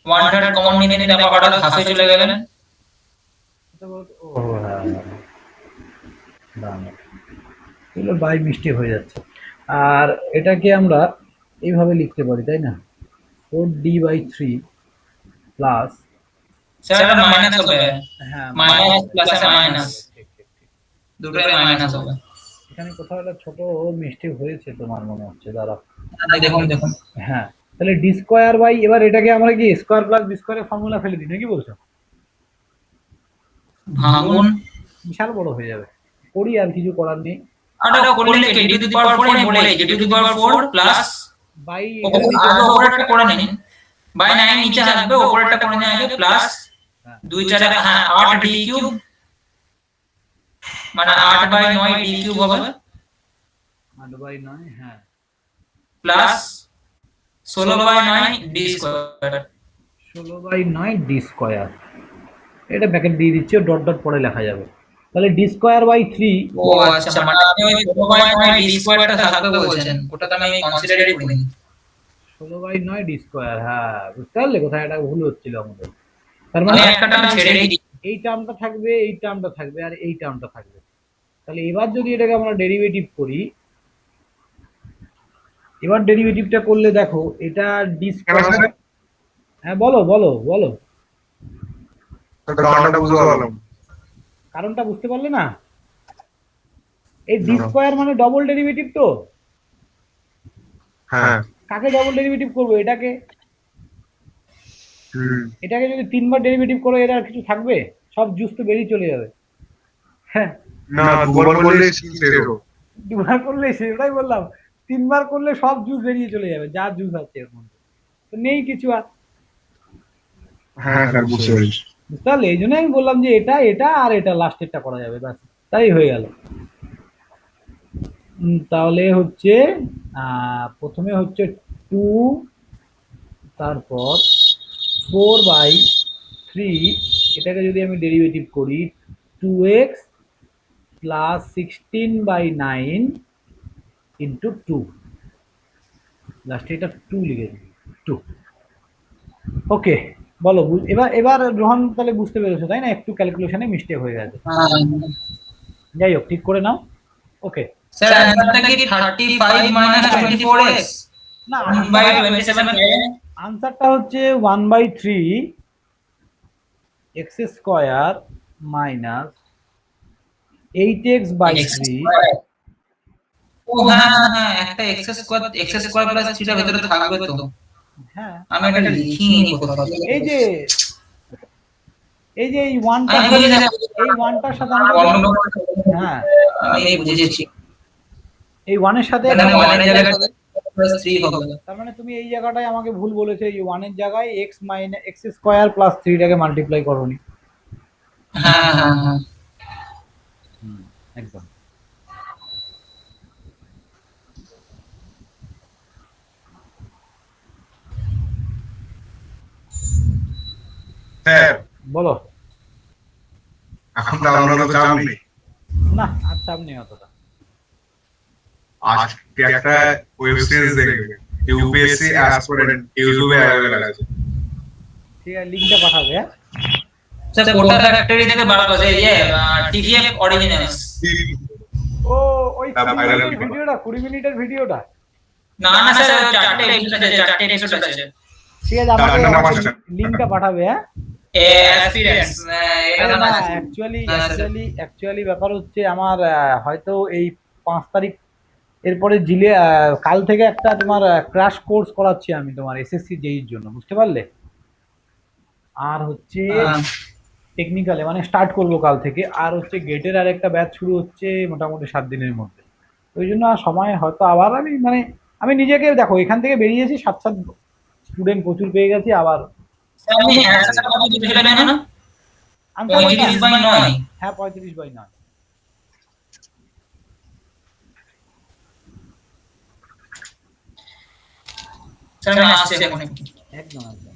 1/3 কমন নিয়ে নিলে আবার হঠাৎ হাফে চলে গেলেন। ও হ্যাঁ, দাঁড়ানো, এগুলো বাই মিস্টেক হয়ে যাচ্ছে। আর এটাকে আমরা এইভাবে লিখতে পারি, তাই না? 4d/3 প্লাস, স্যার এটা মাইনাস হবে, হ্যাঁ মাইনাস প্লাসে মাইনাস, ঠিক ঠিক ঠিক। দুটোই মাইনাস হবে। এখানে কোথাও একটা ছোট মিস্টেক হয়েছে তোমার মনে হচ্ছে, দাঁড়াও। দেখুন দেখুন, হ্যাঁ, তাহলে ডি স্কোয়ার বাই, এবার এটাকে আমরা কি স্কোয়ার প্লাস বি স্কোয়ারের ফর্মুলা ফেলে দিই নাকি বলছো? ভাঙুন, বিশাল বড় হয়ে যাবে, করি আর কিছু করার নেই। আটা করলে কি d টু দি পাওয়ার 4 বলে d to the power 4 plus by আগে উপরেরটা করে নিন, বাই 9 নিচে থাকবে, উপরেরটা করে নিন আগে, প্লাস 2 4 হ্যাঁ 8 d কিউব, মানে 8/9 d কিউব হবে, 8/9, হ্যাঁ, plus 16/9 d square. 16/9 D square. এটা ব্র্যাকেট দিয়ে দিচ্ছি, ডট ডট পরে লেখা যাবে। তাহলে ডি স্কোয়ার বাই 3, ও আচ্ছা, মানে আপনি ওই 16/9 d স্কয়ারটা থাকবে বলছেন, ওটা তো আমি কনসিডারই করিনি। 16/9 ডি স্কোয়ার, হ্যাঁ বুঝতে পারলে কোথায় একটা ভুল হচ্ছিল আমাদের। তার মানে আমি একটা টার্ম ছেড়ে দিই। এই টার্মটা থাকবে, এই টার্মটা থাকবে, আর এই টার্মটা থাকবে। তাহলে এবার যদি এটাকে আমরা ডেরিভেটিভ করি, এবার ডেরিভেটিভটা করলে দেখো এটা ডি স্কোয়ার। হ্যাঁ বলো বলো বলো, কারণটা বুঝতে পারলাম। কারণটা বুঝতে পারলে না? এই ডি স্কোয়ার মানে ডবল ডেরিভেটিভ তো। হ্যাঁ, কাকে ডবল ডেরিভেটিভ করবো? এটাকে। এটাকে যদি 3বার ডেরিভেটিভ করো এর আর কিছু থাকবে? সব জুস তো বেরিয়ে চলে যাবে। হ্যাঁ, না দুবার করলে জিরো। 2বার করলে সেটাই বললাম, 3বার করলে সব জুস বেরিয়ে চলে যাবে, যা জুস আছে এর মধ্যে তো নেই কিছু আর। হ্যাঁ স্যার বুঝতে পেরেছি। বুঝতে পারলে? এই জন্য আমি বললাম যে এটা এটা আর এটা লাস্টেরটা করা যাবে, ব্যাস তাই হয়ে গেল। তাহলে হচ্ছে প্রথমে হচ্ছে 2, তারপর 4/3, এটাকে যদি আমি ডেরিভেটিভ করি 2x প্লাস 16/9 ইন্টু 2, লাস্টে এটা 2 লিখে দিই, 2। ওকে, বলো এবার এবার রোহন তাহলে বুঝতে পেরেছো তাই না, একটু ক্যালকুলেশনে মিস্টেক হয়ে গেছে। যাই হোক, ঠিক করে নাও। ওকে। স্যার অ্যানসারটা কি 35 মাইনাস 24x না, 1/27 আনসারটা হচ্ছে 1/3 এক্স স্কোয়ার মাইনাস 8x/3। ও হ্যাঁ হ্যাঁ হ্যাঁ, একটা x স্কয়ার প্লাস 3 টা ভেতরে থাকবে তো। হ্যাঁ, আমি এটা লিখিনি কোথাও। এই যে এই যে এই ওয়ানটা, আমি বুঝেছি স্যার, এই ওয়ানটার সাথে আমাকে হ্যাঁ, আমি বুঝেছি। এই ওয়ানের সাথে এখানে 1 এর জায়গায় প্লাস 3 হবে। তার মানে তুমি এই জায়গাটায় আমাকে ভুল বলেছো, এই ওয়ানের জায়গায় x minus x square plus 3টাকে মাল্টিপ্লাই করোনি। হ্যাঁ হ্যাঁ হ্যাঁ। একদম। স্যার বলো। এখন তো আমরা তো চাপ নেই, না, আর চাপ নেই অতটা। আজকে একটা ওয়েব সিরিজ দেখবে, ইউপিএসসি অ্যাসপিরেন্ট, ইউটিউবে অ্যাভেলেবল আছে। ঠিক আছে, লিঙ্কটা পাঠাবে। হ্যাঁ, স্যার কোটা ফ্যাক্টরি থেকে বার করেছে এই যে টিভিএফ অরিজিনালস। ও ওই ভাইরাল ভিডিওটা 20 মিনিটের ভিডিওটা। না না স্যার, চারটে এপিসোড আছে, চারটে এপিসোড আছে। ঠিক আছে, আমাকে লিঙ্কটা পাঠাবে। হ্যাঁ, অ্যাসপিরেন্টস আরে না, অ্যাকচুয়ালি ব্যাপার হচ্ছে আমার হয়তো এই 5 তারিখ এরপরে কাল থেকে একটা তোমার ক্র্যাশ কোর্স করাচ্ছি আমি তোমার এসএসসি জেইর জন্য, বুঝতে পারলে। আর হচ্ছে টেকনিক্যালে মানে স্টার্ট করবো কাল থেকে, আর হচ্ছে গেটের আর একটা ব্যাচ শুরু হচ্ছে মোটামুটি 7 দিনের মধ্যে। ওই জন্য আর সময় হয়তো আবার আমি মানে আমি নিজেকে দেখো এখান থেকে বেরিয়েছি, 7 স্টুডেন্ট প্রচুর পেয়ে গেছি আবার। স্যার আপনি অ্যান্সার কত দিলেন না? আনসার 35/9। হ্যাঁ, 35/9। স্যার আমি আসছি এখন। একদম একদম।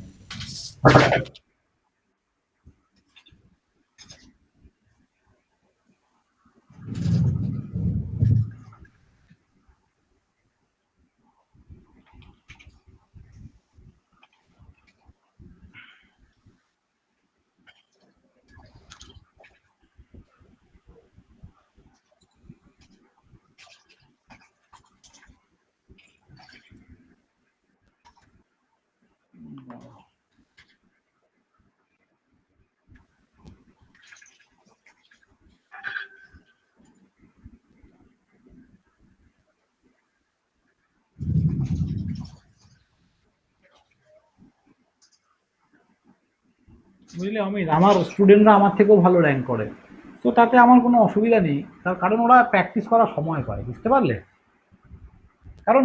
বুঝলে অমিত, আমার স্টুডেন্টরা আমার থেকেও ভালো র্যাঙ্ক করে, তো তাতে আমার কোনো অসুবিধা নেই, তার কারণ ওরা প্র্যাকটিস করার সময় পায়, বুঝতে পারলে। কারণ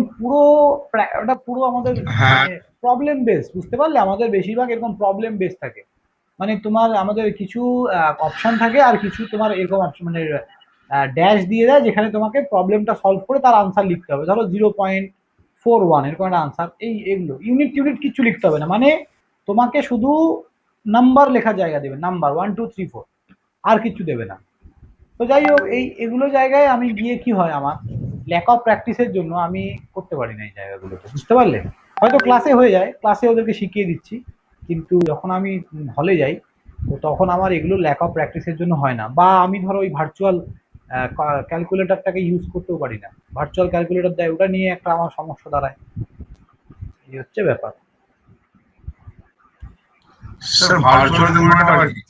ওটা পুরো আমাদের হ্যাঁ। মানে প্রবলেম বেস, বুঝতে পারলে, আমাদের বেশিরভাগ এরকম প্রবলেম বেস থাকে। মানে তোমার আমাদের কিছু অপশন থাকে আর কিছু তোমার এরকম অপশন মানে ড্যাশ দিয়ে দেয় যেখানে তোমাকে প্রবলেমটা সলভ করে তার আনসার লিখতে হবে, ধরো 0.41 এরকম একটা আনসার। এগুলো ইউনিট কিছু লিখতে হবে না, মানে তোমাকে শুধু নাম্বার লেখার জায়গা দেবে, নাম্বার 1 2 3 4, আর কিছু দেবে না। তো যাই হোক, এগুলো জায়গায় আমি গিয়ে কি হয়, আমার ল্যাক অফ প্র্যাকটিসের জন্য আমি করতে পারি না এই জায়গাগুলোতে, বুঝতে পারলে। হয়তো ক্লাসে হয়ে যায়, ক্লাসে ওদেরকে শিখিয়ে দিচ্ছি, কিন্তু যখন আমি হলে যাই তো তখন আমার এগুলো ল্যাক অফ প্র্যাকটিসের জন্য হয় না, বা আমি ধরো ওই ভার্চুয়াল ক্যালকুলেটরটাকে ইউজ করতেও পারি না, ভার্চুয়াল ক্যালকুলেটর দেয়, ওটা নিয়ে একটা আমার সমস্যা দাঁড়ায়। এই হচ্ছে ব্যাপার। স্যার ভার্চুয়াল মানে কি?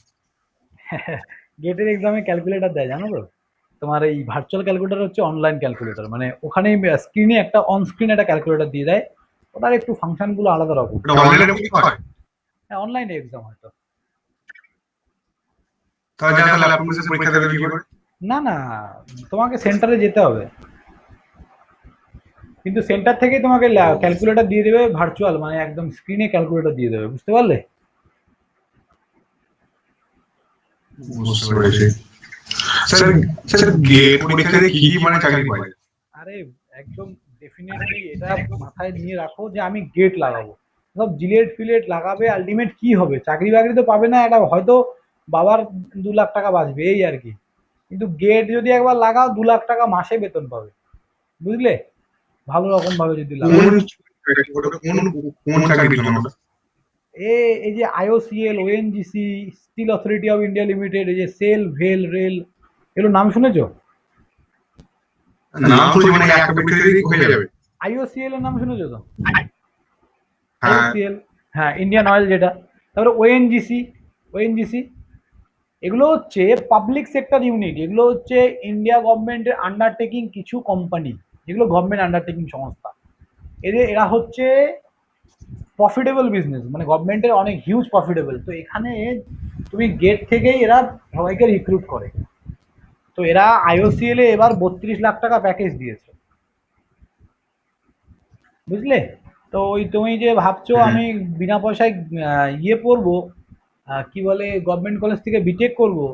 গেটের এক্সামে ক্যালকুলেটর দেয়, জানো তো। তোমার এই ভার্চুয়াল ক্যালকুলেটর হচ্ছে অনলাইন ক্যালকুলেটর, মানে ওখানে স্ক্রিনে একটা অন স্ক্রিন একটা ক্যালকুলেটর দিয়ে দেয়, ওটার একটু ফাংশনগুলো আলাদা রকম। এটা অনলাইনে কি হয়? হ্যাঁ, অনলাইনে এক্সাম হয়তো। তাহলে যারা ল্যাপটপ নিয়ে পরীক্ষা দেবে কি করে? না না, তোমাকে সেন্টারে যেতে হবে, কিন্তু সেন্টার থেকেই তোমাকে ক্যালকুলেটর দিয়ে দেবে ভার্চুয়াল, মানে একদম স্ক্রিনে ক্যালকুলেটর দিয়ে দেবে, বুঝতে পারলে। বুঝতে পেরেছি। স্যার স্যার গেট পরীক্ষা দিয়ে কি মানে চাকরি পাওয়া যায়? আরে একদম ডেফিনেটলি এটা মাথায় নিয়ে রাখো যে আমি গেট লাগাবো, সব জিলেট ফিলেট লাগাবে, আলটিমেট কি হবে, চাকরি বাকরি তো পাবে না, এটা হয়তো বাবার 2 লাখ টাকা বাঁচবে এই আর কি, কিন্তু গেট যদি একবার লাগাও 2 লাখ টাকা মাসে বেতন পাবে, বুঝলে, ভালো রকম ভাবে যদি লাগাও। কোন কোন চাকরির জন্য? এই যে IOCL, ONGC, Steel Authority of India Limited, এই যে সেল, ভেল, রেল, এগুলো নাম শুনেছো? নাম শুনছি, মানে একটা পরীক্ষা দিলেই হয়ে যাবে। আইওসিএল এর নাম শুনেছো তো? হ্যাঁ, আইওসিএল, হ্যাঁ, ইন্ডিয়ান অয়েল যেটা। তারপরে ওএনজিসি, ওএনজিসি, এগুলো হচ্ছে পাবলিক সেক্টর ইউনিট। এগুলো হচ্ছে ইন্ডিয়া গভর্নমেন্টের আন্ডারটেকিং কিছু কোম্পানি, যেগুলো গভর্নমেন্ট আন্ডারটেকিং সংস্থা। এরা হচ্ছে প্রফিটেবল বিজনেস, মানে গভর্নমেন্টের অনেক হিউজ প্রফিটেবল। তো এখানে তুমি গেট থেকেই এরা সবাইকে রিক্রুট করে। তো এরা আইওসিএল এ এবার 32 লাখ টাকা প্যাকেজ দিয়েছে, বুঝলে? তো ওই তুমি যে ভাবছো আমি বিনা পয়সায় ইয়ে পড়বো, কি বলে, গভর্নমেন্ট কলেজ থেকে বিটেক করবো,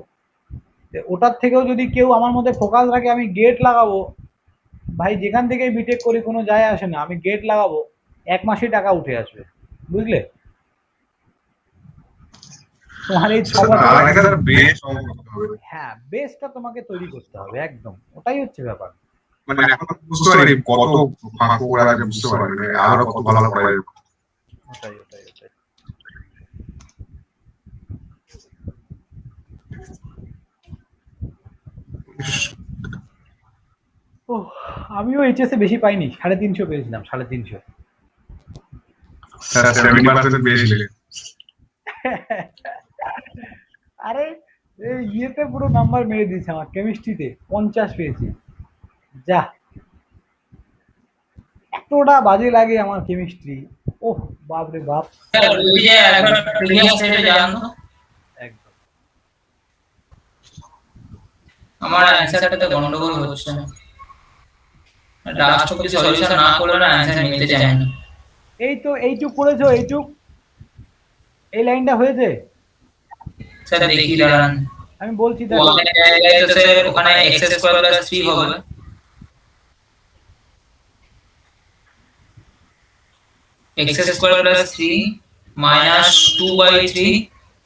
তো ওটার থেকেও যদি কেউ আমার মধ্যে ফোকাস রাখে আমি গেট লাগাবো, ভাই যেখান থেকেই বিটেক করি কোনো যায় আসে না, আমি গেট লাগাবো, 1 মাসেই টাকা উঠে আসবে, বুঝলে? তোমার এই স্যার 6 বছরে, তার আগে স্যার বেশ করতে হবে। হ্যাঁ, বেসটা তোমাকে তৈরি করতে হবে একদম, ওটাই হচ্ছে ব্যাপার। মানে এখন বুঝতে পারি কত ফাঁক করা আছে, বুঝতে পারি মানে আরো কত ভালো করা যাবে। ওটাই ওটাই ওটাই। ও, আমিও এইচএসে বেশি পাইনি, 350 পেয়েছিলাম, 350। স্যার 70% পেয়েছিলেন। আরে ইয়েতে পুরো নাম্বার মেরে দিয়েছে, আমার কেমিস্ট্রিতে 50 পেয়েছি। যা, এতটা বাজে লাগে আমার কেমিস্ট্রি, ওহ বাপ রে বাপ। স্যার ওই যে একবার প্রিভিয়াস স্টেটে যান তো, একদম। আমার অ্যান্সারটাতে গন্ডগোল হচ্ছে না, লাস্ট অব্দি সলিউশন না করলে না অ্যান্সার মিলতে চায় না। এই তো এইটুক করেছো, এইটুক, এই লাইনটা হয়েছে। স্যার দেখি দাঁড়ান, আমি বলছি দেখো। ওয়ানের জায়গায় তো স্যার ওখানে এক্স স্কোয়ার প্লাস 3 হবে, x square plus 3 minus 2/3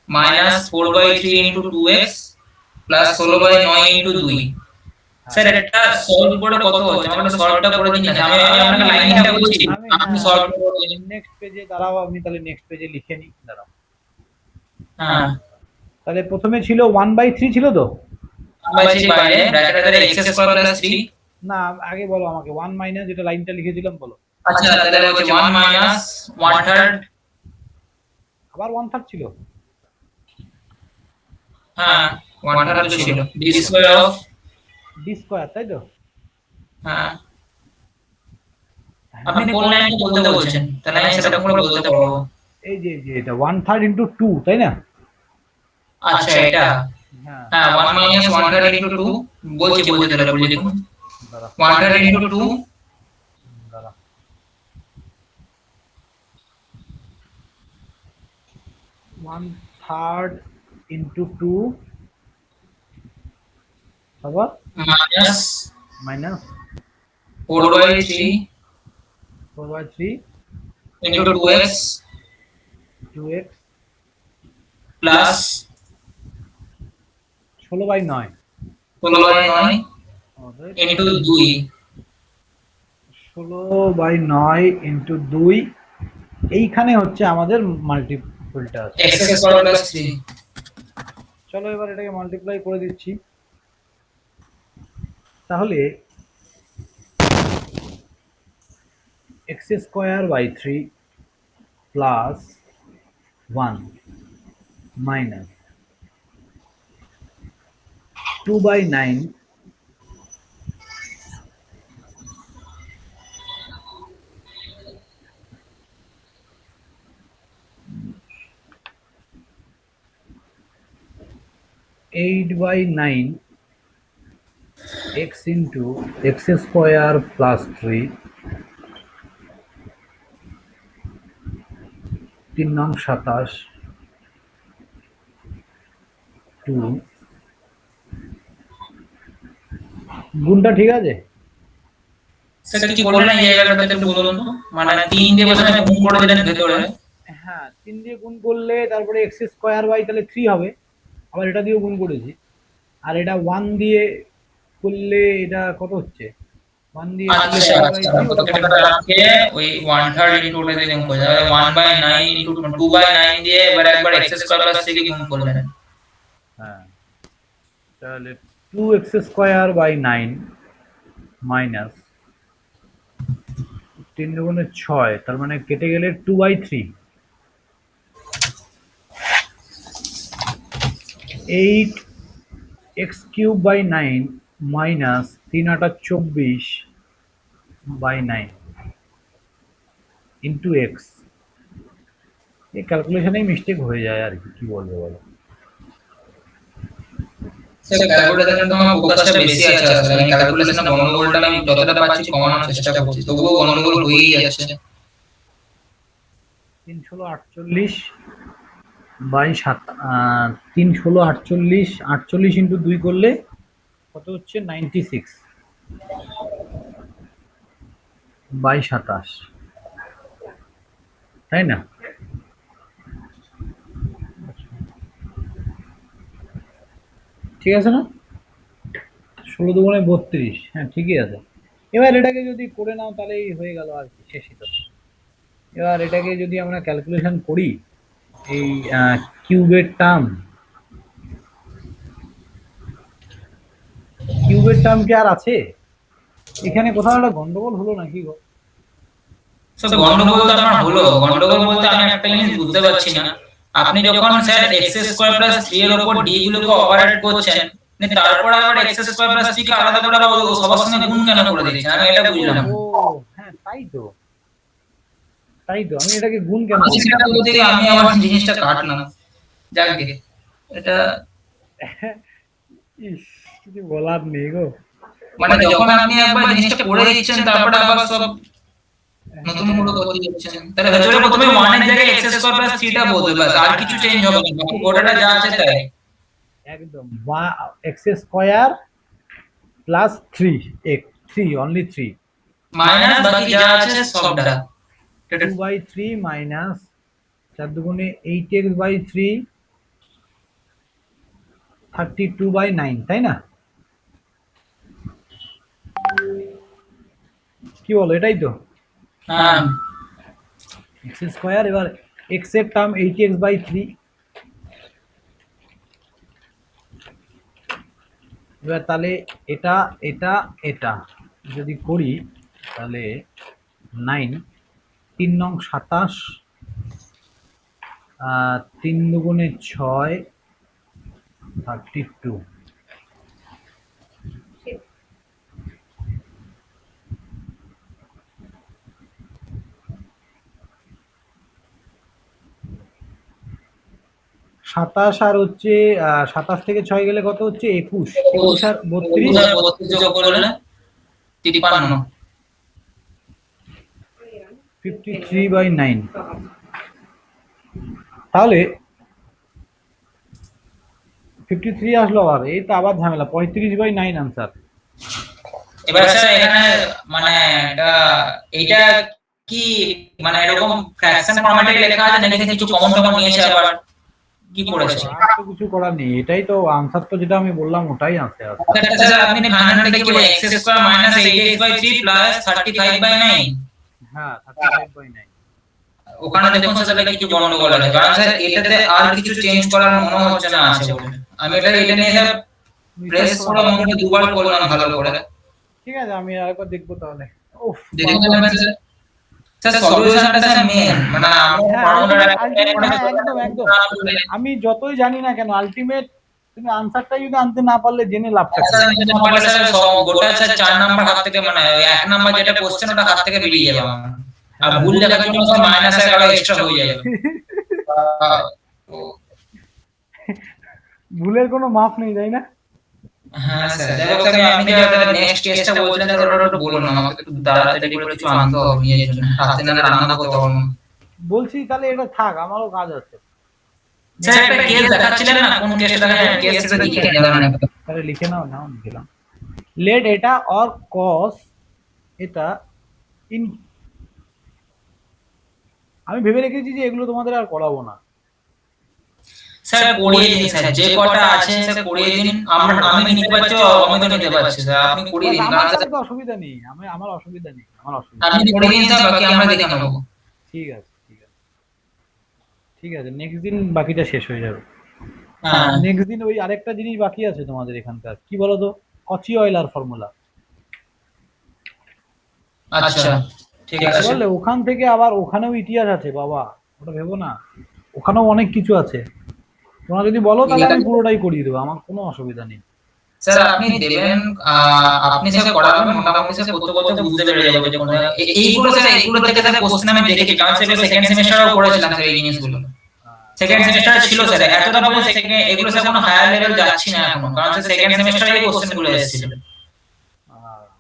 minus 4/3 into 2x plus 16/9 into 2। Sir এটা সলভ করে কত হচ্ছে, আমাকে সলভটা করে দিন না, আমি আপনাকে লাইনটা বলছি, আপনি সলভ করে দিন। নেক্সট পেজে দাঁড়াও, আমি তাহলে নেক্সট পেজে লিখে নিই, দাঁড়াও। হ্যাঁ, তাহলে প্রথমে ছিল 1/3 ছিল তো? 1/3 বাইরে ব্র্যাকেটে ধরে এক্স স্কোয়ার প্লাস 3। না, আগে বলো আমাকে 1 মাইনাস যেটা লাইনটা লিখেছিলাম, বলো। আচ্ছা তাহলে হচ্ছে 1 মাইনাস 1/3। আবার 1/3 ছিল? হ্যাঁ 1/3 ছিল D square of, D square, তাই তো? হ্যাঁ আপনি কোন লাইনটা বলতে বলছেন, তাহলে আমি সেটা করে বলতে পারবো। এই যে এটা 1/3 ইন্টু 2, তাই না? আচ্ছা এটা, হ্যাঁ, হ্যাঁ 1 মাইনাস 1/3 ইন্টু 2, বলছি তাহলে বলে দেখুন, দাঁড়া 1/3 ইন্টু 2 দাঁড়া, 1/3 ইন্টু 2, আবার minus minus 4/3 4/3 into 2x 2x plus 16/9 16/9 into 2। 16/9 into 2, এইখানে হচ্ছে আমাদের মাল্টিপলটা আছে। X square plus 3। চলো এবার এটাকে মাল্টিপ্লাই করে দিচ্ছি। তাহলে X square by 3 plus 1 minus 2/9 8/9 x into x square plus 3, 3 নং 27 2, গুণটা ঠিক আছে? স্যার কি করলেন এই জায়গাটাতে একটু বলুন তো, মানে 3 দিয়ে বসে গুণ করে দিলেন ভেতরে। হ্যাঁ, 3 দিয়ে গুণ করলে তারপরে এক্স স্কোয়ার বাই তাহলে 3 হবে, আবার এটা দিয়েও গুণ করেছি। আর এটা 1 দিয়ে করলে এটা কত হচ্ছে, 1 দিয়ে আচ্ছা আচ্ছা, প্রত্যেকটা রাখে ওই 1/3 ইনটু ওটা দিয়ে গুণ করে যাবে 1/9 ইনটু 2/9 দিয়ে এবার একবার x স্কয়ার প্লাস 3 কে গুণ করলেন। হ্যাঁ, তাহলে 2x²/9 মাইনাস 3 দুগুণে 6, তার মানে কেটে গেলে 2/3, 8x³/9 মাইনাস 3×8 = 24/9 ইন্টু এক্স। এই ক্যালকুলেশনেই মিস্টেক হয়ে যায় আর কি বলবো বলো। স্যার ক্যালকুলেশনে তো আমার ফোকাসটা বেশি আছে, আসলে আমি ক্যালকুলেশনে গন্ডগোলটা আমি যতটা পারছি কমানোর চেষ্টা করছি, তবুও গন্ডগোল হয়েই যাচ্ছে। 3 × 48 ইন্টু 2 করলে কত হচ্ছে 96/27, তাই না? ঠিক আছে না? 16 দুগুণে 32, হ্যাঁ ঠিকই আছে। এবার এটাকে যদি করে নাও তাহলেই হয়ে গেল আর কি, শেষই তো। এবার এটাকে যদি আমরা ক্যালকুলেশন করি, এই কিউবের টার্ম কি আর আছে? এখানে কোথাও একটা গন্ডগোল হলো নাকি গো? স্যার গন্ডগোল তো আপনার হলো, গন্ডগোল বলতে আমি একটা জিনিস বুঝতে পারছি না, আপনি যখন স্যার x স্কয়ার প্লাস 3 এর উপর d গুলোকে অপারেট করছেন, মানে তারপর আবার x স্কয়ার প্লাস 3 কে আলাদা করে আবার সবার সঙ্গে গুণ কেন করে দিচ্ছেন, আমি এটা বুঝলাম না। ও হ্যাঁ, তাই তো আমি এটাকে গুণ কেন আমি সেটা বলতে গিয়ে আমি আবার জিনিসটা কাটলাম, যাক গে, এটা ইস, কিছু বলার নেই গো। মানে যখন আপনি একবার জিনিসটা করে দিচ্ছেন তারপরে আবার সব নতুন করে করে দিচ্ছেন, তাহলে ভেতরে প্রথমে 1 এর জায়গায় x স্কয়ার প্লাস 3 টা বলবে, বাস আর কিছু চেঞ্জ হবে না, বাকি গোটাটা যা আছে তাই। একদম x² প্লাস 3, অনলি 3, মাইনাস বাকি যা আছে সবটা 2/3 মাইনাস 4 দুগুণে 8x/3 32/9, তাই না? কি বলো, এটাই তো হ্যাঁ। x²। এবার x এর টার্ম 8x/3, এবার তাহলে এটা এটা এটা যদি করি তাহলে 9, 3 নং 27, 3 দুগুণে 6, 32। সাতাশ আর হচ্ছে 27 থেকে 6 গেলে কত হচ্ছে 21, 21 আর 32, 32 যোগ করলে 53। 53/9, তাহলে 53 আসলো, আর এই তো আবার ঝামেলা, 35/9 আনসার। এবার স্যার এখানে মানে এটা এইটা কি মানে এরকম ফ্র্যাকশন ফরম্যাটে লেখা আছে নাকি কিছু কমন টমন নিয়েছে আবার কি করেছে? আর তো কিছু করার নেই, এটাই তো আনসার, তো যেটা আমি বললাম ওটাই আছে। স্যার আপনি ফাইনালটা কি বলে x square minus 8x/3 plus 35/9, হ্যাঁ 35/9। ওখানে দেখুন স্যার তাহলে কিছু গন্ডগোল আছে, কারণ স্যার এটাতে আর কিছু চেঞ্জ করার মনে হচ্ছে না আছে বলে আমি এটা নিয়ে স্যার প্রেস করে আমাকে দুবার করলাম ভালো করে। ঠিক আছে, আমি আরেকবার দেখবো তাহলে। উফ, দেখুন স্যার সলিউশনটা স্যার মেন, মানে আমরা ফর্মুলা একদম একদম, আমি যতই জানি না কেন আলটিমেট তুমি আনসারটাই যদি আনতে না পারলে জেনে লাভটা কি? গোটা স্যার 4 নাম্বার হাত থেকে, মানে 1 নাম্বার যেটা কোশ্চেন ওটা হাত থেকে বেরিয়ে যাবে আমার, আর ভুল লেখার জন্য স্যার মাইনাস 11 এক্সট্রা হয়ে যাবে। ভুলের কোনো মাপ নেই, তাই না? হ্যাঁ স্যার, যাই হোক স্যার, আপনি যে নেক্সট টেস্টটা বলছিলেন স্যার ওটা একটু বলুন, আমাকে একটু তাড়াতাড়ি করে কিছু আনতে হবে এর জন্য, রাতে না রান্না করতে পারবো না। বলছি তাহলে এটা থাক, আমারও কাজ আছে। স্যার একটা কেস দেখাচ্ছিলেন না, কোন কেসটা দেখাচ্ছেন, কেসটা লিখে দেন একটা। তাহলে লিখে নাও, লিখলাম। লেট এটা অর কস এটা ইন, আমি ভেবে রেখেছি যে এগুলো তোমাদের আর করাবো না। স্যার করিয়ে দিন স্যার, যে কটা আছে স্যার করিয়ে দিন। আমি নিতে পারছি, আমি তো নিতে পারছি স্যার, আপনি করিয়ে দিন। আমার কারণ তাহলে স্যার তো অসুবিধা নেই, আমার অসুবিধা নেই, আমার অসুবিধা আপনি নেই। করিয়ে দিন স্যার, বাকি আমরা দেখে নেবো। ঠিক আছে, ঠিক আছে, ঠিক আছে, নেক্সট দিন বাকিটা শেষ হয়ে যাবে। হ্যাঁ নেক্সট দিন ওই আরেকটা জিনিস বাকি আছে তোমাদের এখানকার, কি বলো তো, কচি অয়েলার ফর্মুলা। আচ্ছা ঠিক বুঝতে আছে। পারলে? ওখান থেকে আবার ওখানেও ইতিহাস আছে বাবা, ওটা ভেবো না, ওখানেও অনেক কিছু আছে। তোমরা যদি বলো তাহলে আমি পুরোটাই করিয়ে দেবো, আমার কোনো অসুবিধা নেই। স্যার আপনি দেবেন, আপনি স্যার করাবেন, মোটামুটি স্যার করতে করতে বুঝতে পেরে যাবে যে কোন এইগুলো স্যার, এইগুলো থেকে স্যার কোশ্চেন আমি দেখেছি, কারণ সেগুলো সেকেন্ড সেমিস্টারেও করেছিলাম স্যার এই জিনিসগুলো। সেকেন্ড সেমিস্টারে ছিল স্যার, এতটা পর্যন্ত এগুলো স্যার কোনো হায়ার লেভেল যাচ্ছি না এখনো, কারণ স্যার সেকেন্ড সেমিস্টারে এই কোশ্চেন গুলো এসেছিল।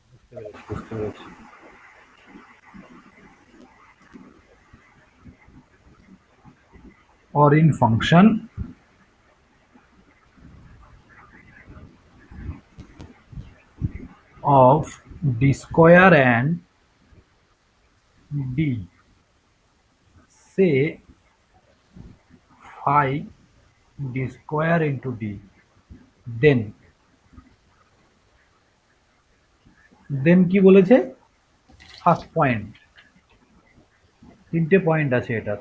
বুঝতে পেরেছি, বুঝতে পেরেছি। or in function of d square and d, say phi d square into d, then কি বলেছে, ফার্স্ট পয়েন্ট, তিনটে পয়েন্ট আছে এটা,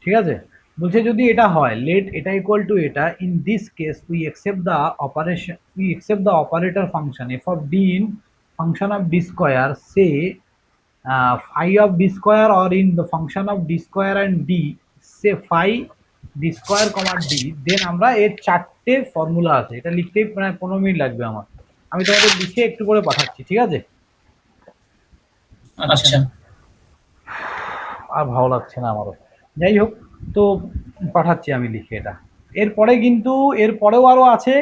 ঠিক আছে। বলছে যদি এটা হয়, লেট এটা ইকুয়াল টু এটা, in this case we accept the operation, we accept the operator function F of D in function of D square, say phi of d square or in the function of d square and d, say phi d square comma d, then আমরা এর চারটে formula আছে, এটা লিখতেই প্রায় 15 minute লাগবে আমার, আমি তোমাদের লিখে একটু করে পাঠাচ্ছি, ঠিক আছে। আচ্ছা আর ভালো লাগছে না আমারও, যাই হোক, তো পাঠাচ্ছি আমি লিখে এটা। এরপরে কিন্তু এরপরেও আরো আছে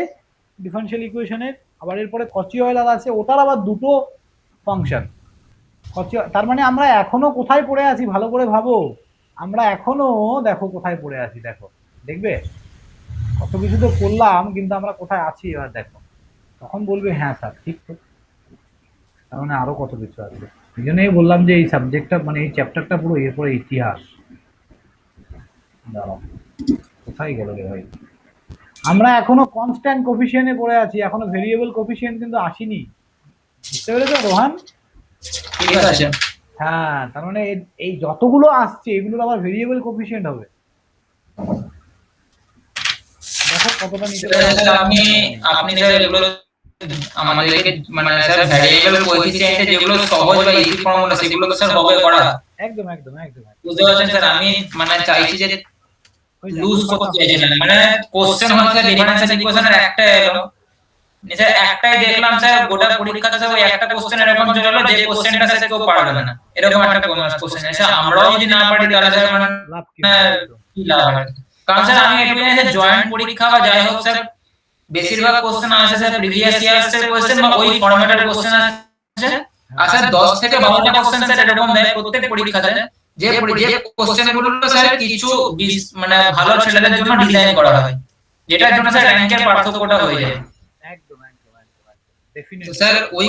ডিফারেনশিয়াল ইকুয়েশনের, আবার এরপরে কচি অয়েলার আছে, ওটার আবার দুটো ফাংশন। তার মানে আমরা এখনো কোথায় পড়ে আছি ভালো করে ভাবো, আমরা এখনো দেখো কোথায় পড়ে আছি, দেখো দেখবে কত কিছু তো করলাম, কিন্তু আমরা কোথায় আছি এবার দেখো, তখন বলবে হ্যাঁ স্যার ঠিক তো, তার মানে আরো কত কিছু আছে। এই জন্যই বললাম যে এই সাবজেক্টটা মানে এই চ্যাপ্টারটা পুরো এরপরে ইতিহাস। দাঁড়াও, কোথায় গেল রে ভাই, আমরা এখনো কনস্ট্যান্ট কোফিসিয়েন্টে পড়ে আছি, এখনো ভেরিয়েবল কোফিসিয়েন্ট কিন্তু আসেনি, বুঝতে পেরেছো রোহান? ঠিক আছে। হ্যাঁ, তার মানে এই যতগুলো আসছে এগুলোর আবার ভেরিয়েবল কোফিসিয়েন্ট হবে, দেখো কতটা নিতে স্যার আপনি আপনি স্যার এগুলো আমাদেরকে মানে স্যার ভ্যারিয়েবল কোএফিসিয়েন্টে যেগুলো সহজ বা ইজি ফর্মুলা সেগুলো তো স্যার হবে করা। একদম একদম একদম বুঝতে পারছেন স্যার, আমি মানে চাইছি যে লুজ করতে চাইছি না, মানে কোশ্চেন হচ্ছে ডিফারেন্সিয়াল ইকুয়েশনের একটা এলো স্যার, একটাই দেখলাম স্যার গোটা পরীক্ষাতে স্যার ওই একটা কোশ্চেন এরকম চলে এলো যে কোশ্চেনটা স্যার কেউ পারবে না, এরকম একটা কোশ্চেন স্যার, আমরাও যদি না পারি তাহলে স্যার মানে লাভ কি কি লাভ হয়? কারণ স্যার আমি এটুকু জানি স্যার জয়েন্ট পরীক্ষা বা যাই হোক স্যার বেশিরভাগ কোশ্চেন আসে স্যার প্রিভিয়াস ইয়ার্স এর কোশ্চেন বা ওই ফরম্যাটের কোশ্চেন আসে, আর স্যার 10 থেকে 12টা কোশ্চেন স্যার এরকম দেয় প্রত্যেক পরীক্ষাতে, যে কোশ্চেন গুলো স্যার কিছু মানে ভালো ছেলেদের জন্য ডিজাইন করা হয়, যেটার জন্য স্যার র্যাঙ্কের পার্থক্যটা হয়ে যায়। একদম একদম একদম ডেফিনেটলি স্যার ওই